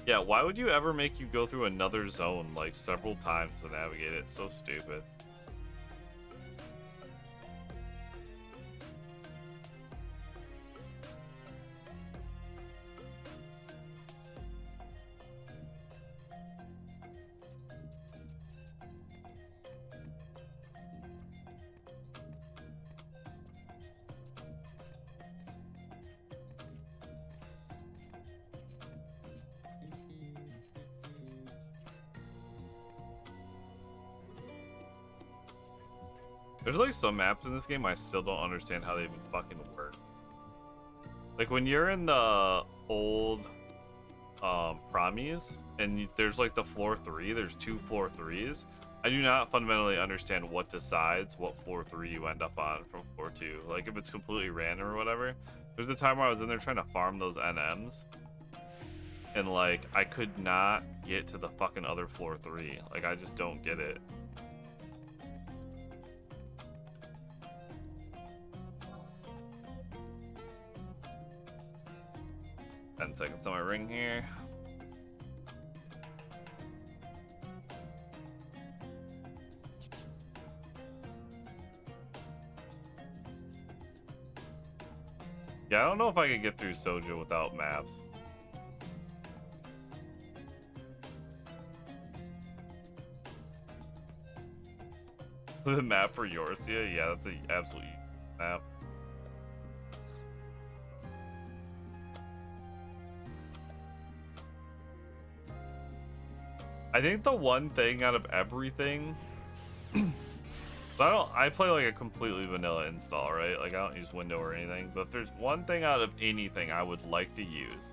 Yeah, why would you ever make you go through another zone like several times to navigate it? It's so stupid. There's like some maps in this game I still don't understand how they even fucking work. Like when you're in the old Promise and there's like the floor 3, there's 2 floor 3s. I do not fundamentally understand what decides what floor 3 you end up on from floor 2. Like, if it's completely random or whatever. There's a time where I was in there trying to farm those NMs. And, like, I could not get to the fucking other floor 3. Like, I just don't get it. Ten seconds on my ring here. Yeah, I don't know if I could get through Soja without maps. The map for Yorcia? Yeah, that's an absolute map. I think the one thing out of everything... I play like a completely vanilla install, right? Like, I don't use window or anything. But if there's one thing out of anything I would like to use,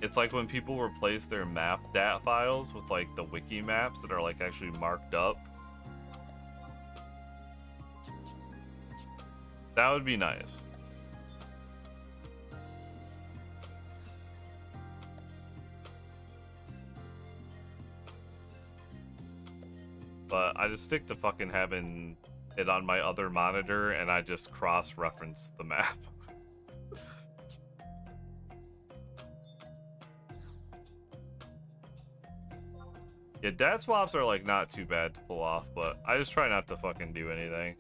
it's like when people replace their map dat files with like the wiki maps that are like actually marked up. That would be nice. But I just stick to fucking having it on my other monitor and I just cross-reference the map. Yeah, dat swaps are like not too bad to pull off, but I just try not to fucking do anything.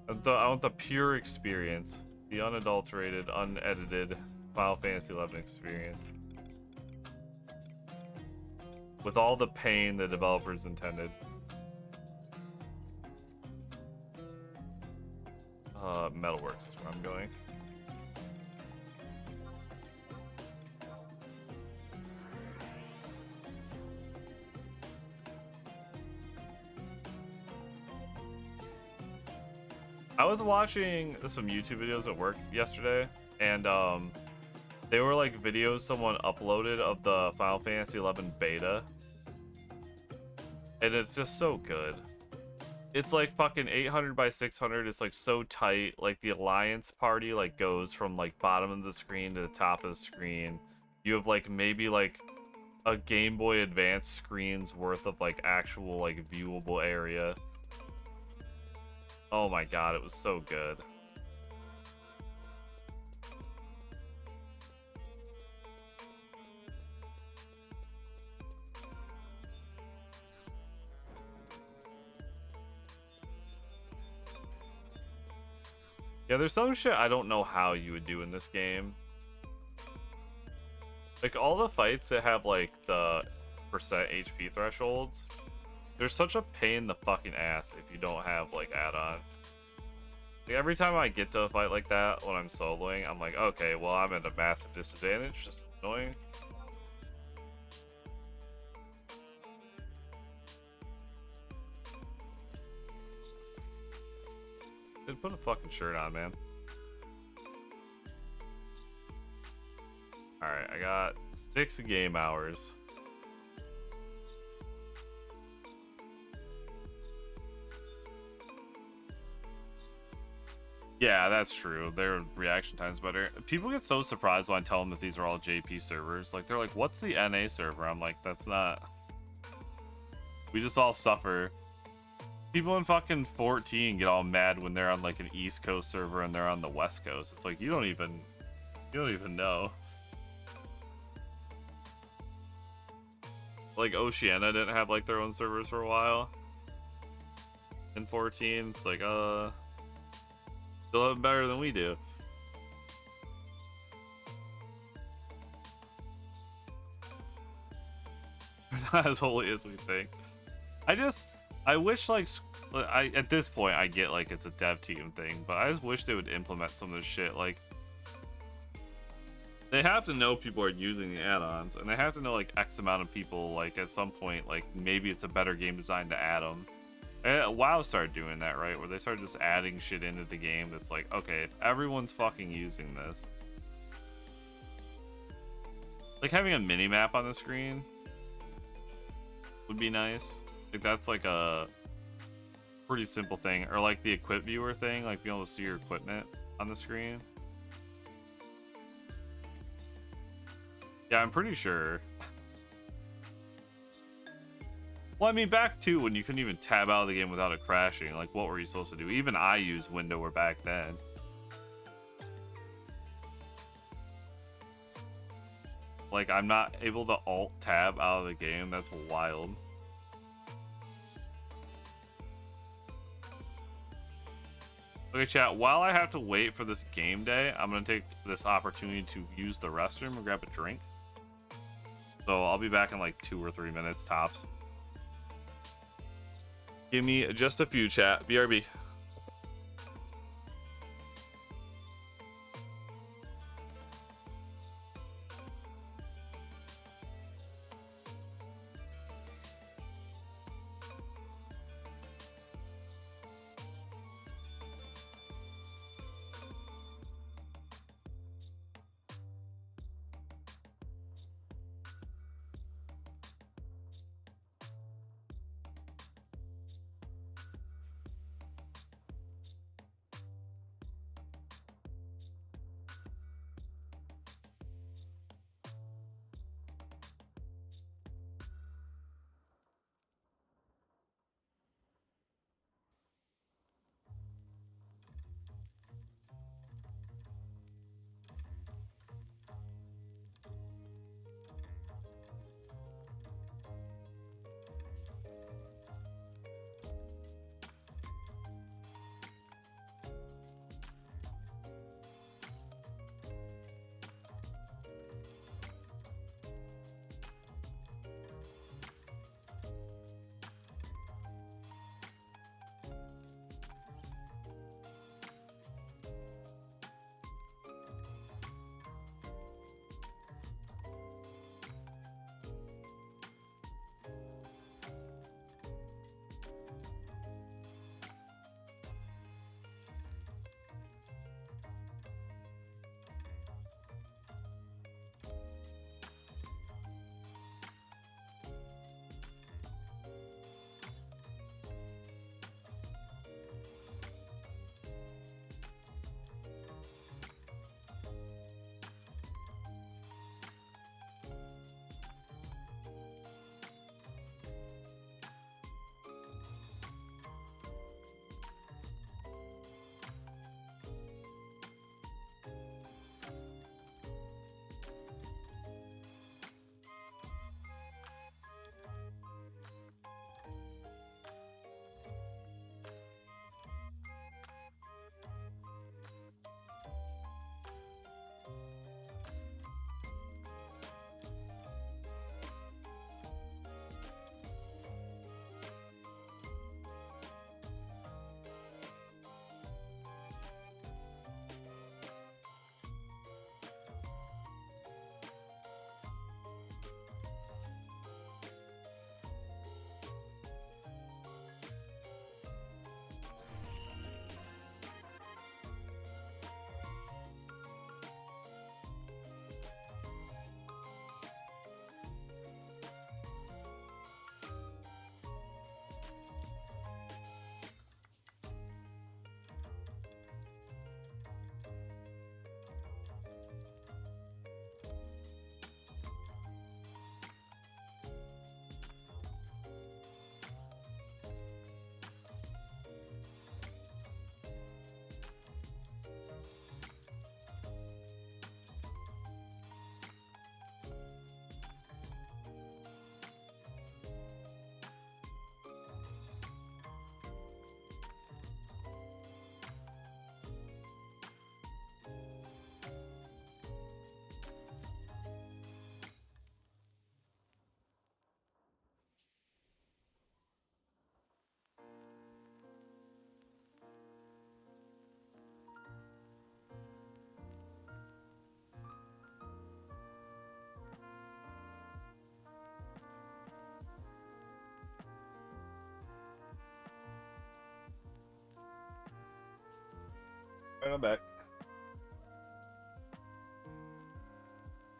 I want the pure experience, the unadulterated, unedited Final Fantasy XI experience. With all the pain the developers intended. Metalworks is where I'm going. I was watching some YouTube videos at work yesterday, and they were like videos someone uploaded of the Final Fantasy XI beta. And it's just so good. It's like fucking 800 by 600. It's like so tight. Like the alliance party like goes from like bottom of the screen to the top of the screen. You have like maybe like a Game Boy Advance screen's worth of like actual like viewable area. Oh my god, it was so good. Yeah, there's some shit I don't know how you would do in this game. Like, all the fights that have, like, the percent HP thresholds, they're such a pain in the fucking ass if you don't have, like, add-ons. Like, every time I get to a fight like that when I'm soloing, I'm like, okay, well, I'm at a massive disadvantage. Just annoying. Dude, put a fucking shirt on, man. Alright, I got 6 game hours. Yeah, that's true. Their reaction time's better. People get so surprised when I tell them that these are all JP servers. Like, they're like, what's the NA server? I'm like, that's not... We just all suffer. People in fucking 14 get all mad when they're on like an East Coast server and they're on the West Coast. It's like you don't even know. Like Oceania didn't have like their own servers for a while. In 14, it's like still have it better than we do. We're not as holy as we think. I wish, like, at this point, I get, like, it's a dev team thing, but I just wish they would implement some of this shit. Like, they have to know people are using the add-ons, and they have to know, like, X amount of people, like, at some point, like, maybe it's a better game design to add them. And WoW started doing that, right? Where they started just adding shit into the game that's like, okay, if everyone's fucking using this. Like, having a mini-map on the screen. would be nice. Like that's like a pretty simple thing, or like the equip viewer thing, like being able to see your equipment on the screen. Yeah, I'm pretty sure. Well, I mean, back to when you couldn't even tab out of the game without it crashing. Like, what were you supposed to do? Even I used Windower back then. Like, I'm not able to alt-tab out of the game. That's wild. Okay, chat, while I have to wait for this game day, I'm going to take this opportunity to use the restroom and grab a drink. So I'll be back in like 2 or 3 minutes tops. Give me just a few, chat. BRB. Alright, I'm back.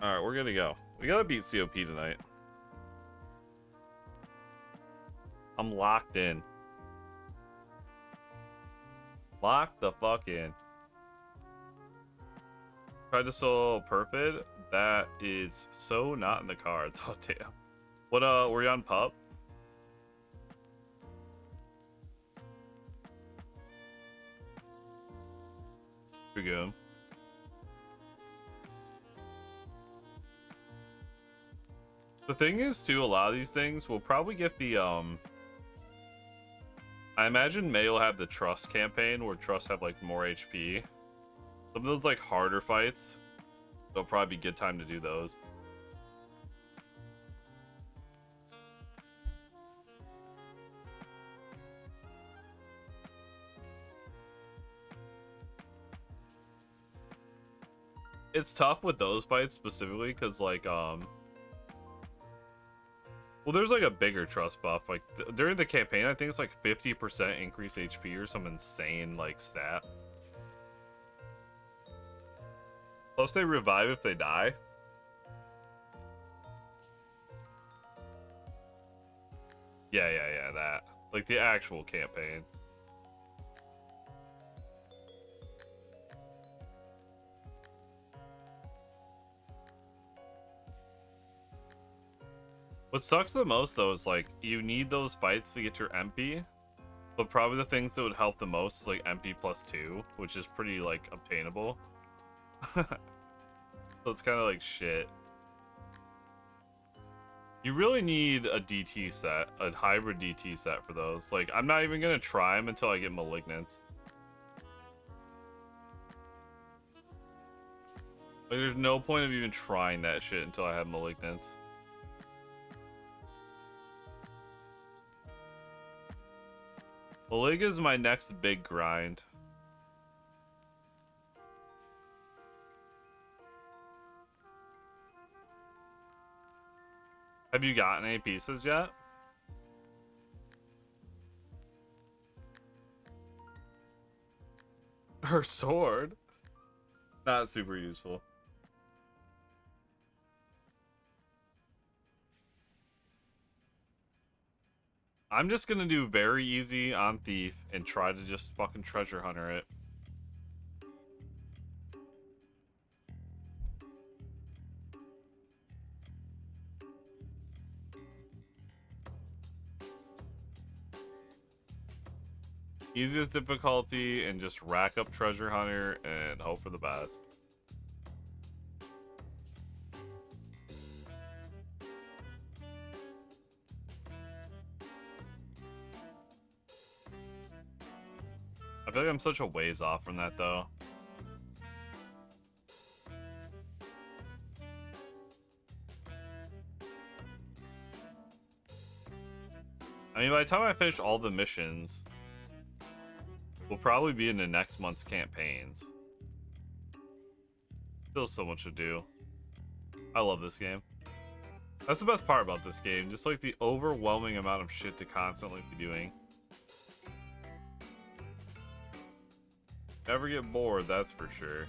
Alright, we're gonna go. We gotta beat COP tonight. I'm locked in. Lock the fuck in. Tried to solo Perfid. That is so not in the cards. Oh damn. What were you on pup? Pretty good. The thing is too, a lot of these things will probably get the I imagine May will have the Trust campaign where Trust have like more HP. Some of those like harder fights, there'll probably be good time to do those. It's tough with those fights specifically because like well, there's like a bigger trust buff. Like during the campaign, I think it's like 50% increase HP or some insane like stat. Plus, they revive if they die. Yeah, that. Like the actual campaign. What sucks the most though is like you need those fights to get your MP, but probably the things that would help the most is like MP +2, which is pretty like obtainable. So it's kind of like shit. You really need a DT set, a hybrid DT set for those. Like I'm not even gonna try them until I get Malignants. Like there's no point of even trying that shit until I have Malignants. Malig is my next big grind. Have you gotten any pieces yet? Her sword? Not super useful. I'm just gonna do very easy on Thief and try to just fucking treasure hunter it. Easiest difficulty and just rack up treasure hunter and hope for the best. I feel like I'm such a ways off from that though. I mean, by the time I finish all the missions, we'll probably be in the next month's campaigns. Still so much to do. I love this game. That's the best part about this game, just like the overwhelming amount of shit to constantly be doing. Never get bored, that's for sure.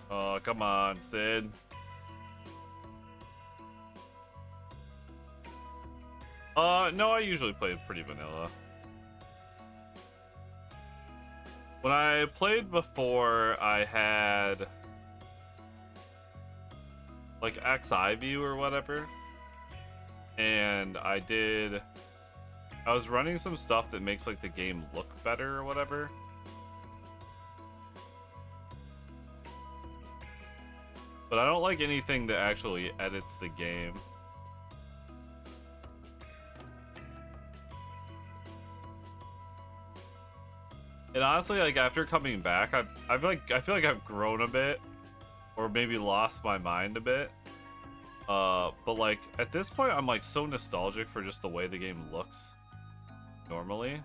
Oh, come on, Sid. No, I usually play pretty vanilla. When I played before, I had like FFXI or whatever, and I was running some stuff that makes like the game look better or whatever. But I don't like anything that actually edits the game. And honestly, like after coming back, I feel like I've grown a bit, or maybe lost my mind a bit. But like at this point, I'm like so nostalgic for just the way the game looks normally.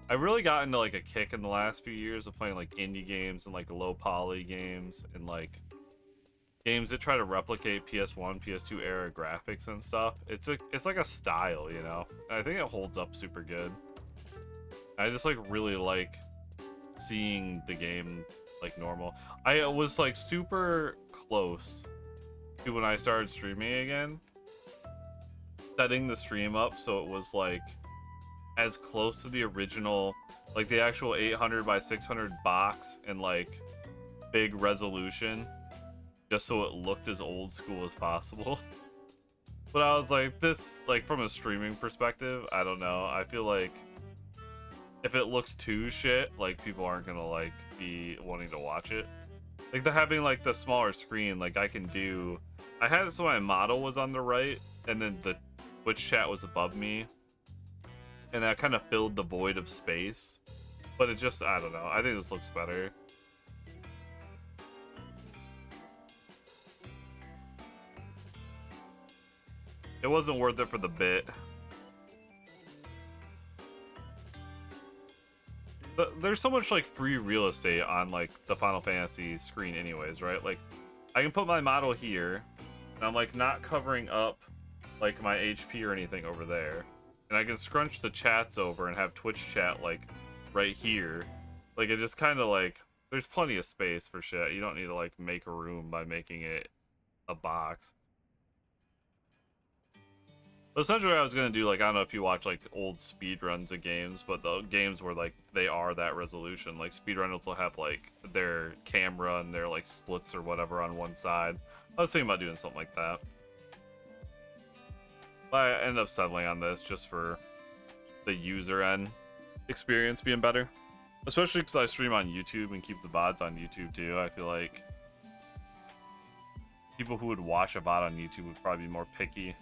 I really got into like a kick in the last few years of playing like indie games and like low poly games and like games that try to replicate PS1, PS2 era graphics and stuff. It's like a style, you know. I think it holds up super good. I just like really like seeing the game like normal. I was like super close to when I started streaming again, setting the stream up so it was like as close to the original, like the actual 800 by 600 box and like big resolution, just so it looked as old school as possible. But I was like, this, like from a streaming perspective, I don't know. I feel like if it looks too shit, like people aren't gonna like be wanting to watch it. Like the having like the smaller screen, like I had it so my model was on the right and then the Twitch chat was above me, and that kind of filled the void of space. But it just, I don't know, I think this looks better. It wasn't worth it for the bit. But there's so much like free real estate on like the Final Fantasy screen anyways, right? Like I can put my model here and I'm like not covering up like my HP or anything over there. And I can scrunch the chats over and have Twitch chat like right here. Like it just kind of like, there's plenty of space for shit. You don't need to like make a room by making it a box. Essentially, I was gonna do like, I don't know if you watch like old speed runs of games, but the games where like they are that resolution. Like speedrunners will have like their camera and their like splits or whatever on one side. I was thinking about doing something like that. But I ended up settling on this just for the user end experience being better. Especially because I stream on YouTube and keep the VODs on YouTube too. I feel like people who would watch a VOD on YouTube would probably be more picky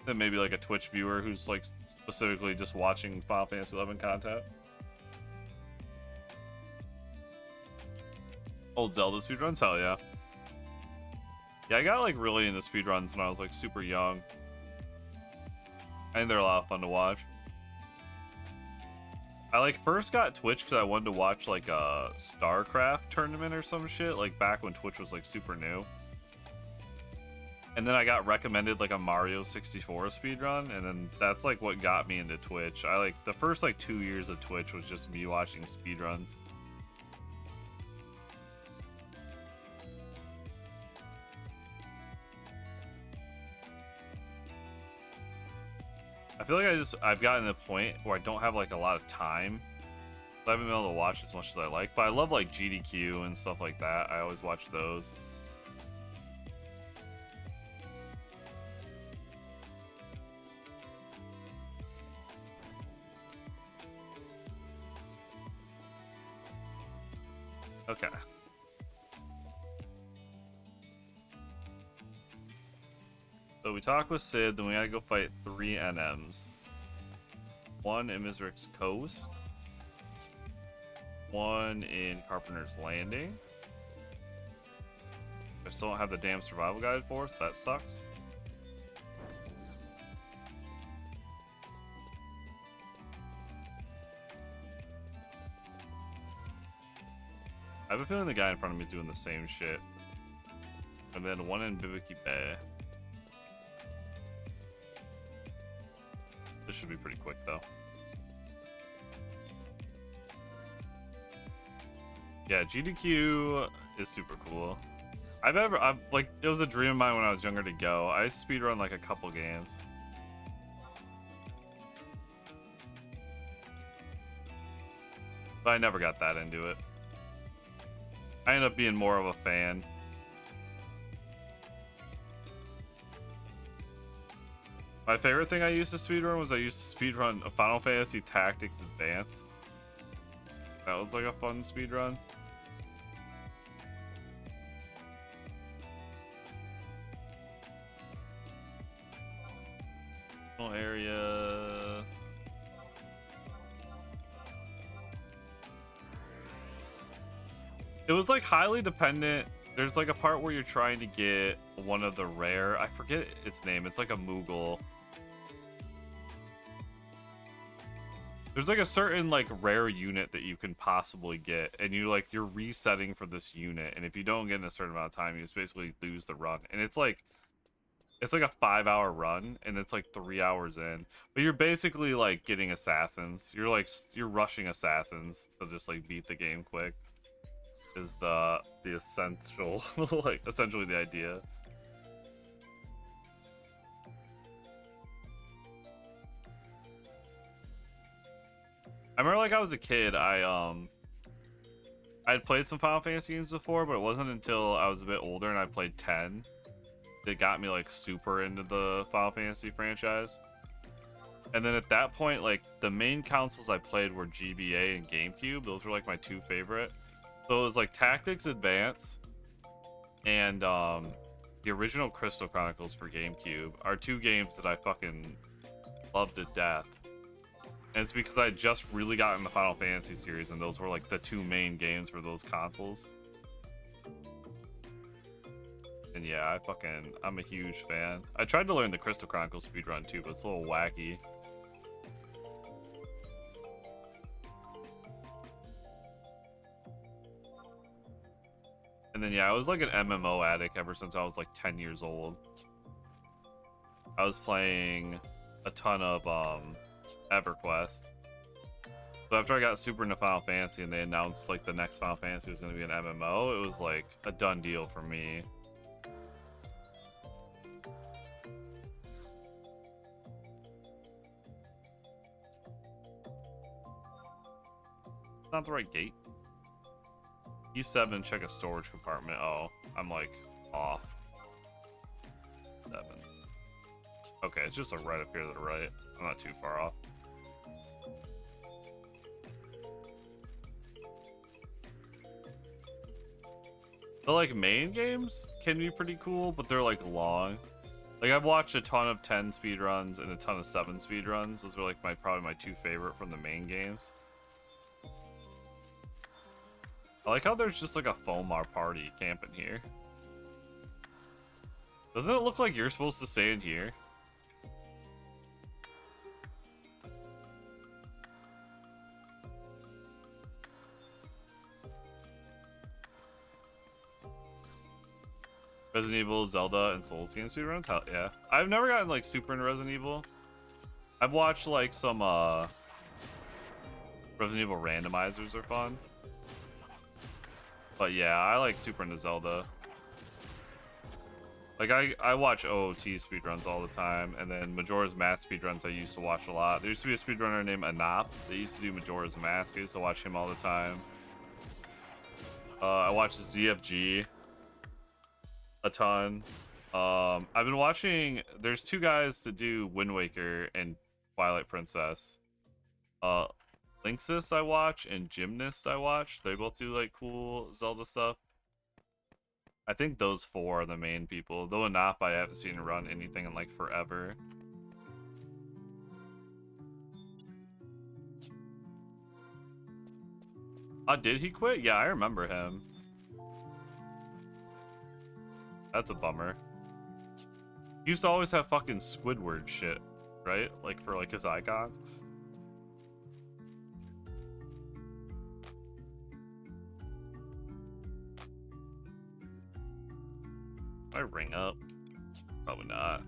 than maybe like a Twitch viewer who's like specifically just watching Final Fantasy XI content. Old Zelda speedruns? Hell yeah. Yeah, I got like really into speedruns when I was like super young. I think they're a lot of fun to watch. I like first got Twitch because I wanted to watch like a StarCraft tournament or some shit, like back when Twitch was like super new. And then I got recommended like a Mario 64 speedrun, and then that's like what got me into Twitch. I like the first like 2 years of Twitch was just me watching speedruns. I feel like I've gotten to the point where I don't have like a lot of time. So I haven't been able to watch as much as I like, but I love like GDQ and stuff like that. I always watch those. Okay. So we talk with Sid, then we gotta go fight 3 NMs. 1 in Mizric's Coast. 1 in Carpenter's Landing. I still don't have the damn survival guide for us, so that sucks. I have a feeling the guy in front of me is doing the same shit. And then 1 in Bibiki Bay. This should be pretty quick though. Yeah, GDQ is super cool. I've like, it was a dream of mine when I was younger to go. I speedrun like a couple games. But I never got that into it. I ended up being more of a fan. My favorite thing I used to speedrun was I used to speedrun a Final Fantasy Tactics Advance. That was like a fun speedrun. Area. It was like highly dependent There's like a part where you're trying to get one of the rare, I forget its name, it's like a Moogle. There's like a certain like rare unit that you can possibly get, and you're resetting for this unit, and if you don't get in a certain amount of time, you just basically lose the run. And it's like a 5-hour run, and it's like 3 hours in. But you're basically like getting assassins. You're rushing assassins to just like beat the game quick. Is the essential like essentially the idea. I remember like I was a kid, I'd played some Final Fantasy games before, but it wasn't until I was a bit older and I played 10 that got me like super into the Final Fantasy franchise. And then at that point, like the main consoles I played were GBA and GameCube. Those were like my two favorite. So it was like Tactics Advance and the original Crystal Chronicles for GameCube are two games that I fucking loved to death. And it's because I just really got in the Final Fantasy series, and those were like the two main games for those consoles. And yeah, I'm a huge fan. I tried to learn the Crystal Chronicles speedrun too, but it's a little wacky. And then yeah, I was like an MMO addict ever since I was like 10 years old. I was playing a ton of EverQuest. So after I got super into Final Fantasy and they announced like the next Final Fantasy was going to be an MMO, it was like a done deal for me. It's not the right gate. E7, check a storage compartment. Oh, I'm like off. 7. Okay, it's just like right up here to the right. I'm not too far off. The like main games can be pretty cool, but they're like long. Like I've watched a ton of 10 speedruns and a ton of 7 speedruns. Those are like probably my two favorite from the main games. I like how there's just like a Fomar party camping here. Doesn't it look like you're supposed to stay in here? Resident Evil, Zelda, and Souls game speedruns? Hell yeah. I've never gotten like super into Resident Evil. I've watched like some Resident Evil randomizers are fun. But yeah, I like super into Zelda. Like I watch OOT speedruns all the time, and then Majora's Mask speedruns I used to watch a lot. There used to be a speedrunner named Anop that used to do Majora's Mask. I used to watch him all the time. I watched ZFG a ton. I've been watching, there's two guys that do Wind Waker and Twilight Princess. Linksys I watch and Gymnast I watch. They both do like cool Zelda stuff. I think those four are the main people. Though Anop I haven't seen run anything in like forever. Did he quit? Yeah, I remember him. That's a bummer. He used to always have fucking Squidward shit, right? Like for like his icons. I ring up? Probably not.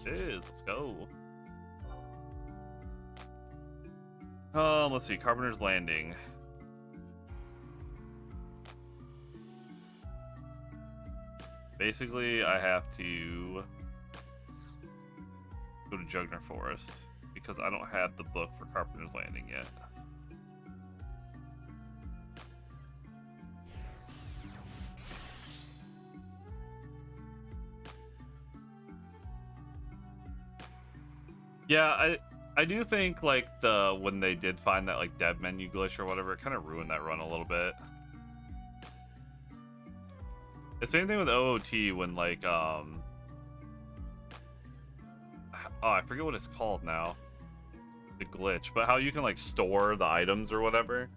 It is. Let's go. Let's see. Carpenter's Landing. Basically, I have to go to Jugner Forest because I don't have the book for Carpenter's Landing yet. Yeah, I do think like when they did find that like dev menu glitch or whatever, it kind of ruined that run a little bit. The same thing with OOT when like oh, I forget what it's called now. The glitch, but how you can like store the items or whatever.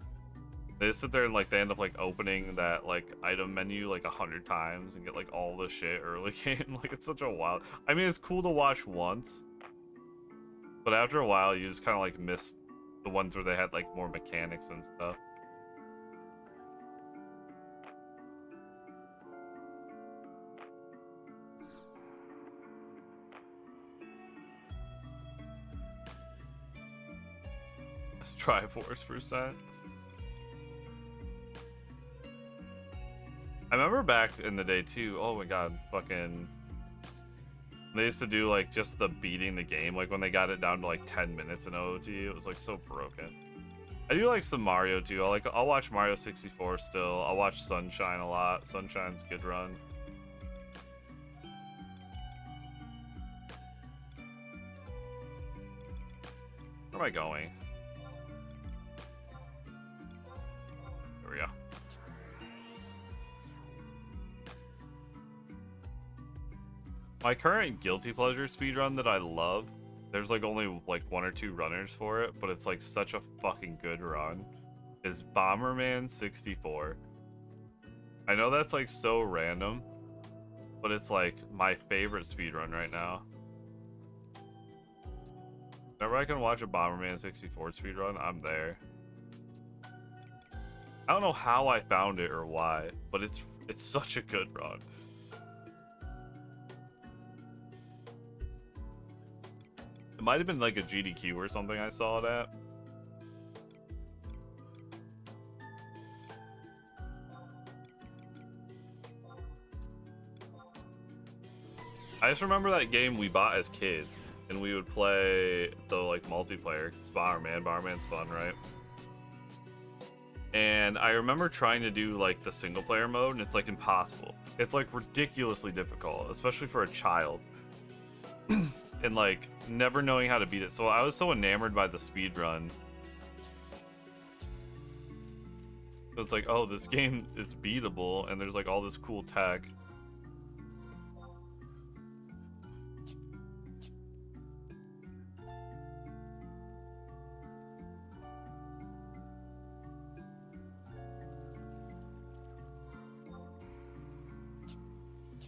They sit there and like they end up like opening that like item menu like 100 times and get like all the shit early game. Like it's such a wild. I mean, it's cool to watch once, but after a while you just kind of like miss the ones where they had like more mechanics and stuff. Triforce%. I remember back in the day too. Oh my god, fucking. They used to do like just the beating the game, like when they got it down to like 10 minutes in OOT. It was like so broken. I do like some Mario too. I'll watch Mario 64 still. I'll watch Sunshine a lot. Sunshine's a good run. Where am I going? There we go. My current guilty pleasure speedrun that I love, there's like only like 1 or 2 runners for it, but it's like such a fucking good run, is Bomberman 64. I know that's like so random, but it's like my favorite speedrun right now. Whenever I can watch a Bomberman 64 speedrun, I'm there. I don't know how I found it or why, but it's such a good run. It might have been like a GDQ or something I saw it at. I just remember that game we bought as kids, and we would play the like multiplayer. It's Bomberman. Bomberman's fun, right? And I remember trying to do like the single player mode, and it's like impossible. It's like ridiculously difficult, especially for a child. And like never knowing how to beat it. So I was so enamored by the speed run. It's like, oh, this game is beatable, and there's like all this cool tech.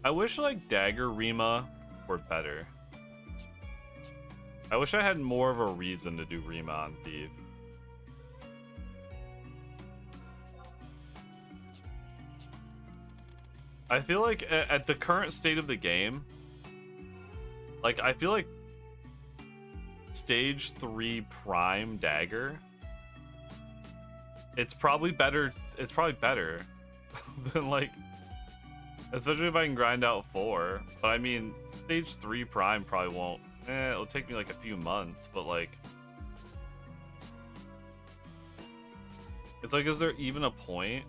I wish like Dagger Rima were better. I wish I had more of a reason to do Rima on Thief. I feel like at the current state of the game, like I feel like stage 3 prime Dagger, it's probably better than like, especially if I can grind out 4. But I mean, stage 3 prime probably won't. It'll take me like a few months, but like, it's like, is there even a point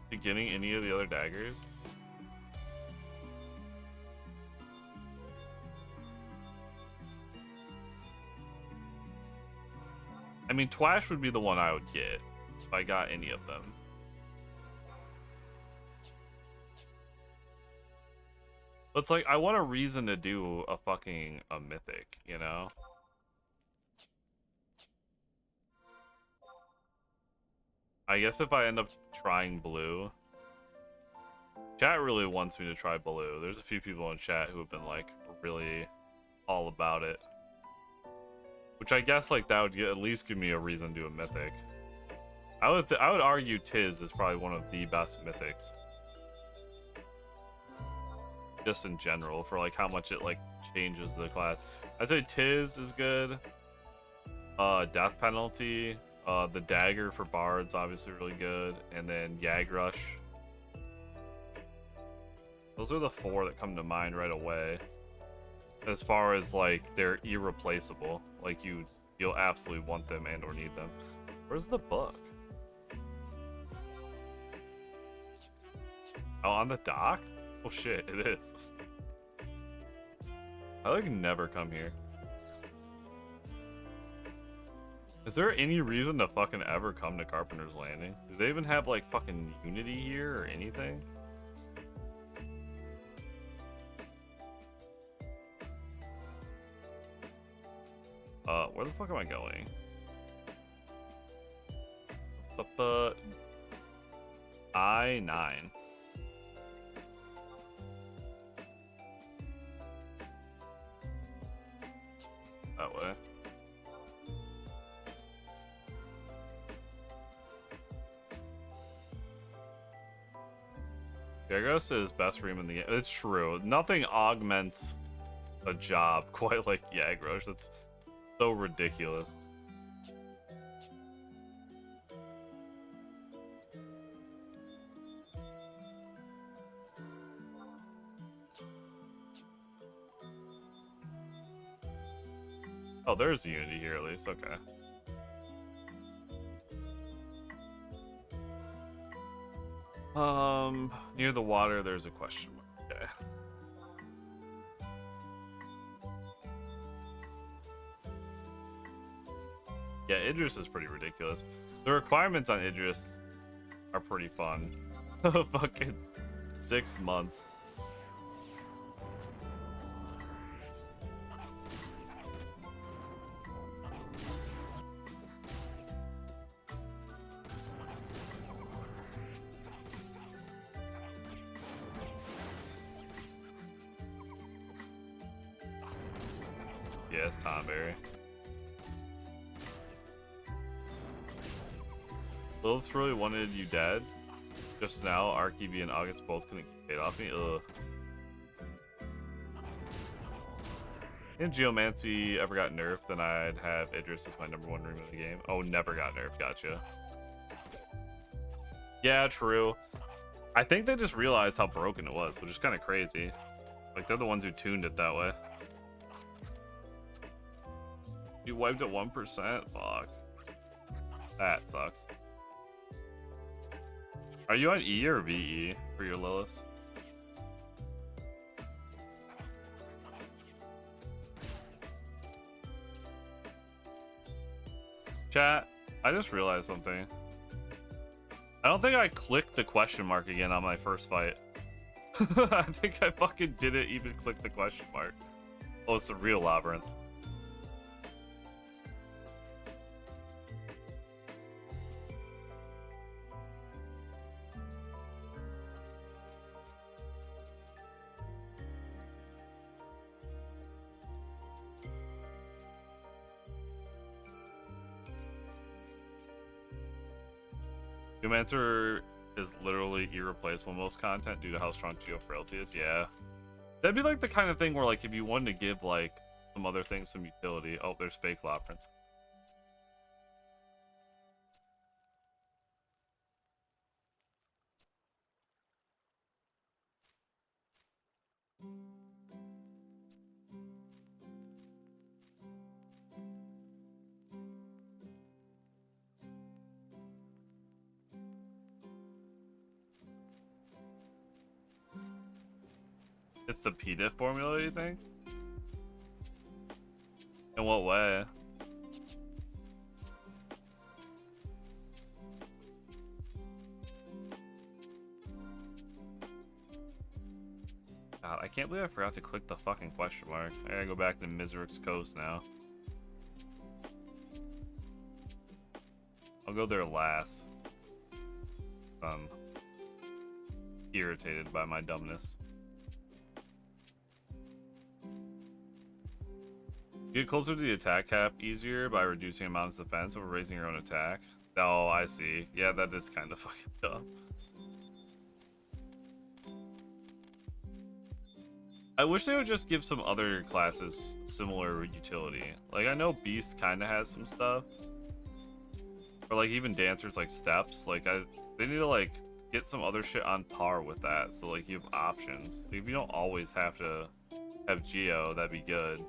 to getting any of the other daggers? I mean, Twash would be the one I would get if I got any of them. But it's like, I want a reason to do a fucking mythic, you know? I guess if I end up trying blue. Chat really wants me to try blue. There's a few people in chat who have been like really all about it. Which I guess like that would at least give me a reason to do a mythic. I would argue Tiz is probably one of the best mythics. Just in general, for like how much it like changes the class. I'd say Tiz is good. Death Penalty. The Dagger for Bards obviously really good. And then Yag Rush. Those are the 4 that come to mind right away. As far as like they're irreplaceable. Like you'll absolutely want them and or need them. Where's the book? Oh, on the dock? Oh shit, it is. I like never come here. Is there any reason to fucking ever come to Carpenter's Landing? Do they even have like fucking Unity here or anything? Where the fuck am I going? I9. That way. Gyarados is best room in the game. It's true. Nothing augments a job quite like Gyarados. That's so ridiculous. Oh, there's a Unity here at least. Okay. Near the water, there's a question mark. Okay. Yeah, Idris is pretty ridiculous. The requirements on Idris are pretty fun. Fucking 6 months. Yes, Tomberry. Lilith really wanted you dead. Just now, RKB and August both couldn't get paid off me. Ugh. If Geomancy ever got nerfed, then I'd have Idris as my #1 room in the game. Oh, never got nerfed. Gotcha. Yeah, true. I think they just realized how broken it was, which is kind of crazy. Like, they're the ones who tuned it that way. You wiped at 1%? Fuck. That sucks. Are you on E or VE for your Lilith? Chat, I just realized something. I don't think I clicked the question mark again on my first fight. I think I fucking didn't even click the question mark. Oh, it's the real labyrinth. Geomancer is literally irreplaceable in most content due to how strong Geo Frailty is. Yeah. That'd be like the kind of thing where, like, if you wanted to give, like, some other things some utility. Oh, there's fake labyrinths. It's the PDIF formula, you think? In what way? God, I can't believe I forgot to click the fucking question mark. I gotta go back to Miseric's Coast now. I'll go there last. I'm irritated by my dumbness. Get closer to the attack cap easier by reducing amount of defense or raising your own attack. Oh, I see. Yeah, that is kind of fucking dumb. I wish they would just give some other classes similar utility. Like, I know Beast kind of has some stuff. Or, like, even Dancers, like, Steps. Like, they need to, like, get some other shit on par with that. So, like, you have options. Like, if you don't always have to have Geo, that'd be good.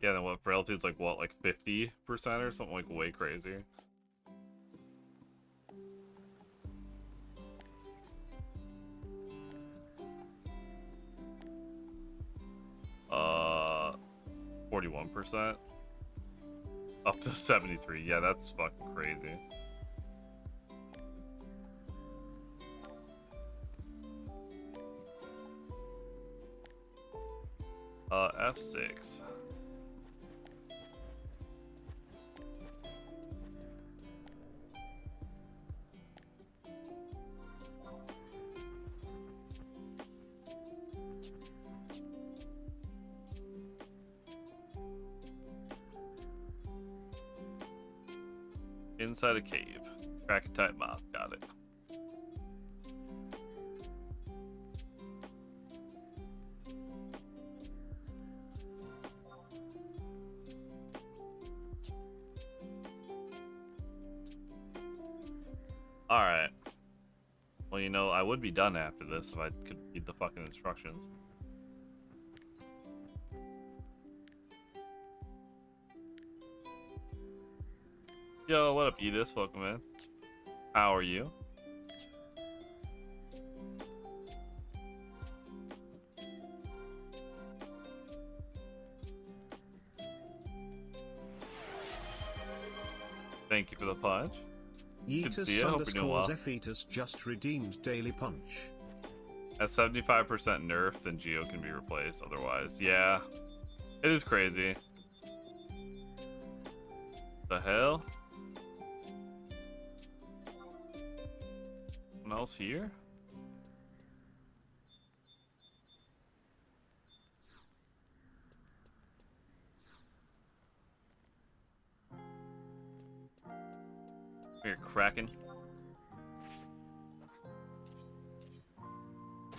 Yeah, then what, frailty is like what, like 50% or something, like way crazy. 41%. Up to 73. Yeah, that's fucking crazy. F6. Inside a cave. Crack a type mob. Got it. Alright. Well, you know, I would be done after this if I could read the fucking instructions. Yo, what up, Edith? Welcome in. How are you? Thank you for the punch. Good to see you. Hope you're doing well. Ffxiv just redeemed daily punch. At 75% nerf, then Geo can be replaced otherwise. Yeah, it is crazy. The hell? Someone else here? You're cracking.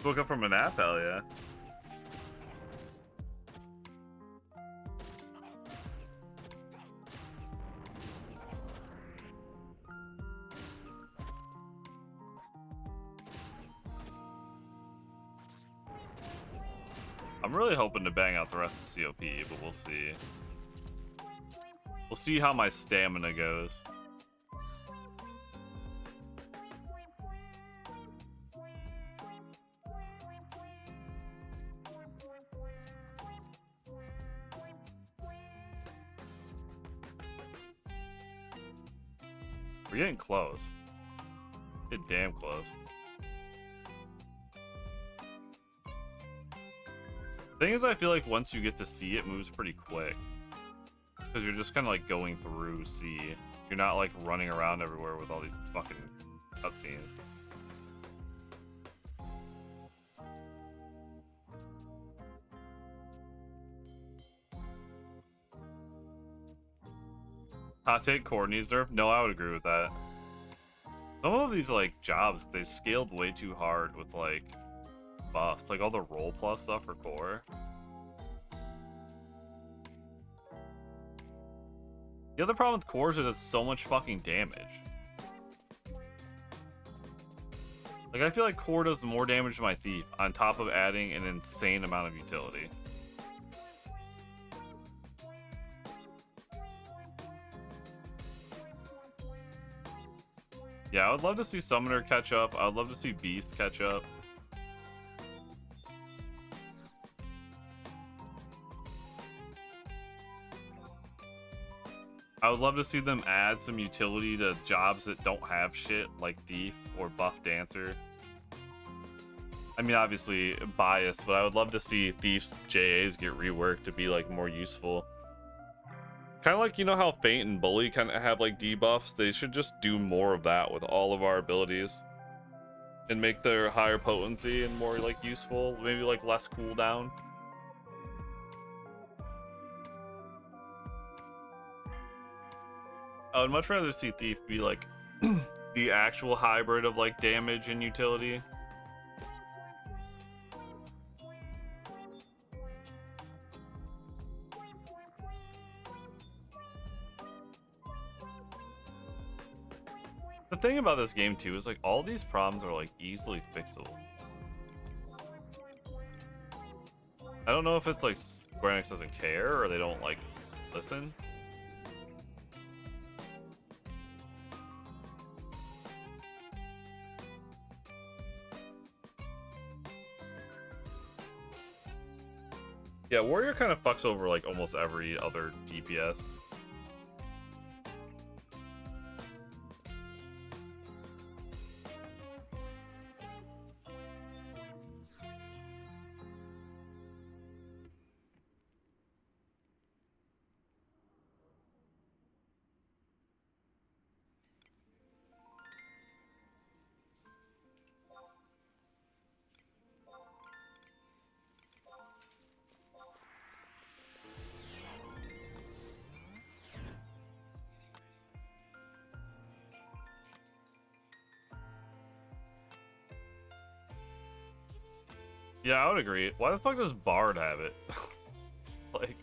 Woke up from a nap, hell yeah. I'm really hoping to bang out the rest of COP, but we'll see. We'll see how my stamina goes. We're getting close. Get damn close. Thing is, I feel like once you get to C, it moves pretty quick. Because you're just kind of like going through C. You're not like running around everywhere with all these fucking cutscenes. Hot take, core needs nerf? No, I would agree with that. Some of these like jobs, they scaled way too hard with like buffs, like all the roll plus stuff for core. The other problem with core is it does so much fucking damage. Like, I feel like core does more damage to my thief on top of adding an insane amount of utility. Yeah, I would love to see Summoner catch up. I would love to see Beast catch up. I would love to see them add some utility to jobs that don't have shit, like Thief or Buff Dancer. I mean, obviously biased, but I would love to see Thief's JAs get reworked to be like more useful. Kind of like, you know how Feint and Bully kind of have like debuffs? They should just do more of that with all of our abilities. And make their higher potency and more like useful, maybe like less cooldown. I would much rather see Thief be like the actual hybrid of like damage and utility. The thing about this game too is like all these problems are like easily fixable. I don't know if it's like Square Enix doesn't care or they don't like listen. Yeah, warrior kind of fucks over like almost every other DPS. Yeah, I would agree. Why the fuck does Bard have it? Like,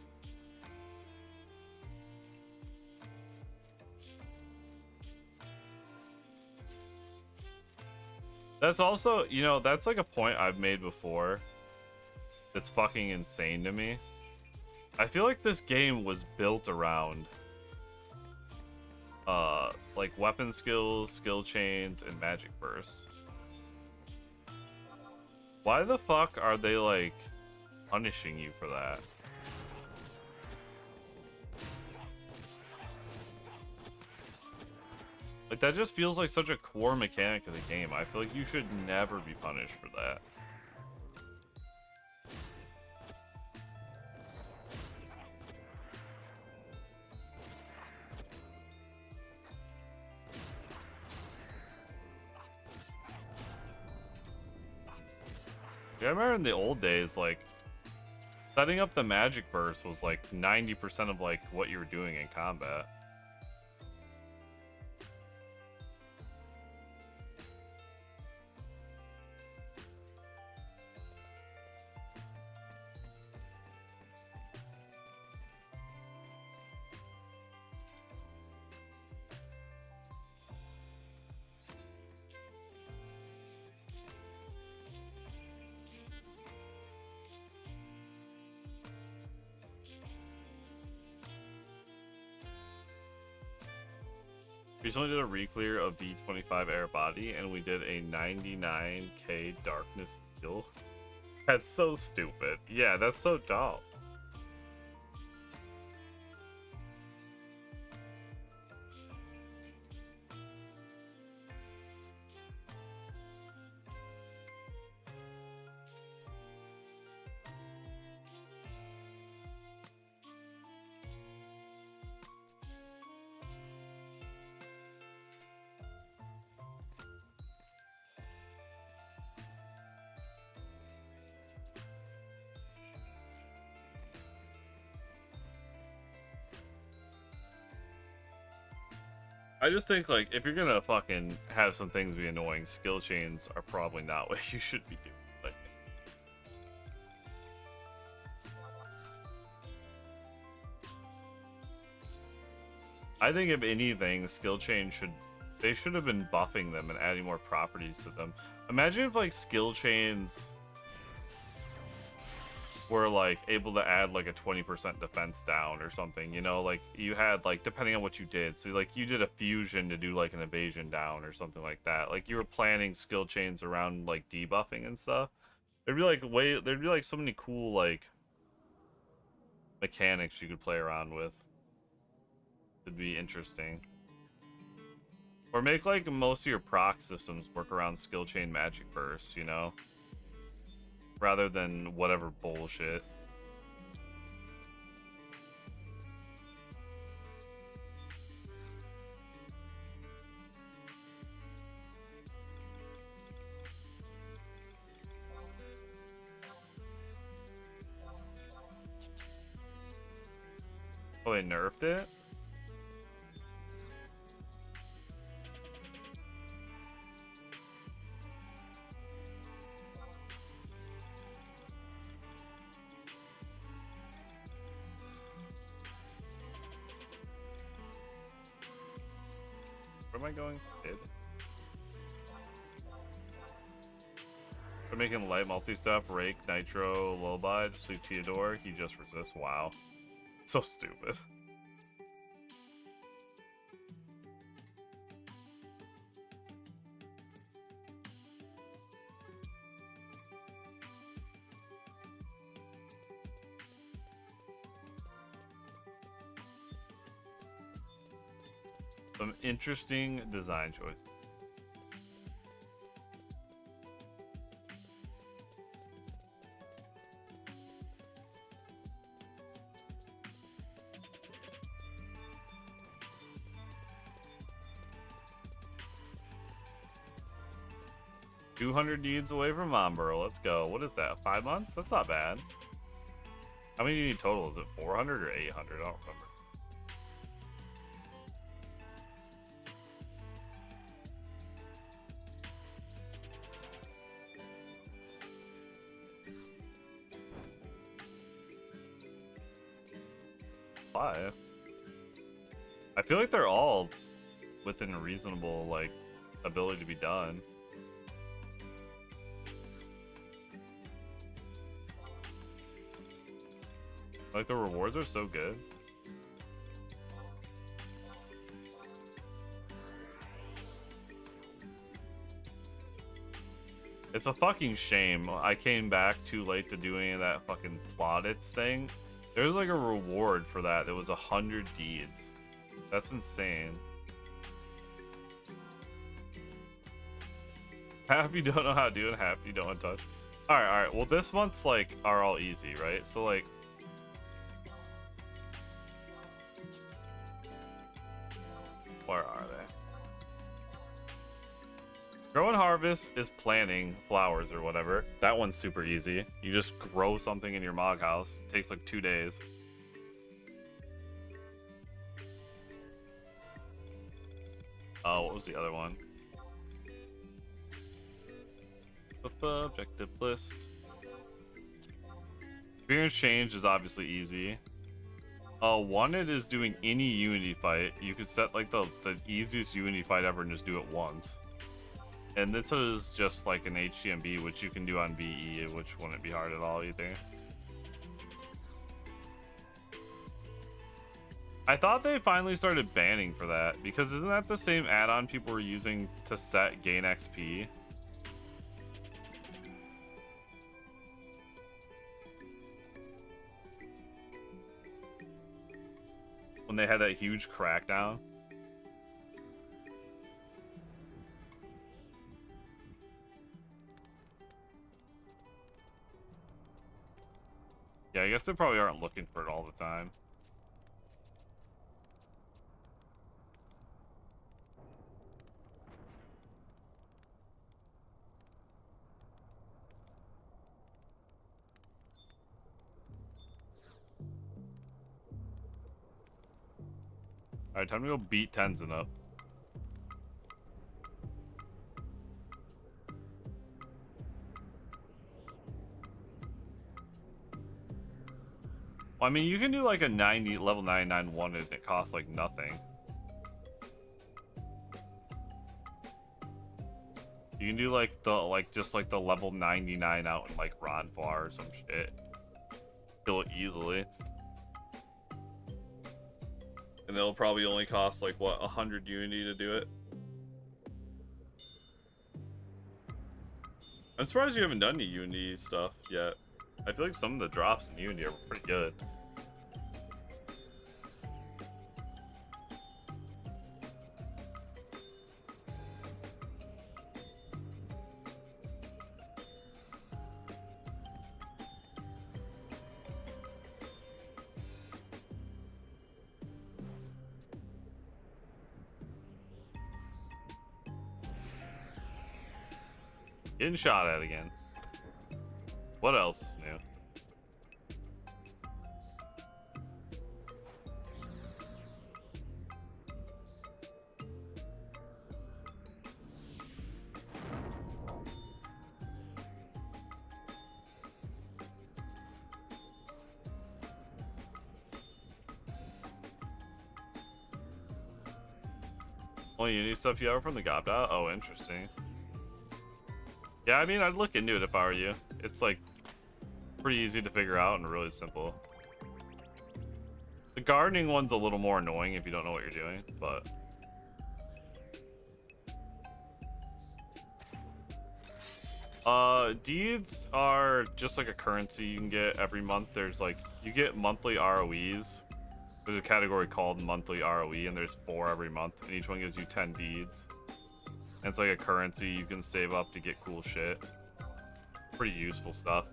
that's also, you know, that's like a point I've made before. That's fucking insane to me. I feel like this game was built around like weapon skills, skill chains, and magic bursts. Why the fuck are they like punishing you for that? Like, that just feels like such a core mechanic of the game. I feel like you should never be punished for that. Yeah, I remember in the old days, like, setting up the magic burst was like 90% of like what you were doing in combat. Recently did a re-clear of B25 Air Body, and we did a 99k Darkness kill. That's so stupid. Yeah, that's so dumb. I just think, like, if you're gonna fucking have some things be annoying, skill chains are probably not what you should be doing. Like, I think if anything, skill chains they should have been buffing them and adding more properties to them. Imagine if like skill chains were like able to add like a 20% defense down or something, you know, like you had like, depending on what you did, so like you did a fusion to do like an evasion down or something like that, like you were planning skill chains around like debuffing and stuff. There'd be like so many cool like mechanics you could play around with. It'd be interesting. Or make like most of your proc systems work around skill chain magic bursts, you know, rather than whatever bullshit. Oh, they nerfed it? Where am I going? Kid? We're making light multi-stuff, Rake, Nitro, Lullaby, just leave Theodore, he just resists. Wow. So stupid. Some interesting design choices. $200 deeds away from Momboro. Let's go. What is that? 5 months? That's not bad. How many do you need total? Is it 400 or 800? I don't remember. Five. I feel like they're all within a reasonable like ability to be done. Like the rewards are so good. It's a fucking shame I came back too late to do any of that fucking plaudits thing. There's like a reward for that. It was 100 deeds. That's insane. Half you don't know how to do it, half you don't want to touch. Alright. Well, this month's like are all easy, right? So like where are they? Grow and harvest is planting flowers or whatever. That one's super easy. You just grow something in your mog house. It takes like 2 days. Oh, what was the other one? Objective list. Experience change is obviously easy. Wanted is doing any Unity fight. You could set like the easiest Unity fight ever and just do it once. And this is just like an HTMB, which you can do on VE, which wouldn't be hard at all either. I thought they finally started banning for that, because isn't that the same add-on people were using to set gain XP? When they had that huge crackdown. Yeah, I guess they probably aren't looking for it all the time. Alright, time to go beat Tenzin up. Well, I mean, you can do like a 90 level 99 one and it costs like nothing. You can do like the just like the level 99 out in like Ronfar or some shit. Kill it easily. And it'll probably only cost like what, 100 Unity to do it. I'm surprised you haven't done any Unity stuff yet. I feel like some of the drops in Unity are pretty good. Getting shot at again. What else is new? Oh, you need stuff you ever from the Gobda? Oh, interesting. Yeah, I mean, I'd look into it if I were you. It's like pretty easy to figure out and really simple. The gardening one's a little more annoying if you don't know what you're doing, but deeds are just like a currency you can get every month. There's like, you get monthly ROEs There's a category called monthly ROE, and there's 4 every month, and each one gives you 10 deeds. And it's like a currency you can save up to get cool shit. Pretty useful stuff.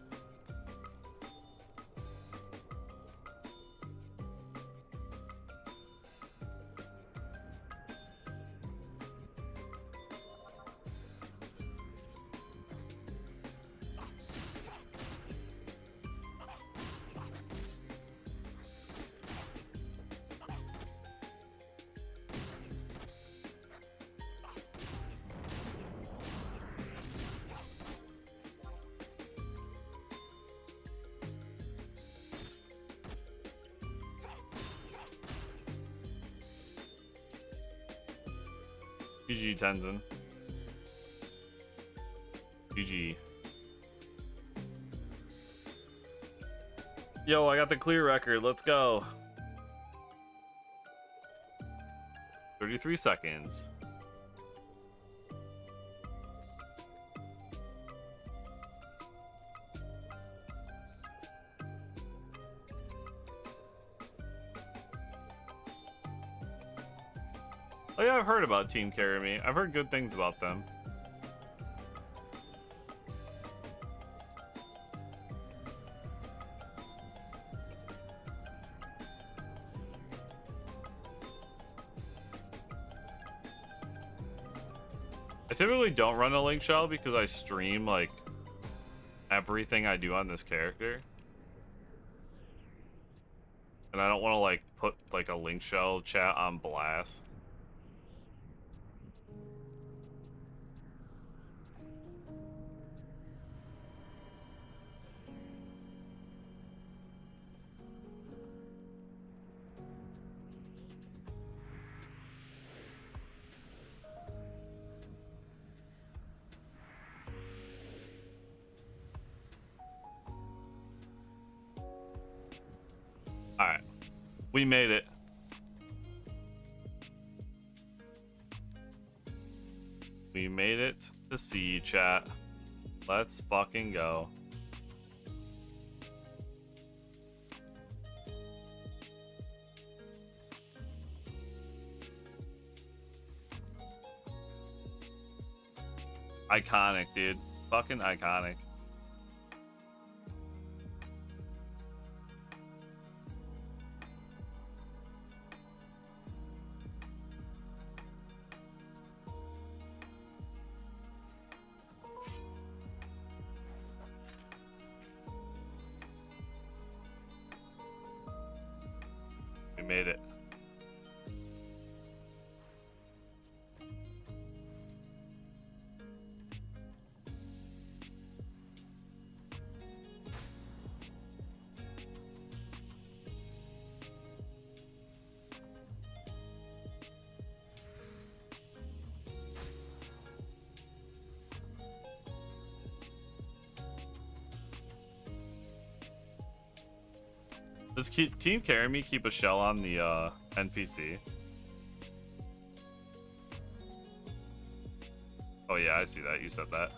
GG Tenzin. GG. Yo, I got the clear record. Let's go. 33 seconds. Oh yeah, I've heard about Team Carry Me. I've heard good things about them. I typically don't run a link shell because I stream like everything I do on this character. And I don't want to like put like a link shell chat on blast. Alright. We made it. We made it to C, chat. Let's fucking go. Iconic, dude. Fucking iconic. We made it. Does Team Carry Me keep a shell on the NPC? Oh yeah, I see that. You said that.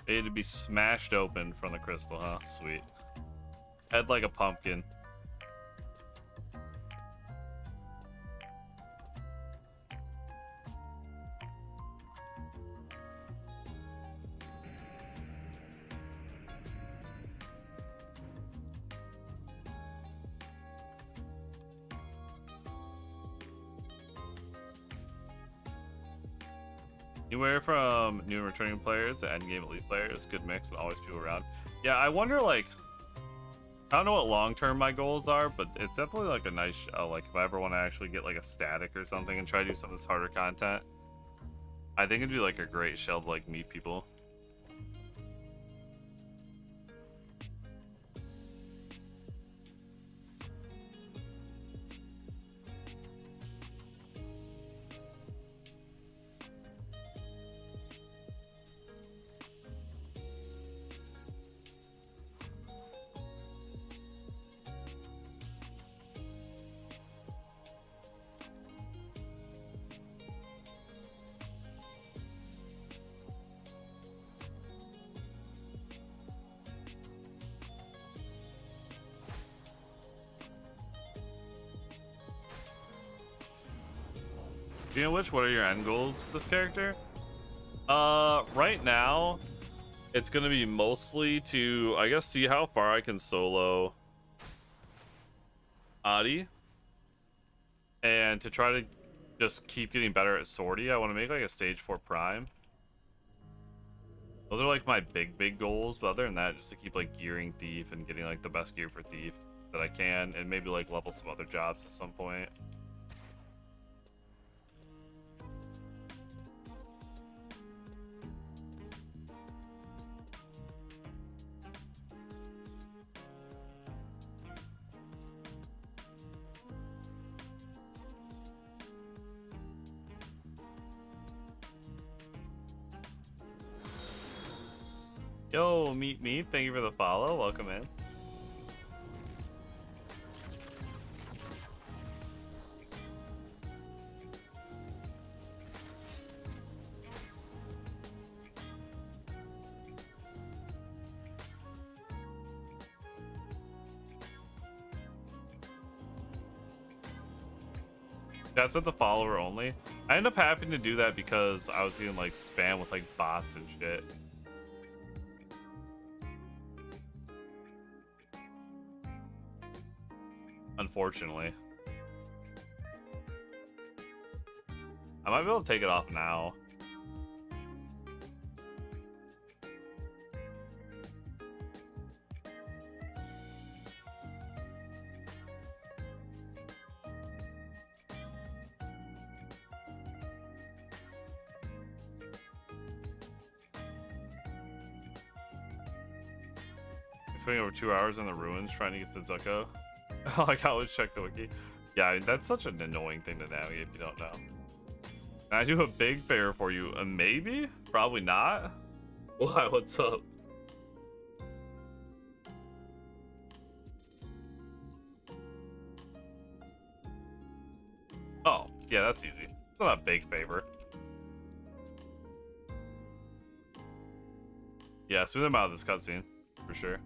It had to be smashed open from the crystal, huh? Sweet. Head like a pumpkin. Anywhere from new and returning players to endgame elite players, good mix and always people around. Yeah, I wonder like I don't know what long-term my goals are, but it's definitely like a nice like if I ever want to actually get like a static or something and try to do some of this harder content, I think it'd be like a great shell to like meet people. You know what are your end goals with this character? Right now, it's gonna be mostly to, I guess, see how far I can solo Adi, and to try to just keep getting better at Swordy. I want to make like a stage 4 prime. Those are like my big goals, but other than that, just to keep like gearing Thief and getting like the best gear for Thief that I can, and maybe like level some other jobs at some point. Yo, meet me. Thank you for the follow. Welcome in. That's at the follower only. I ended up having to do that because I was getting like spam with like bots and shit. Unfortunately. I might be able to take it off now. Spending over 2 hours in the ruins trying to get to Zuko. All I got was check the wiki. Yeah, I mean, that's such an annoying thing to navigate if you don't know. Can I do a big favor for you? Maybe? Probably not. Why? What's up? Oh, yeah, that's easy. It's not a big favor. Yeah, soon I'm out of this cutscene, for sure.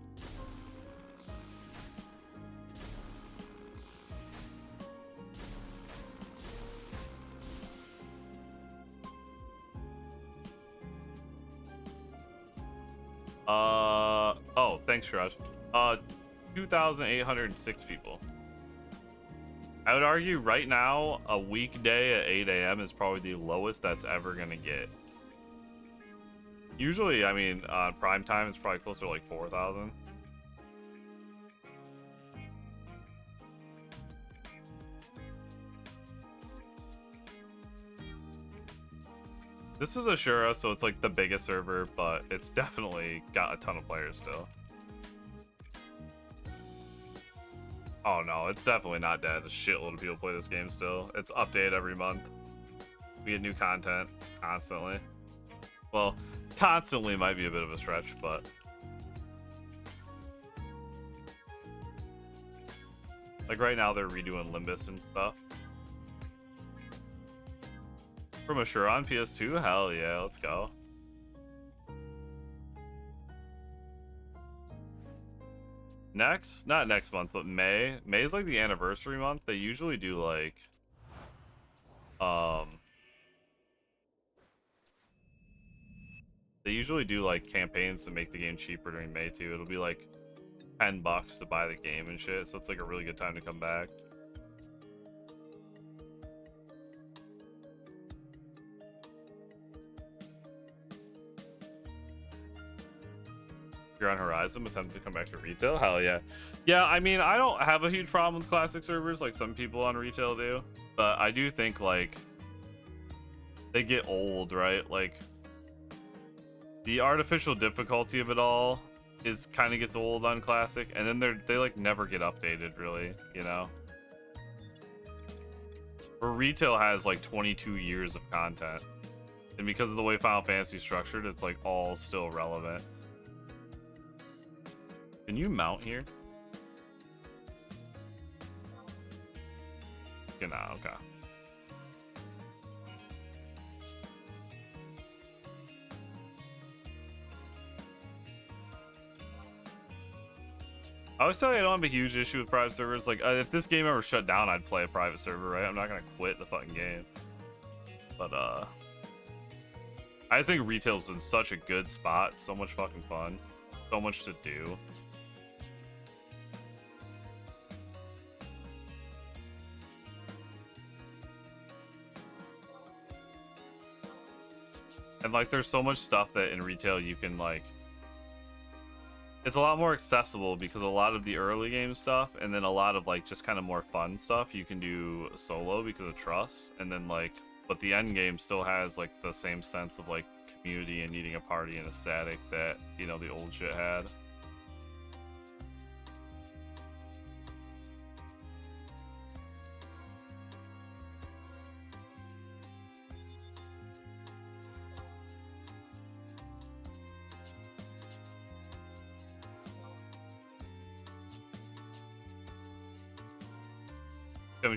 Oh, thanks, Shraj. 2,806 people. I would argue right now, a weekday at 8 a.m. is probably the lowest that's ever gonna get. Usually, I mean, on prime time, it's probably closer to like 4,000. This is Ashura, so it's like the biggest server, but it's definitely got a ton of players still. Oh no, it's definitely not dead. A shitload of people play this game still. It's updated every month. We get new content constantly. Well, constantly might be a bit of a stretch, but like right now they're redoing Limbus and stuff. From Ashura on PS2? Hell yeah, let's go. Not next month, but May. May is like the anniversary month. They usually do like they usually do like campaigns to make the game cheaper during May too. It'll be like $10 to buy the game and shit, so it's like a really good time to come back. you're on Horizon, but tempted to come back to retail. Hell yeah. Yeah, I mean, I don't have a huge problem with classic servers like some people on retail do, but I do think like they get old, right? Like the artificial difficulty of it all is kind of gets old on classic, and then they like never get updated really, you know. Where retail has like 22 years of content, and because of the way Final Fantasy is structured, it's like all still relevant. Can you mount here? You know, okay. I always tell you I don't have a huge issue with private servers. Like, if this game ever shut down, I'd play a private server, right? I'm not gonna quit the fucking game. But, I just think retail's in such a good spot. So much fucking fun. So much to do. And, like, there's so much stuff that in retail you can, like... It's a lot more accessible because a lot of the early game stuff and then a lot of like just kind of more fun stuff you can do solo because of trust, and then like but the end game still has like the same sense of like community and needing a party and a static that, you know, the old shit had.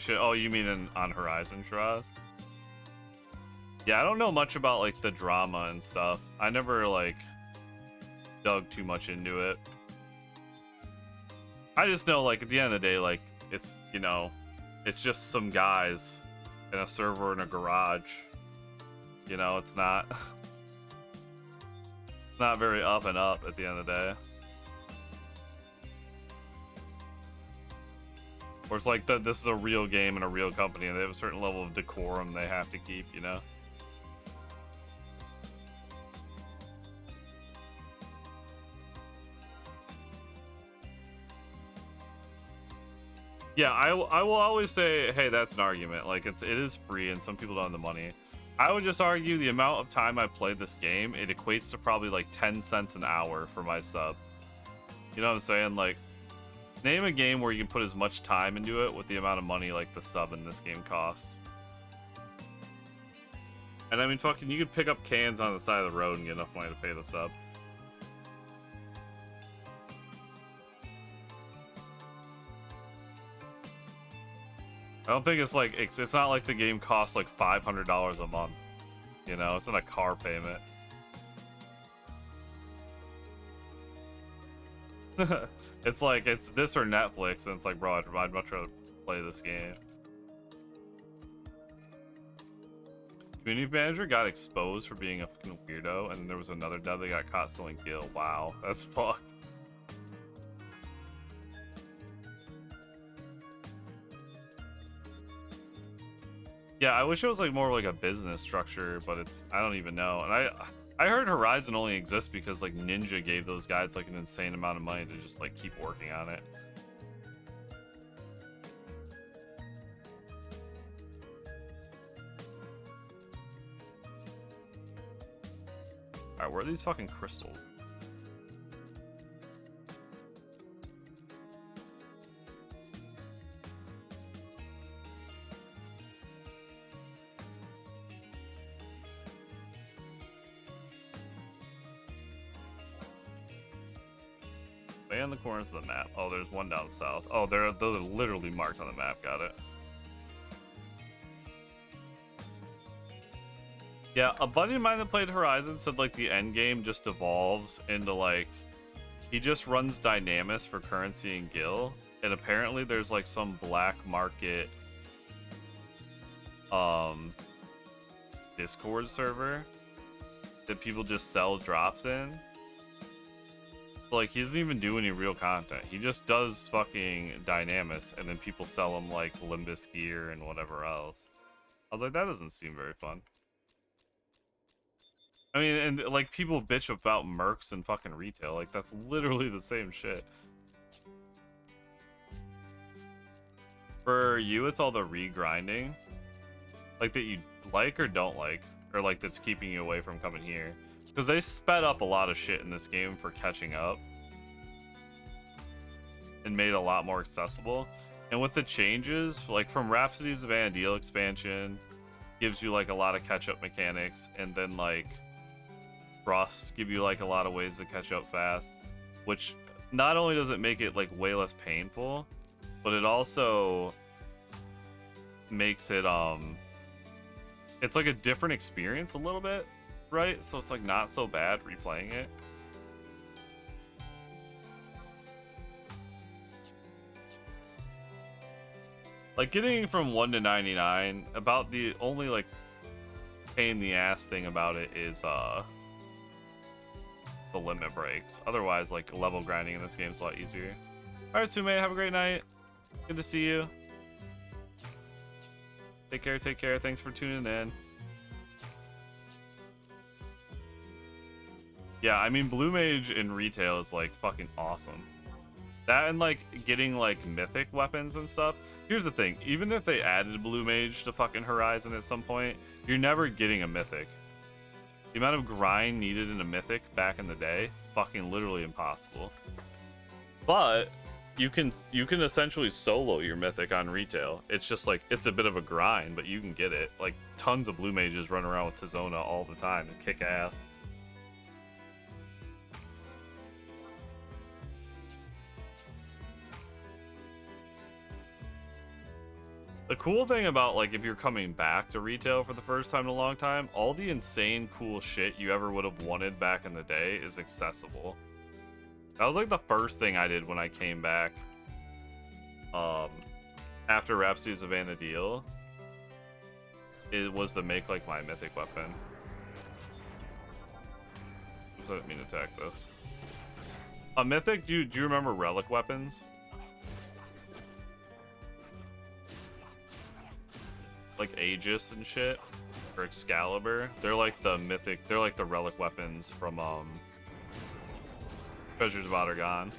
Oh, you mean on Horizon, Shiraz? Yeah, I don't know much about like the drama and stuff. I never like dug too much into it. I just know like at the end of the day, like it's, you know, it's just some guys in a server in a garage. You know, it's not it's not very up and up at the end of the day. Or it's like this is a real game and a real company, and they have a certain level of decorum they have to keep, you know? Yeah, I will always say, hey, that's an argument. Like, it is free, and some people don't have the money. I would just argue the amount of time I played this game, it equates to probably like 10 cents an hour for my sub. You know what I'm saying? Like, name a game where you can put as much time into it with the amount of money like the sub in this game costs. And I mean, fucking, you could pick up cans on the side of the road and get enough money to pay the sub. I don't think it's like, it's not like the game costs like $500 a month. You know, it's not a car payment. It's like, it's this or Netflix, and it's like, bro, I'd much rather play this game. Community manager got exposed for being a fucking weirdo, and then there was another dev that got caught stealing gil. Wow, that's fucked. Yeah, I wish it was like more like a business structure, but it's, I don't even know. And I heard Horizon only exists because like Ninja gave those guys like an insane amount of money to just like keep working on it. Alright, where are these fucking crystals? Way on the corners of the map. Oh, there's one down south. Oh, those are literally marked on the map. Got it. Yeah, a buddy of mine that played Horizon said like the end game just evolves into like he just runs Dynamis for currency and gil, and apparently there's like some black market Discord server that people just sell drops in. Like, he doesn't even do any real content. He just does fucking Dynamis, and then people sell him like Limbus gear and whatever else. I was like, that doesn't seem very fun. I mean, and like people bitch about mercs and fucking retail. Like that's literally the same shit. For you, it's all the regrinding, like that you like or don't like, or like that's keeping you away from coming here. Because they sped up a lot of shit in this game for catching up and made it a lot more accessible. And with the changes, like from Rhapsodies of Vana'diel expansion, gives you like a lot of catch-up mechanics, and then like Frosts give you like a lot of ways to catch up fast, which not only does it make it like way less painful, but it also makes it it's like a different experience a little bit, right? So it's like not so bad replaying it. Like getting from 1 to 99, about the only like pain in the ass thing about it is the limit breaks. Otherwise, like level grinding in this game is a lot easier. Alright, Sume, have a great night. Good to see you. Take care, take care. Thanks for tuning in. Yeah, I mean, Blue Mage in retail is like fucking awesome. That and like getting like mythic weapons and stuff. Here's the thing, even if they added Blue Mage to fucking Horizon at some point, you're never getting a mythic. The amount of grind needed in a mythic back in the day, fucking literally impossible. But you can essentially solo your mythic on retail. It's just like, it's a bit of a grind, but you can get it. Like tons of Blue Mages run around with Tizona all the time and kick ass. The cool thing about like if you're coming back to retail for the first time in a long time, all the insane cool shit you ever would have wanted back in the day is accessible. That was like the first thing I did when I came back after Rhapsodies of Vana'diel. It was to make like my mythic weapon. Oops, I didn't mean to attack this. A mythic, do you remember relic weapons? Like Aegis and shit, or Excalibur. They're like the mythic, they're like the relic weapons from Treasures of Ottergon.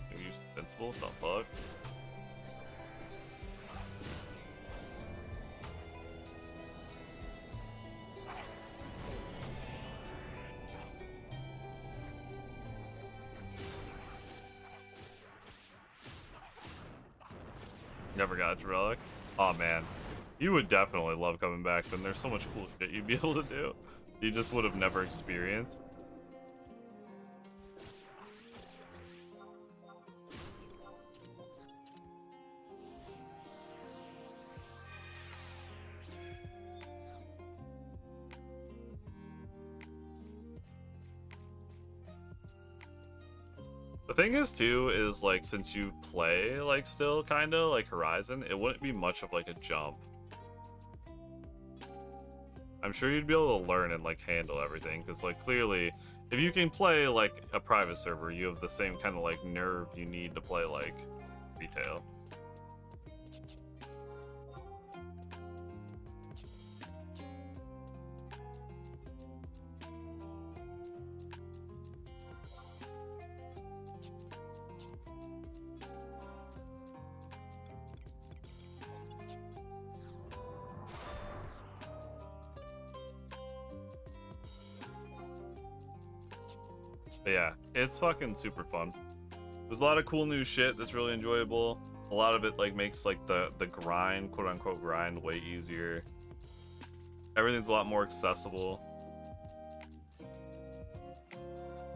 Maybe use Invincible, what the fuck? Never got to Relic. Oh man, you would definitely love coming back. Then there's so much cool shit you'd be able to do. You just would have never experienced. The thing is too, is like since you play like still kind of like Horizon, it wouldn't be much of like a jump. I'm sure you'd be able to learn and like handle everything, because like clearly if you can play like a private server, you have the same kind of like nerve you need to play like retail. But yeah, it's fucking super fun. There's a lot of cool new shit that's really enjoyable. A lot of it like makes like the grind, quote unquote grind, way easier. Everything's a lot more accessible.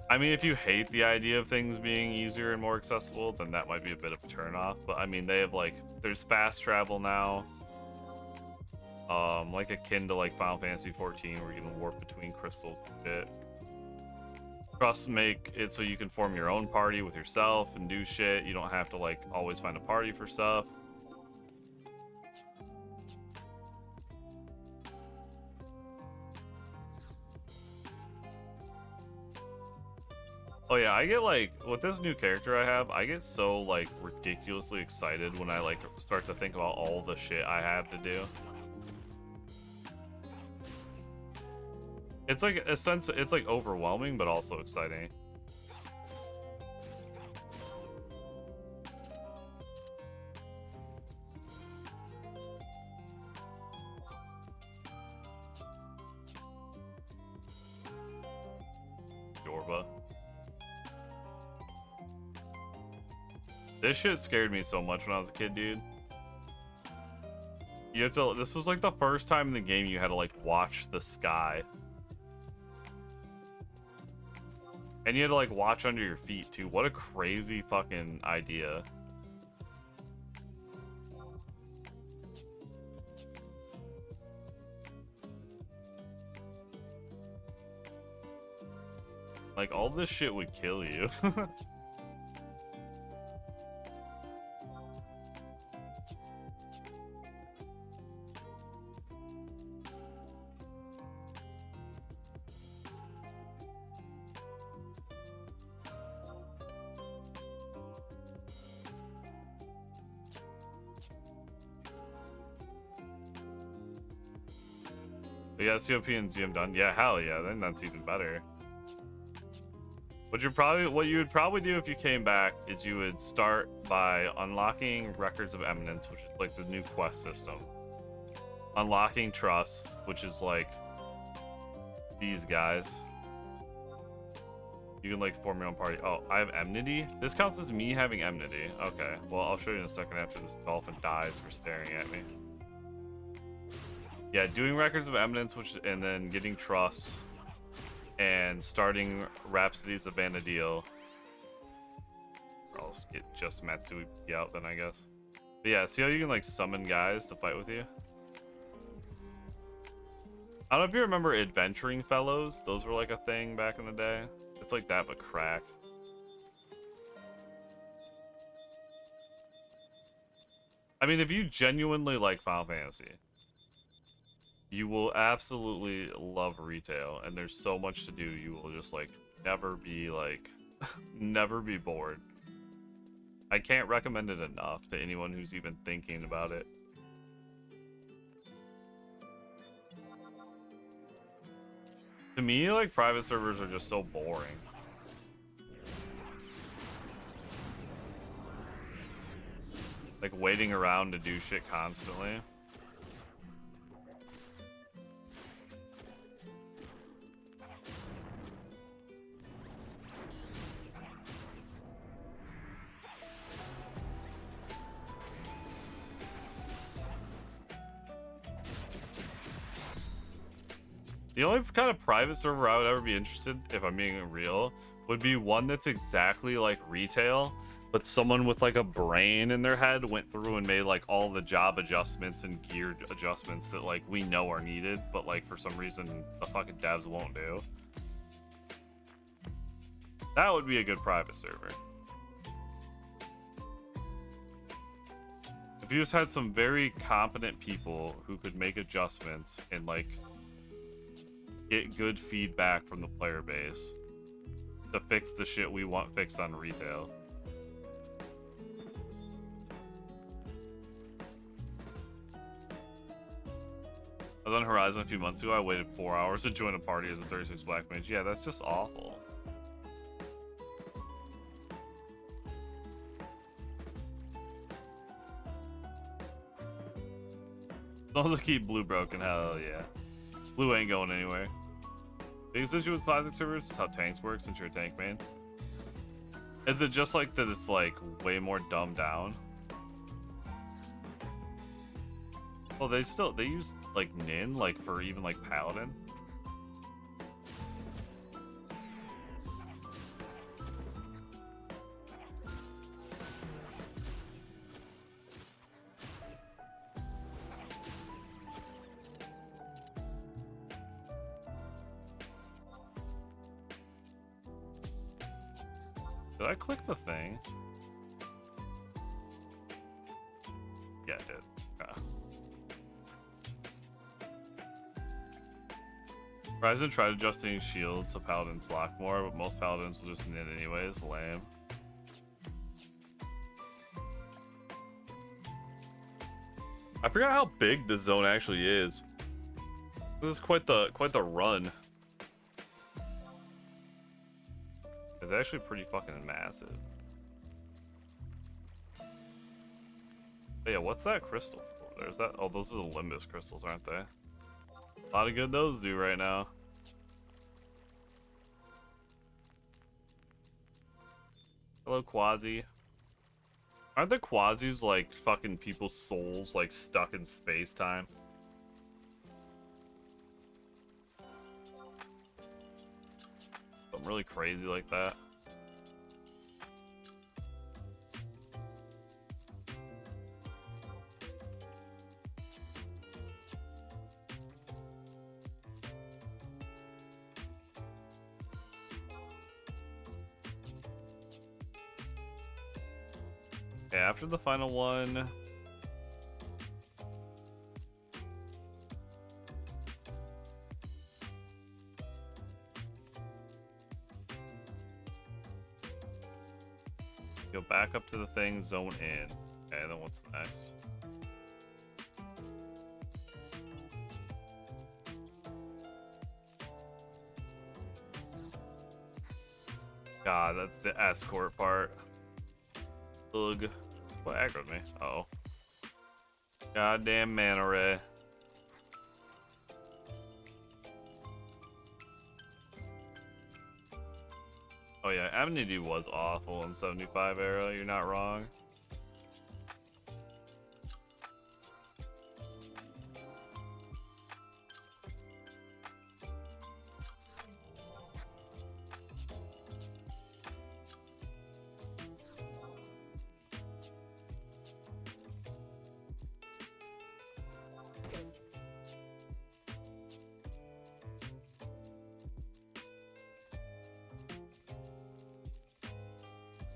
I mean, if you hate the idea of things being easier and more accessible, then that might be a bit of a turnoff. But I mean, they have like, there's fast travel now. Like akin to like Final Fantasy 14, where you can warp between crystals and shit. Trusts make it so you can form your own party with yourself and do shit. You don't have to like always find a party for stuff. Oh yeah, I get like with this new character I have, I get so like ridiculously excited when I like start to think about all the shit I have to do. It's like a sense, it's like overwhelming but also exciting. Yorba. This shit scared me so much when I was a kid, dude. You have to, this was like the first time in the game you had to like watch the sky. And you had to like watch under your feet too. What a crazy fucking idea. Like all this shit would kill you. But yeah, COP and GM done. Yeah, hell yeah, then that's even better. What you would probably do if you came back is you would start by unlocking Records of Eminence, which is like the new quest system. Unlocking Trust, which is like these guys. You can like form your own party. Oh, I have enmity. This counts as me having enmity. Okay, well I'll show you in a second after this dolphin dies for staring at me. Yeah, doing Records of Eminence, and then getting Trust, and starting Rhapsodies of Vanadil. Or I'll just get just Matsui out then, I guess. But yeah, see how you can like summon guys to fight with you? I don't know if you remember Adventuring Fellows. Those were like a thing back in the day. It's like that, but cracked. I mean, if you genuinely like Final Fantasy, you will absolutely love retail, and there's so much to do. You will just like never be like never be bored. I can't recommend it enough to anyone who's even thinking about it. To me, like private servers are just so boring. Like waiting around to do shit constantly. The only kind of private server I would ever be interested, if I'm being real, would be one that's exactly like retail, but someone with like a brain in their head went through and made like all the job adjustments and gear adjustments that like we know are needed, but like for some reason the fucking devs won't do. That would be a good private server. If you just had some very competent people who could make adjustments and like get good feedback from the player base to fix the shit we want fixed on retail. I was on Horizon a few months ago. I waited 4 hours to join a party as a 36 black mage. Yeah, that's just awful. As long as I keep blue broken, hell yeah. Blue ain't going anywhere. Biggest issue with classic servers is how tanks work since you're a tank main. Is it just like that it's like way more dumbed down? Well, they use like Nin like for even like Paladin. Did I click the thing? Yeah, I did. Ryzen tried adjusting shields so paladins block more, but most paladins will just knit anyways. Lame. I forgot how big this zone actually is. This is quite the run. It's actually pretty fucking massive. But yeah, what's that crystal for? There's that. Oh, those are the Limbus crystals, aren't they? A lot of good those do right now. Hello, Quasi. Aren't the Quasis like fucking people's souls like stuck in space time? Something really crazy like that. Okay, after the final one. Go back up to the thing, zone in. Okay, then what's next? God, that's the escort part. Ugh. What aggroed me? Uh oh. Goddamn mana ray. Oh yeah, Amity was awful in 75 era, you're not wrong.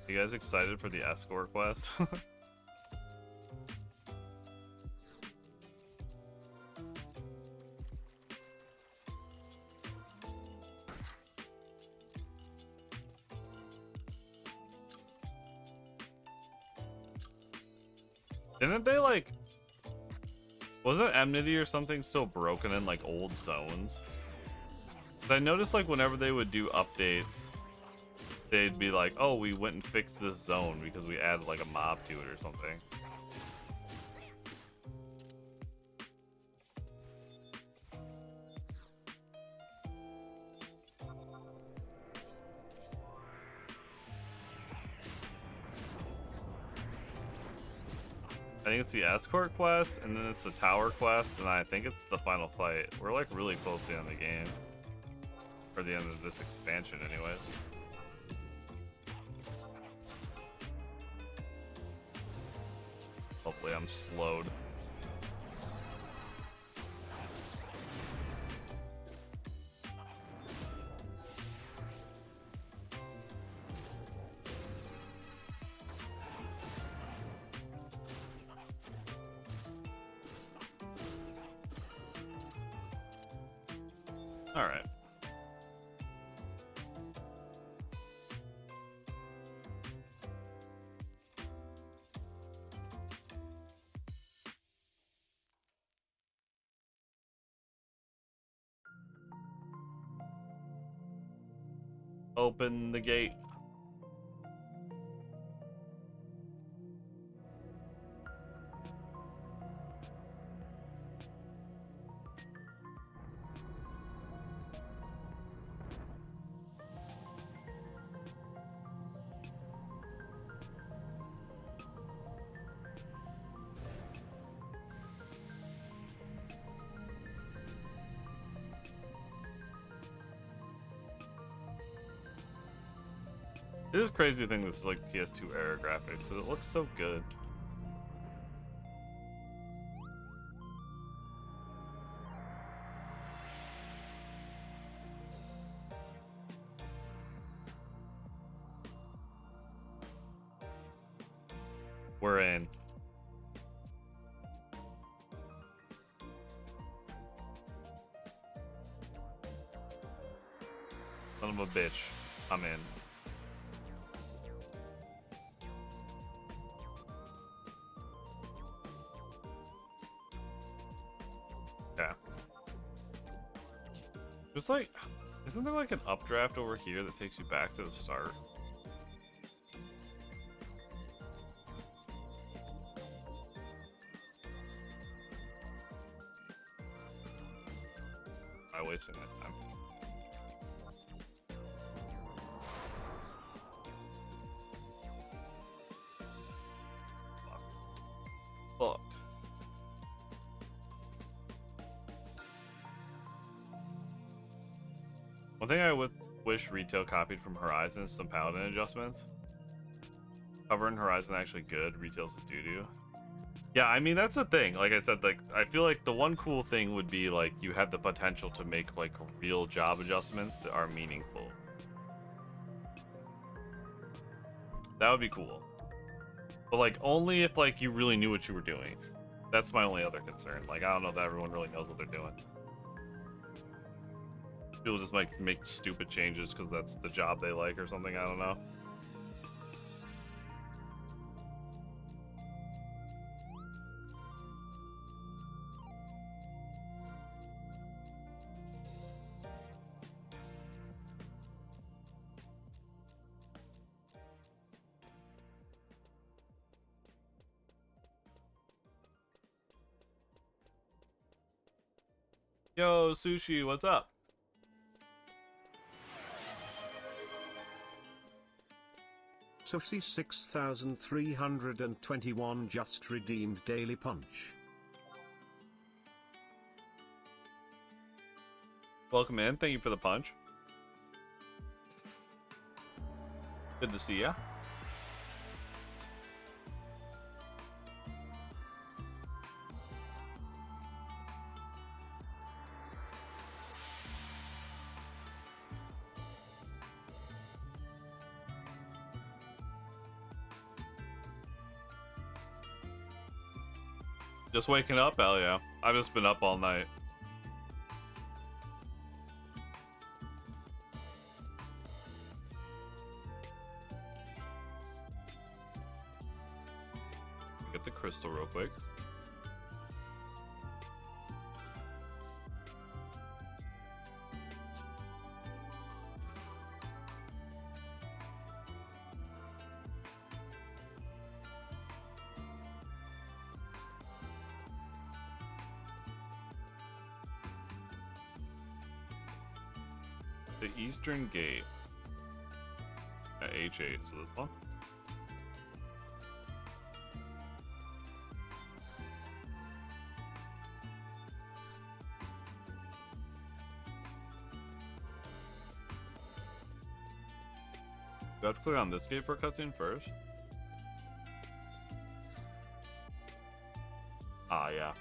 You guys excited for the escort quest? Didn't they like... Wasn't Enmity or something still broken in like old zones? I noticed like whenever they would do updates, they'd be like, oh, we went and fixed this zone because we added like a mob to it or something. I think it's the escort quest, and then it's the tower quest, and I think it's the final fight. We're like really closely on the game. For the end of this expansion anyways. Hopefully I'm slowed. All right. Open the gate. It is crazy to think this is like PS2 era graphics, so it looks so good. We're in. Son of a bitch. I'm in. Yeah. There's like, isn't there like an updraft over here that takes you back to the start? I'm wasting my time. Fuck. One thing I would wish retail copied from Horizon is some paladin adjustments. Cover in Horizon actually good, retail's a doo-doo. Yeah, I mean that's the thing. Like I said, like I feel like the one cool thing would be like you had the potential to make like real job adjustments that are meaningful. That would be cool. But like only if like you really knew what you were doing. That's my only other concern. Like I don't know that everyone really knows what they're doing. People just like make stupid changes because that's the job they like or something. I don't know. Yo, Sushi, what's up? Sushi 6321 just redeemed Daily Punch. Welcome in. Thank you for the punch. Good to see ya. Just waking up? Hell yeah. I've just been up all night. Get the crystal real quick. The Eastern Gate at H8, so this one. Do I have to click on this gate for a cutscene first? Ah, yeah.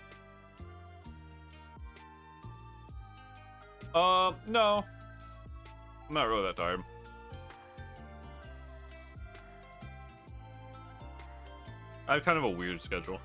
No. I'm not really that tired. I have kind of a weird schedule.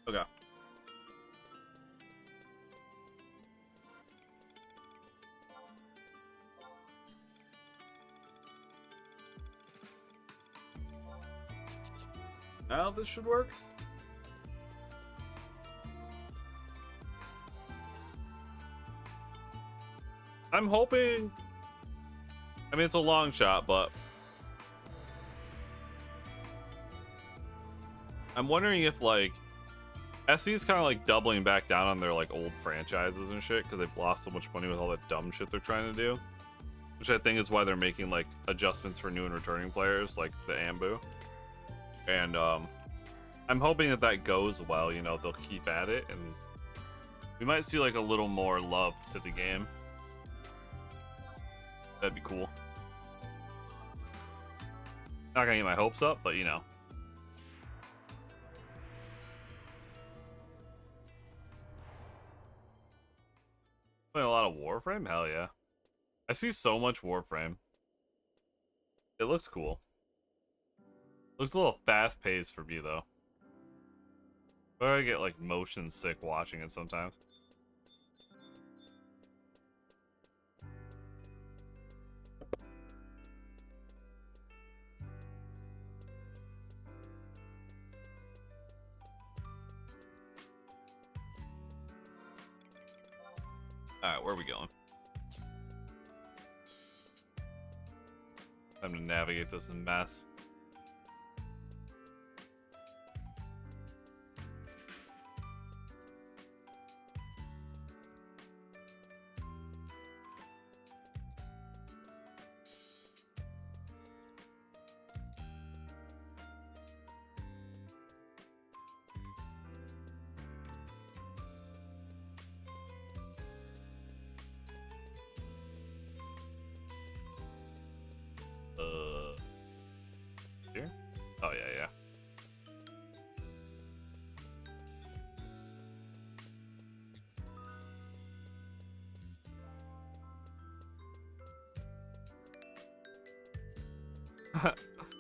Okay. Now this should work. I'm hoping. I mean, it's a long shot, but I'm wondering if like SC is kind of like doubling back down on their like old franchises and shit because they've lost so much money with all that dumb shit they're trying to do, which I think is why they're making like adjustments for new and returning players like the Ambu. And I'm hoping that that goes well. You know, they'll keep at it and we might see like a little more love to the game. That'd be cool. Not gonna get my hopes up, but you know. lot of Warframe? Hell yeah. I see so much Warframe. It looks cool. Looks a little fast-paced for me, though. But I get, like, motion sick watching it sometimes. Alright, where are we going? Time to navigate this mess. Here? Oh, yeah.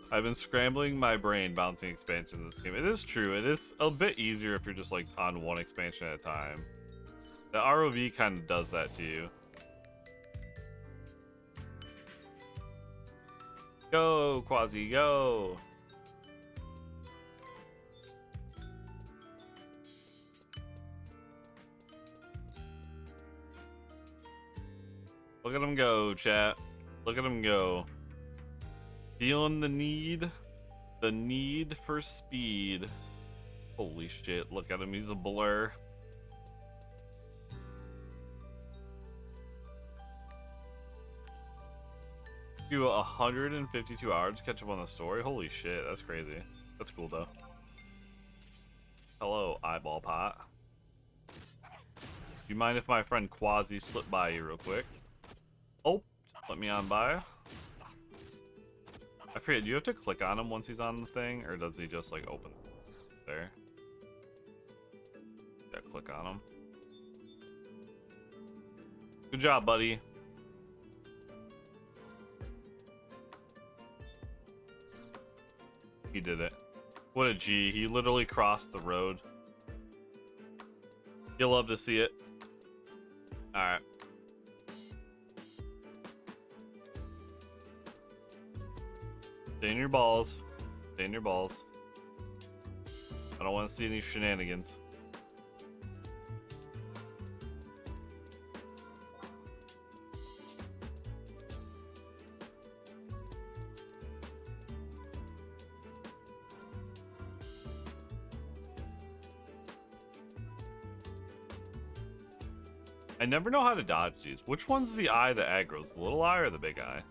I've been scrambling my brain bouncing expansion in this game. It is true. It is a bit easier if you're just like on one expansion at a time. The ROV kind of does that to you. Go, Quasi, go! Look at him go, chat. Look at him go. Feeling the need for speed. Holy shit, look at him, he's a blur. Do 152 hours to catch up on the story? Holy shit, that's crazy. That's cool though. Hello, eyeball pot. Do you mind if my friend Quasi slipped by you real quick? Oh, let me on by. I forget, do you have to click on him once he's on the thing, or does he just like open there? Yeah, click on him. Good job, buddy. He did it. What a G. He literally crossed the road. You'll love to see it. Alright. Stay in your balls. Stay in your balls. I don't want to see any shenanigans. I never know how to dodge these. Which one's the eye that aggroes? The little eye or the big eye?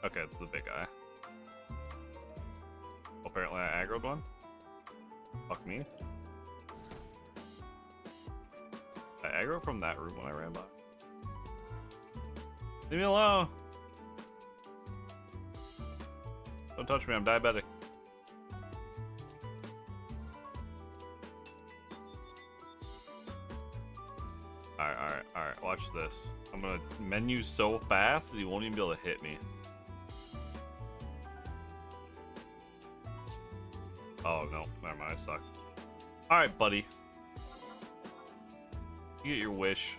Okay, it's the big eye. Apparently I aggroed one. Fuck me. I aggro from that room when I ran by. Leave me alone! Don't touch me, I'm diabetic. Alright, watch this. I'm gonna menu so fast that he won't even be able to hit me. Oh no, never mind, I suck. Alright, buddy. You get your wish.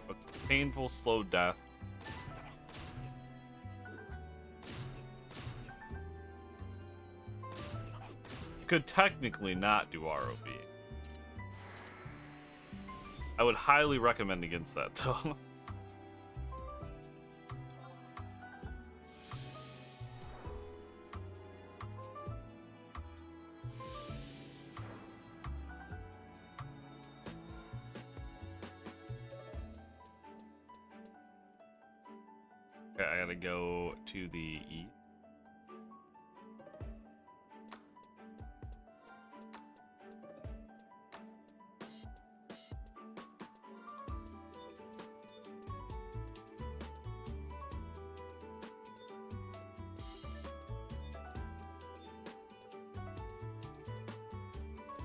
A painful, slow death. You could technically not do ROV. I would highly recommend against that, though. Okay, I gotta go to the E.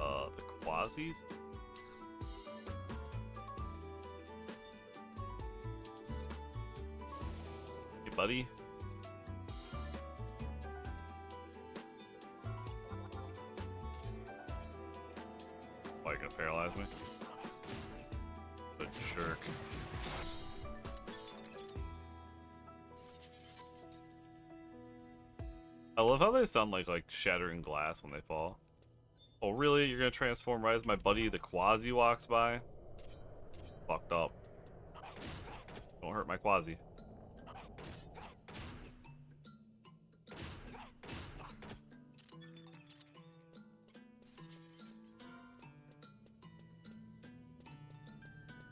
The Quasis. Hey, buddy. Why you gonna paralyze me? The jerk. I love how they sound like shattering glass when they fall. Oh really? You're gonna transform right as my buddy the Quasi walks by? Fucked up. Don't hurt my Quasi.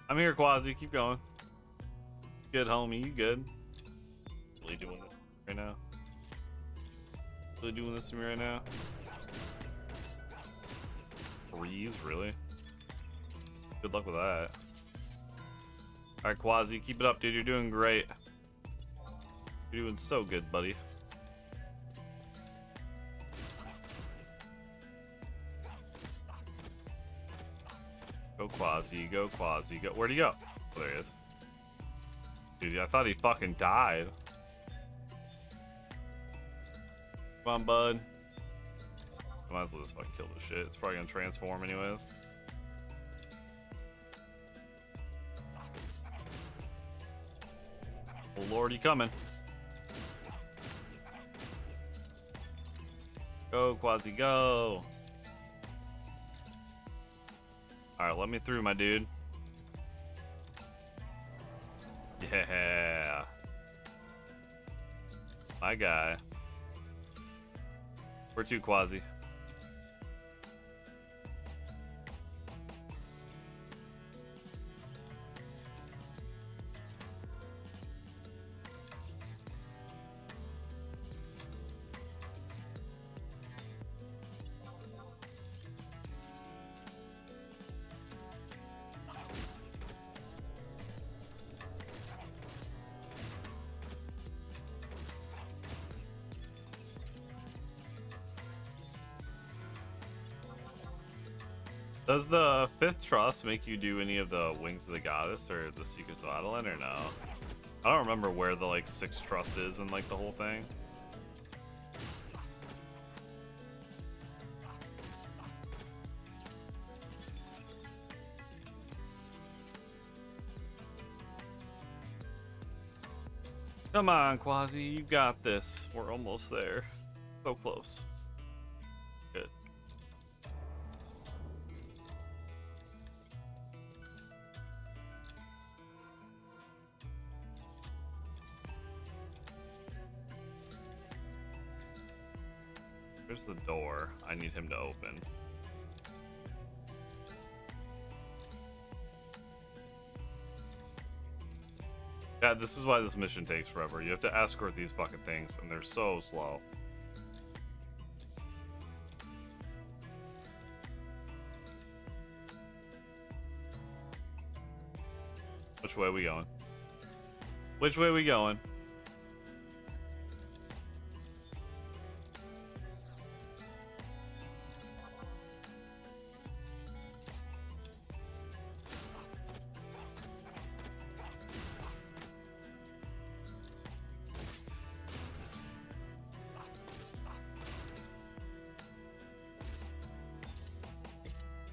I'm here, Quasi. Keep going. Good, homie. You good? Really doing it right now? Really doing this to me right now? Freeze, really? Good luck with that. Alright, Quasi, keep it up, dude. You're doing great. You're doing so good, buddy. Go Quasi, go Quasi, go. Where'd he go? Oh, there he is. Dude, I thought he fucking died. Come on, bud. Might as well just fucking kill this shit. It's probably gonna transform anyways. Oh lord, he coming. Go, Quasi, go. Alright, let me through, my dude. Yeah. My guy. Where to, Quasi? Does the 5th trust make you do any of the Wings of the Goddess or the Secrets of Adeline or no? I don't remember where the 6th trust is in the whole thing. Come on, Quasi, you got this. We're almost there. So close. Good. There's the door. I need him to open. Yeah, this is why this mission takes forever. You have to escort these fucking things, and they're so slow. Which way are we going? Which way are we going?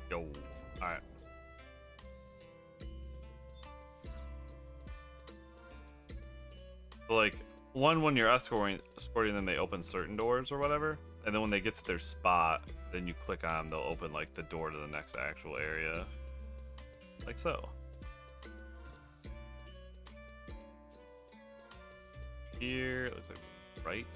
Yo, alright. So when you're escorting them, they open certain doors or whatever, and then when they get to their spot, then you click on, they'll open the door to the next actual area. Like so. Here, it looks like right.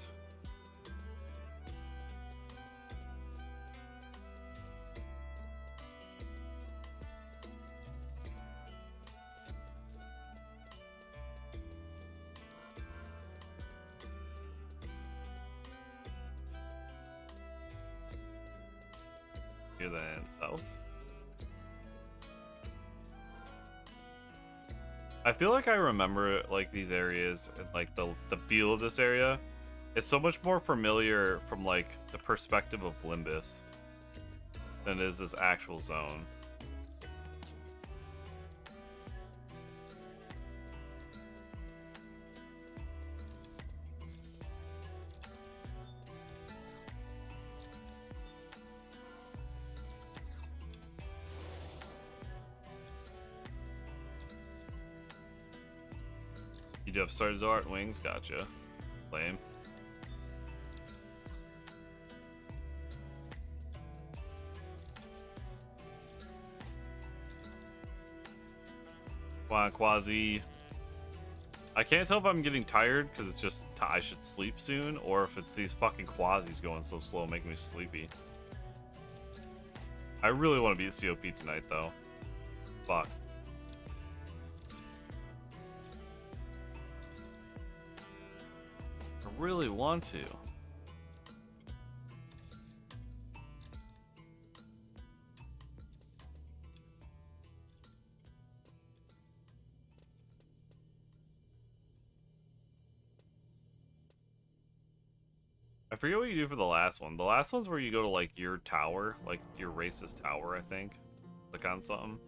Here then south. I feel like I remember these areas and the feel of this area. It's so much more familiar from the perspective of Limbus. than it is this actual zone. You do have Stars Art Wings, gotcha. Lame. Come on, Quasi. I can't tell if I'm getting tired because it's just I should sleep soon, or if it's these fucking Quasis going so slow making me sleepy. I really want to beat COP tonight, though. Fuck. I really want to. I forget what you do for the last one. The last one's where you go to like your tower, like your racist tower, I think. Click on something.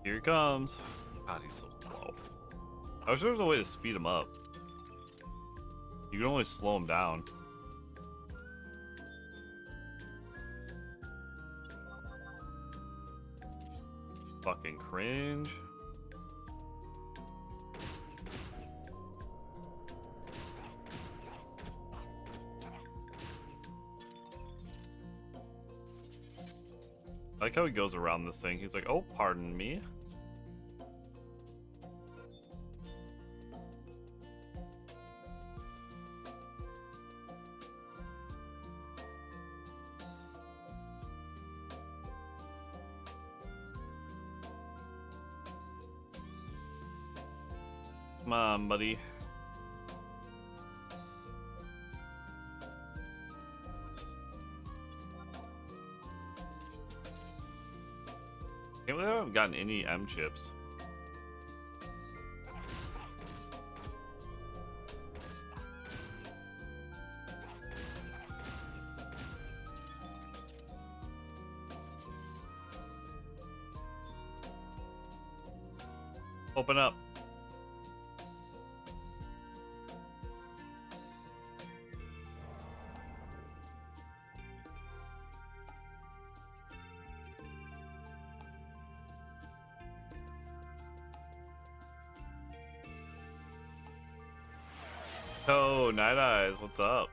Here he comes. God, he's so slow. I wish there was a way to speed him up. You can only slow him down. Fucking cringe. I like how he goes around this thing. He's like, oh, pardon me. Come on, buddy. Can't believe I haven't gotten any M chips. Open up. Oh, Night Eyes, what's up?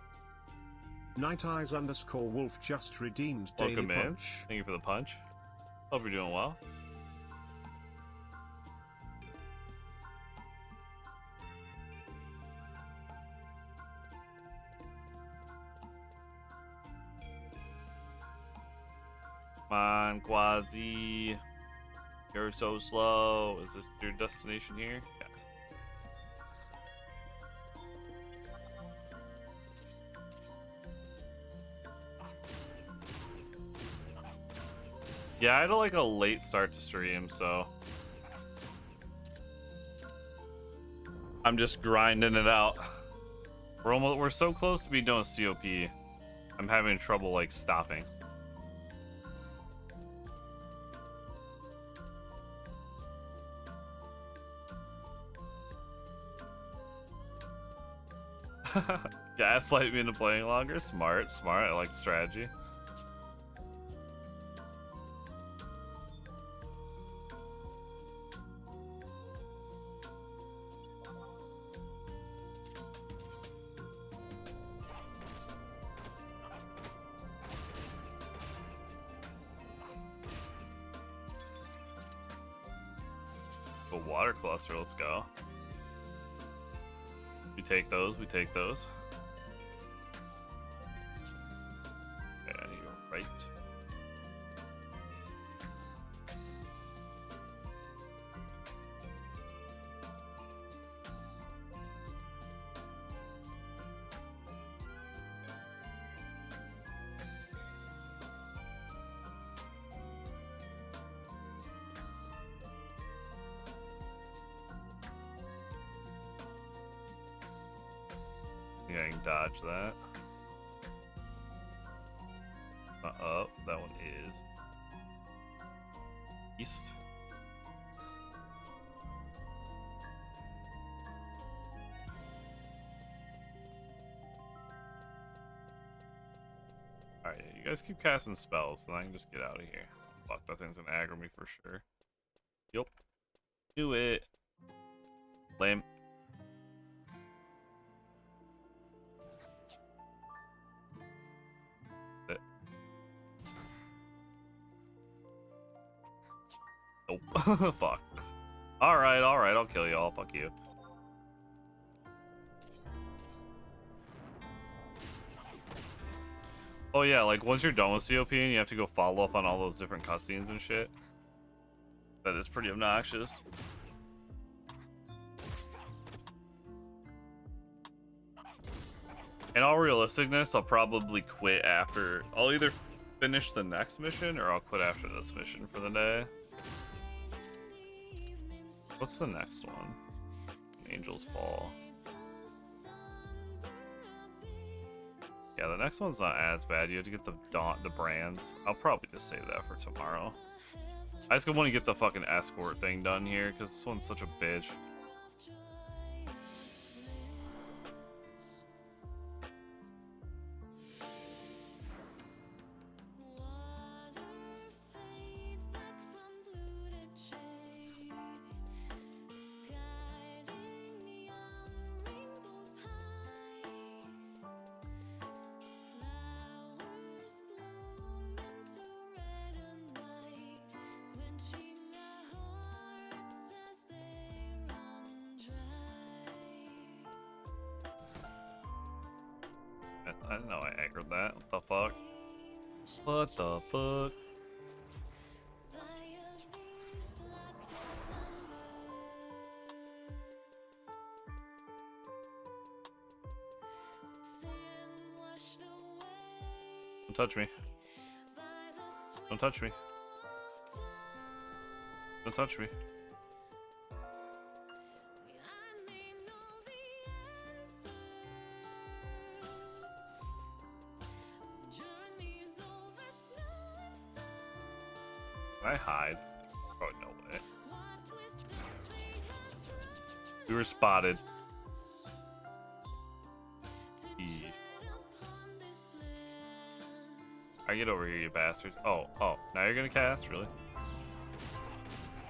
Night Eyes _ Wolf just redeemed daily Welcome in. punch. Thank you for the punch. Hope you're doing well. Come on, Quasi. You're so slow. Is this your destination here? Yeah. Yeah, I had like a late start to stream, so I'm just grinding it out. We're so close to being done with COP. I'm having trouble like stopping. Gaslight me into playing longer. Smart, smart. I like the strategy. A water cluster, let's go. We take those, we take those. Okay, you're right. think I can dodge that. Up. That one is east. Alright, you guys keep casting spells, then I can just get out of here. Fuck, that thing's gonna aggro me for sure. Yup. Do it. Lame. Nope. Fuck. Alright, I'll kill y'all. Fuck you. Oh yeah, like once you're done with COP and you have to go follow up on all those different cutscenes and shit. That is pretty obnoxious. In all realisticness, I'll probably quit after. I'll either finish the next mission or I'll quit after this mission for the day. What's the next one? Angel's Fall. Yeah, the next one's not as bad. You have to get the brands. I'll probably just save that for tomorrow. I just want to get the fucking escort thing done here because this one's such a bitch. I didn't know I aggroed that. What the fuck? What the fuck? Don't touch me. Don't touch me. Don't touch me. Can I hide? Oh, no way. We were spotted. I get over here, you bastards. Oh, now you're gonna cast? Really?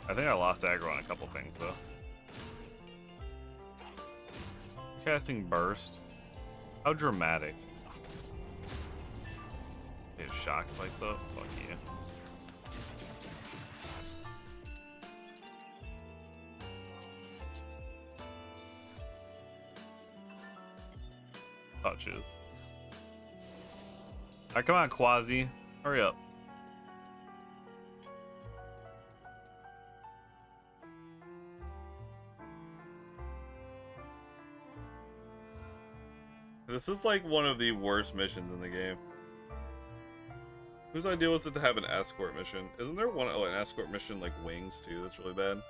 I think I lost aggro on a couple things, though. Casting Burst. How dramatic. His shock spikes up? Fuck you. Touches. Alright, come on, Quasi. Hurry up. This is like one of the worst missions in the game. Whose idea was it to have an escort mission? Isn't there one, an escort mission like Wings too? That's really bad.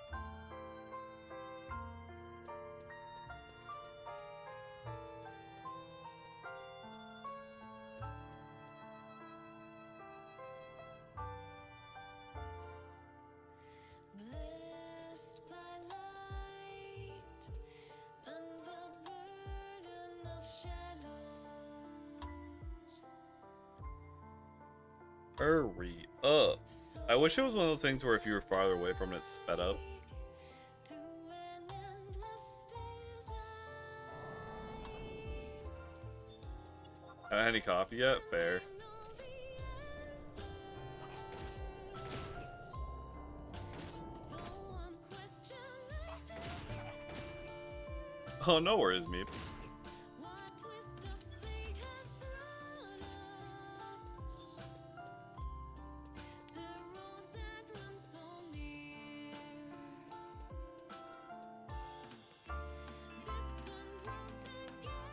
Hurry up. I wish it was one of those things where if you were farther away from it, it sped up. Haven't had any coffee yet? Fair. Oh, no worries, Meep.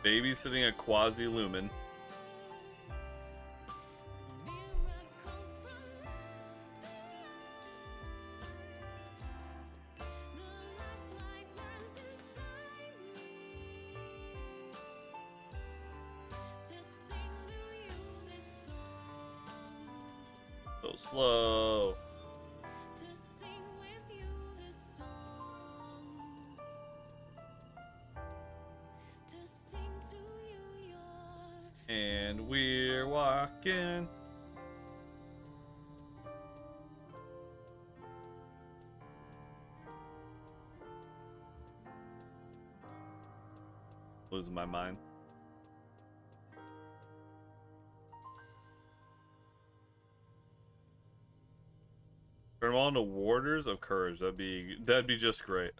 Babysitting a quasi-lumen. so slow. And we're walking. Losing my mind. Turn them all into warders of courage. That'd be just great.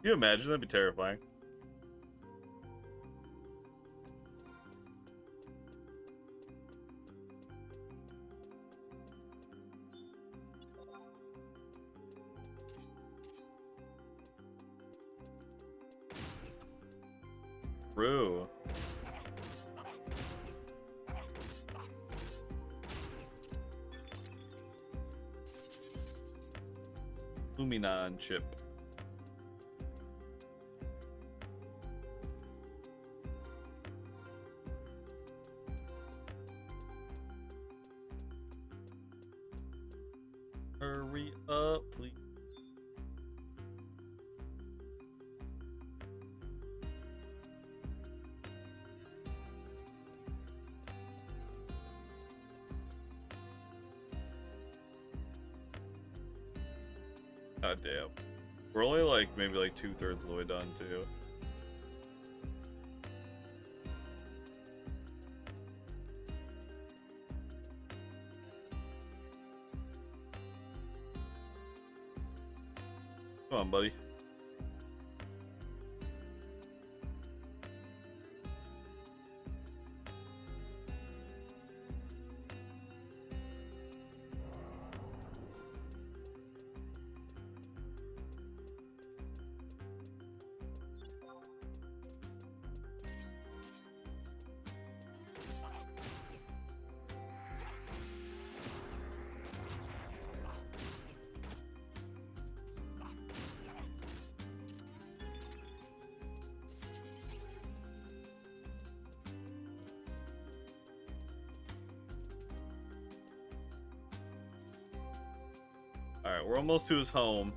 Can you imagine? That'd be terrifying. True. Luminon chip. Hurry up, please. God damn. We're only like maybe like 2/3 of the way done too. Come on, buddy. Alright, we're almost to his home.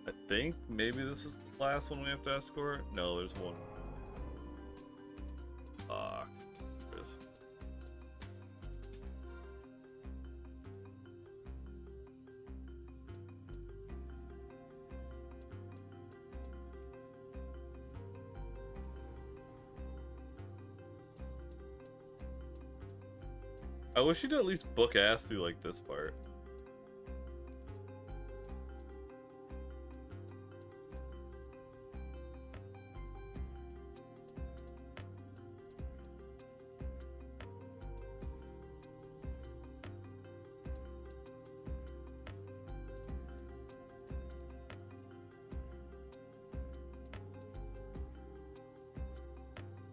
I think maybe this is the last one we have to escort. No, there's one. Fuck. There it is. I wish he'd at least book ass through like this part.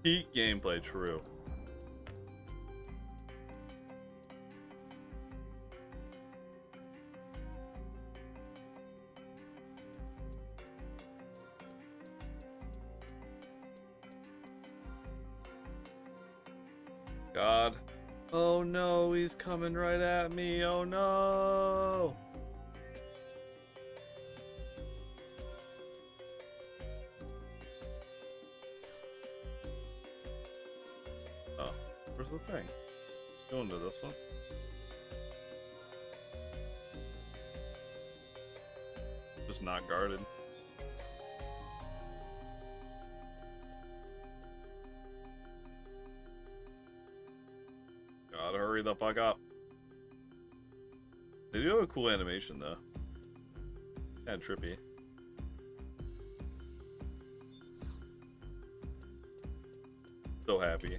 Peak gameplay, true. God. Oh no, he's coming right at me. Oh no. Oh, where's the thing? Go into this one. Just not guarded. Gotta hurry the fuck up. They do have a cool animation though. Kinda trippy. So happy.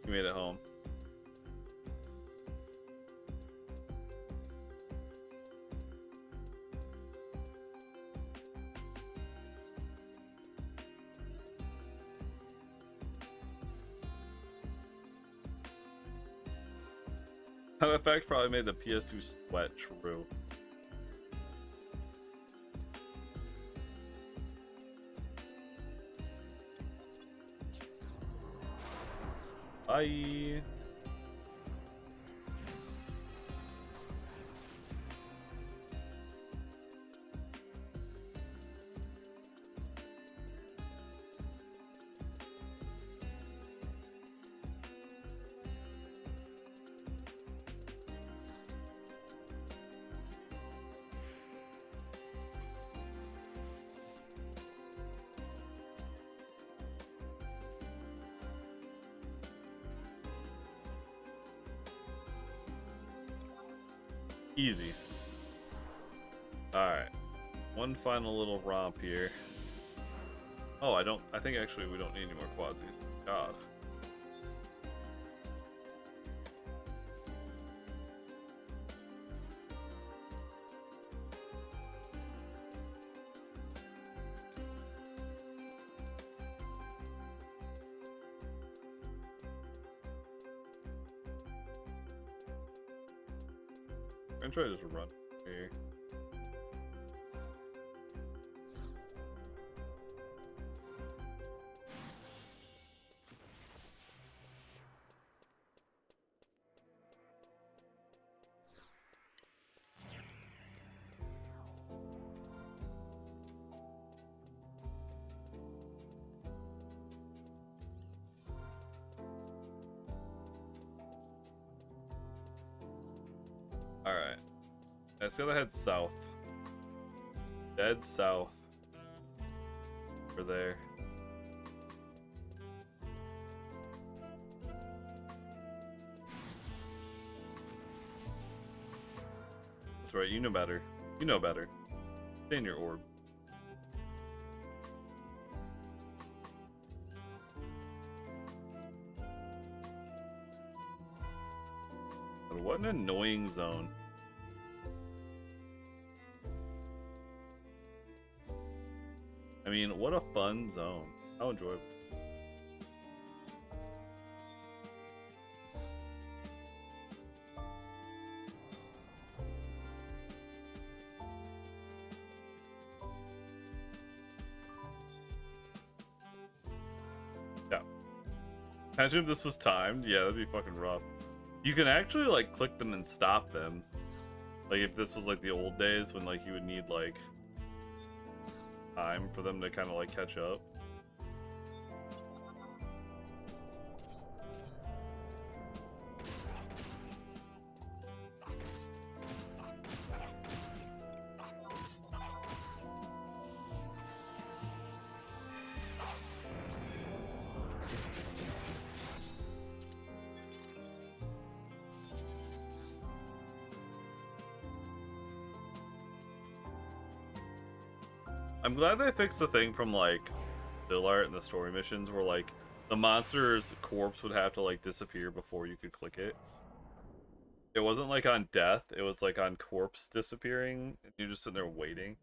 We made it home. That effect probably made the PS2 sweat, true. Bye. Easy. Alright. One final little romp here. Oh, I think actually we don't need any more quasis. God. I'm gonna try to just run here. Alright. Let's gotta head south. Dead south. Over there. That's right, you know better. You know better. Stay in your orb. But what an annoying zone. I mean, what a fun zone. How enjoyable. Yeah. Imagine if this was timed. Yeah, that'd be fucking rough. You can actually, like, click them and stop them. Like, if this was, like, the old days when, like, you would need, like, time for them to kind of, like, catch up. I'm glad they fixed the thing from, like, still art and the story missions where, like, the monster's corpse would have to, like, disappear before you could click it. It wasn't, like, on death. It was, like, on corpse disappearing. And you're just sitting there waiting.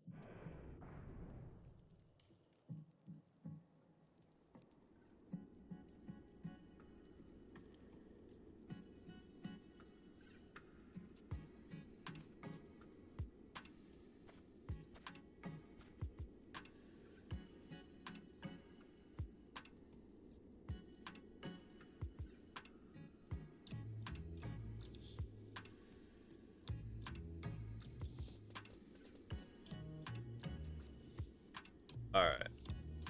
Alright.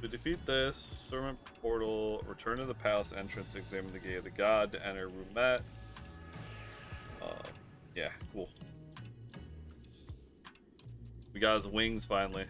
To defeat this, servant portal, return to the palace entrance, examine the gate of the god to enter roomette. Yeah, cool. We got his wings finally.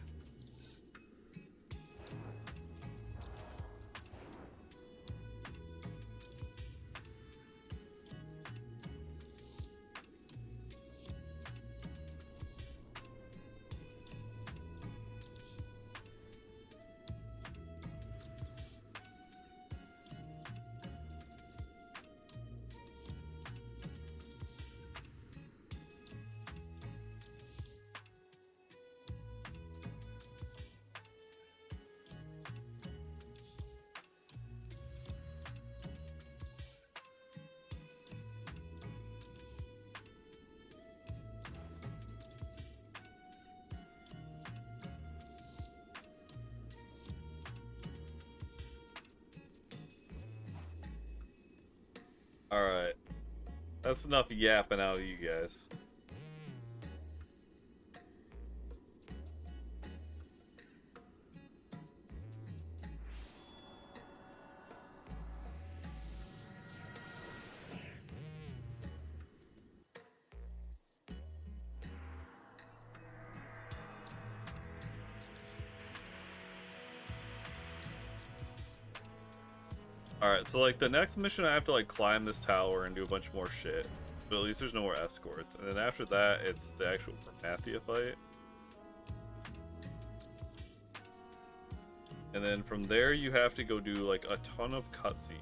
Alright. That's enough yapping out of you guys. Alright, so like the next mission I have to like climb this tower and do a bunch more shit. But at least there's no more escorts. And then after that, it's the actual Promathia fight. And then from there, you have to go do like a ton of cutscene.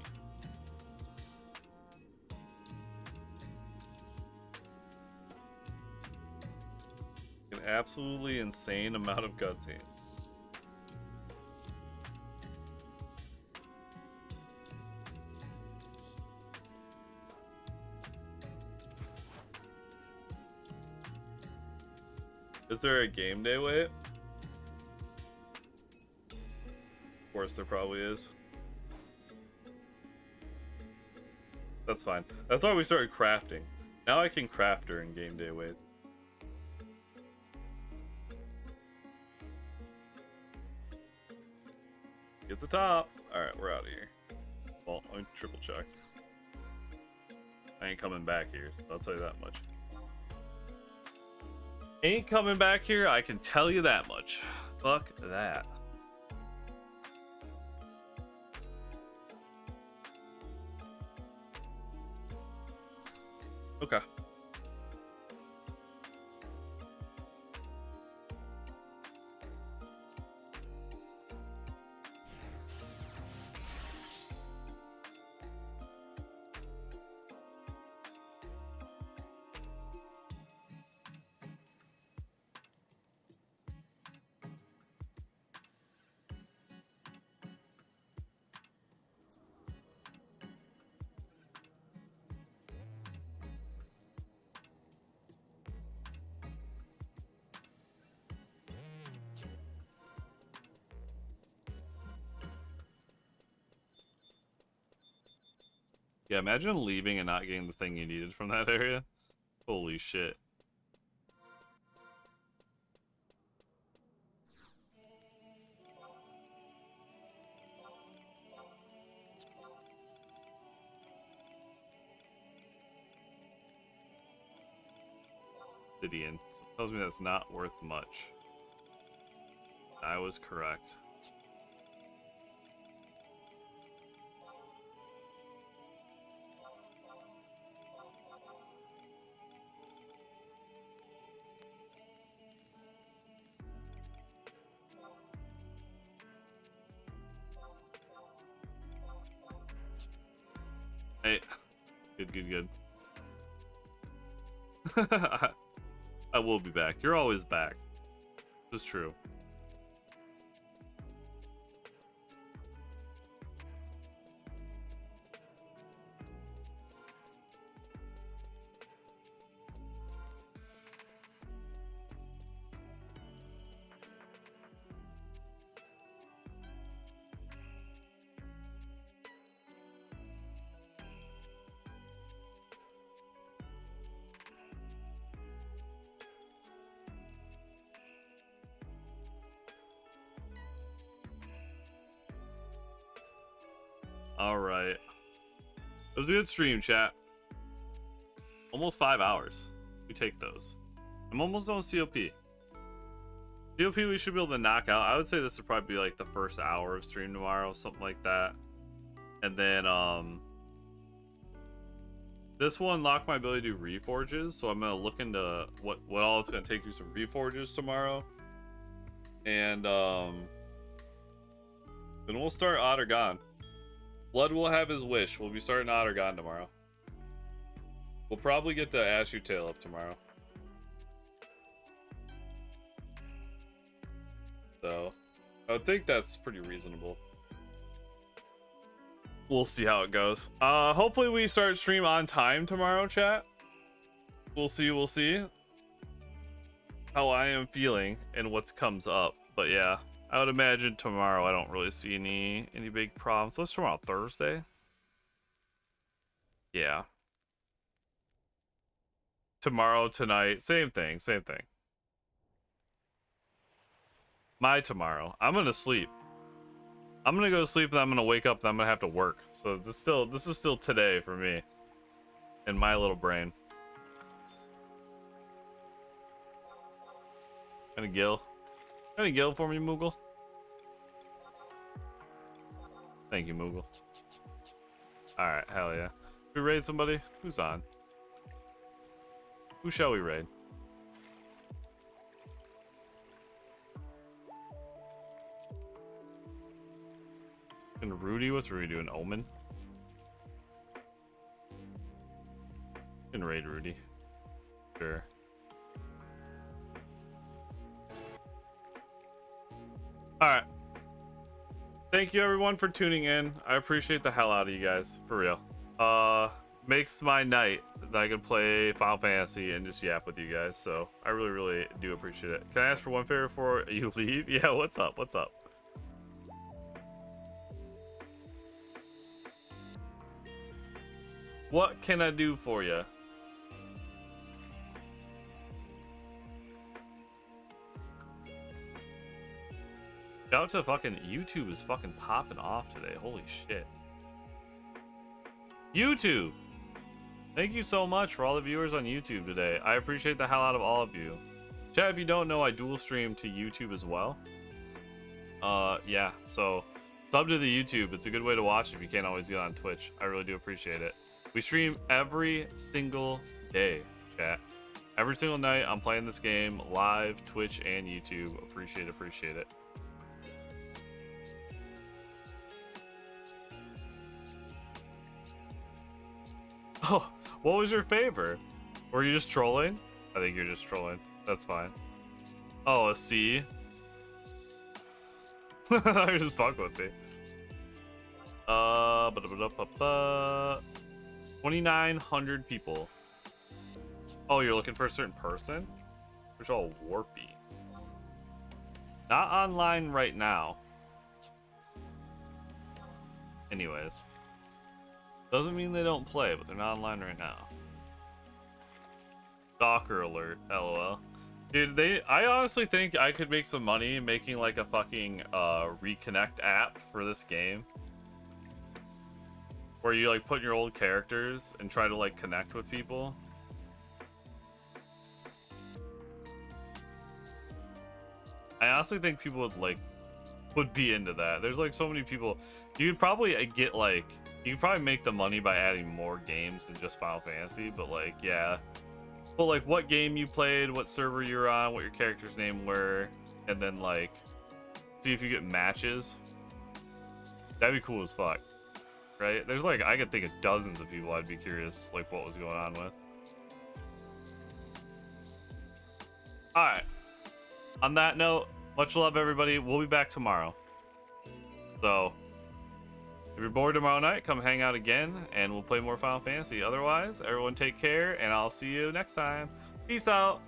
An absolutely insane amount of cutscene. Is there a game day wait? Of course there probably is. That's fine. That's why we started crafting. Now I can craft during game day wait. Get the top. Alright, we're out of here. Well, let me triple check. I ain't coming back here, so I'll tell you that much. Ain't coming back here, I can tell you that much. Fuck that. Okay. Yeah, imagine leaving and not getting the thing you needed from that area. Holy shit. Obsidian. So it tells me that's not worth much. I was correct. Hey, good. I will be back. You're always back. This is true. Alright. It was a good stream, chat. Almost 5 hours. We take those. I'm almost done with COP. COP we should be able to knock out. I would say this would probably be like the first hour of stream tomorrow, something like that. And then, this will unlock my ability to do reforges, so I'm gonna look into what all it's gonna take to do some reforges tomorrow. And, then we'll start Ottergon. Blood will have his wish. We'll be starting Ottergon tomorrow. We'll probably get the Ashu Tail up tomorrow. So, I would think that's pretty reasonable. We'll see how it goes. Hopefully we start stream on time tomorrow, chat. We'll see how I am feeling and what comes up. But yeah, I would imagine tomorrow I don't really see any big problems. What's tomorrow? Thursday? Yeah. Tomorrow, tonight, same thing, same thing. My tomorrow. I'm gonna sleep. I'm gonna go to sleep and I'm gonna wake up and I'm gonna have to work. So this is still today for me. In my little brain. Any gill? Any gill for me, Moogle? Thank you, Moogle. Alright, hell yeah. We raid somebody? Who's on? Who shall we raid? And Rudy? What's Rudy doing? Omen? Can raid Rudy. Sure. Alright. Thank you everyone for tuning in. I appreciate the hell out of you guys. For real. Makes my night that I can play Final Fantasy and just yap with you guys. So I really, really do appreciate it. Can I ask for one favor before you leave? Yeah, what's up? What's up? What can I do for you? Shout out to fucking YouTube is fucking popping off today. Holy shit. YouTube! Thank you so much for all the viewers on YouTube today. I appreciate the hell out of all of you. Chat, if you don't know, I dual stream to YouTube as well. Yeah, so sub to the YouTube. It's a good way to watch if you can't always get on Twitch. I really do appreciate it. We stream every single day, chat. Every single night, I'm playing this game live, Twitch and YouTube. Appreciate it. Oh, what was your favor? Were you just trolling? I think you're just trolling. That's fine. Oh, a C? You're just fucking with me. 2,900 people. Oh, you're looking for a certain person? Which all warpy. Not online right now. Anyways. Doesn't mean they don't play, but they're not online right now. Stalker alert, lol. Dude, I honestly think I could make some money making like a fucking reconnect app for this game. Where you like put your old characters and try to like connect with people. I honestly think people would be into that. There's like so many people. You could probably get like, you could probably make the money by adding more games than just Final Fantasy, but like, yeah. But like what game you played, what server you're on, what your character's name were, and then like see if you get matches. That'd be cool as fuck. Right? There's like, I could think of dozens of people I'd be curious like what was going on with. Alright. On that note, much love everybody. We'll be back tomorrow. So if you're bored tomorrow night, come hang out again and we'll play more Final Fantasy. Otherwise, everyone take care and I'll see you next time. Peace out.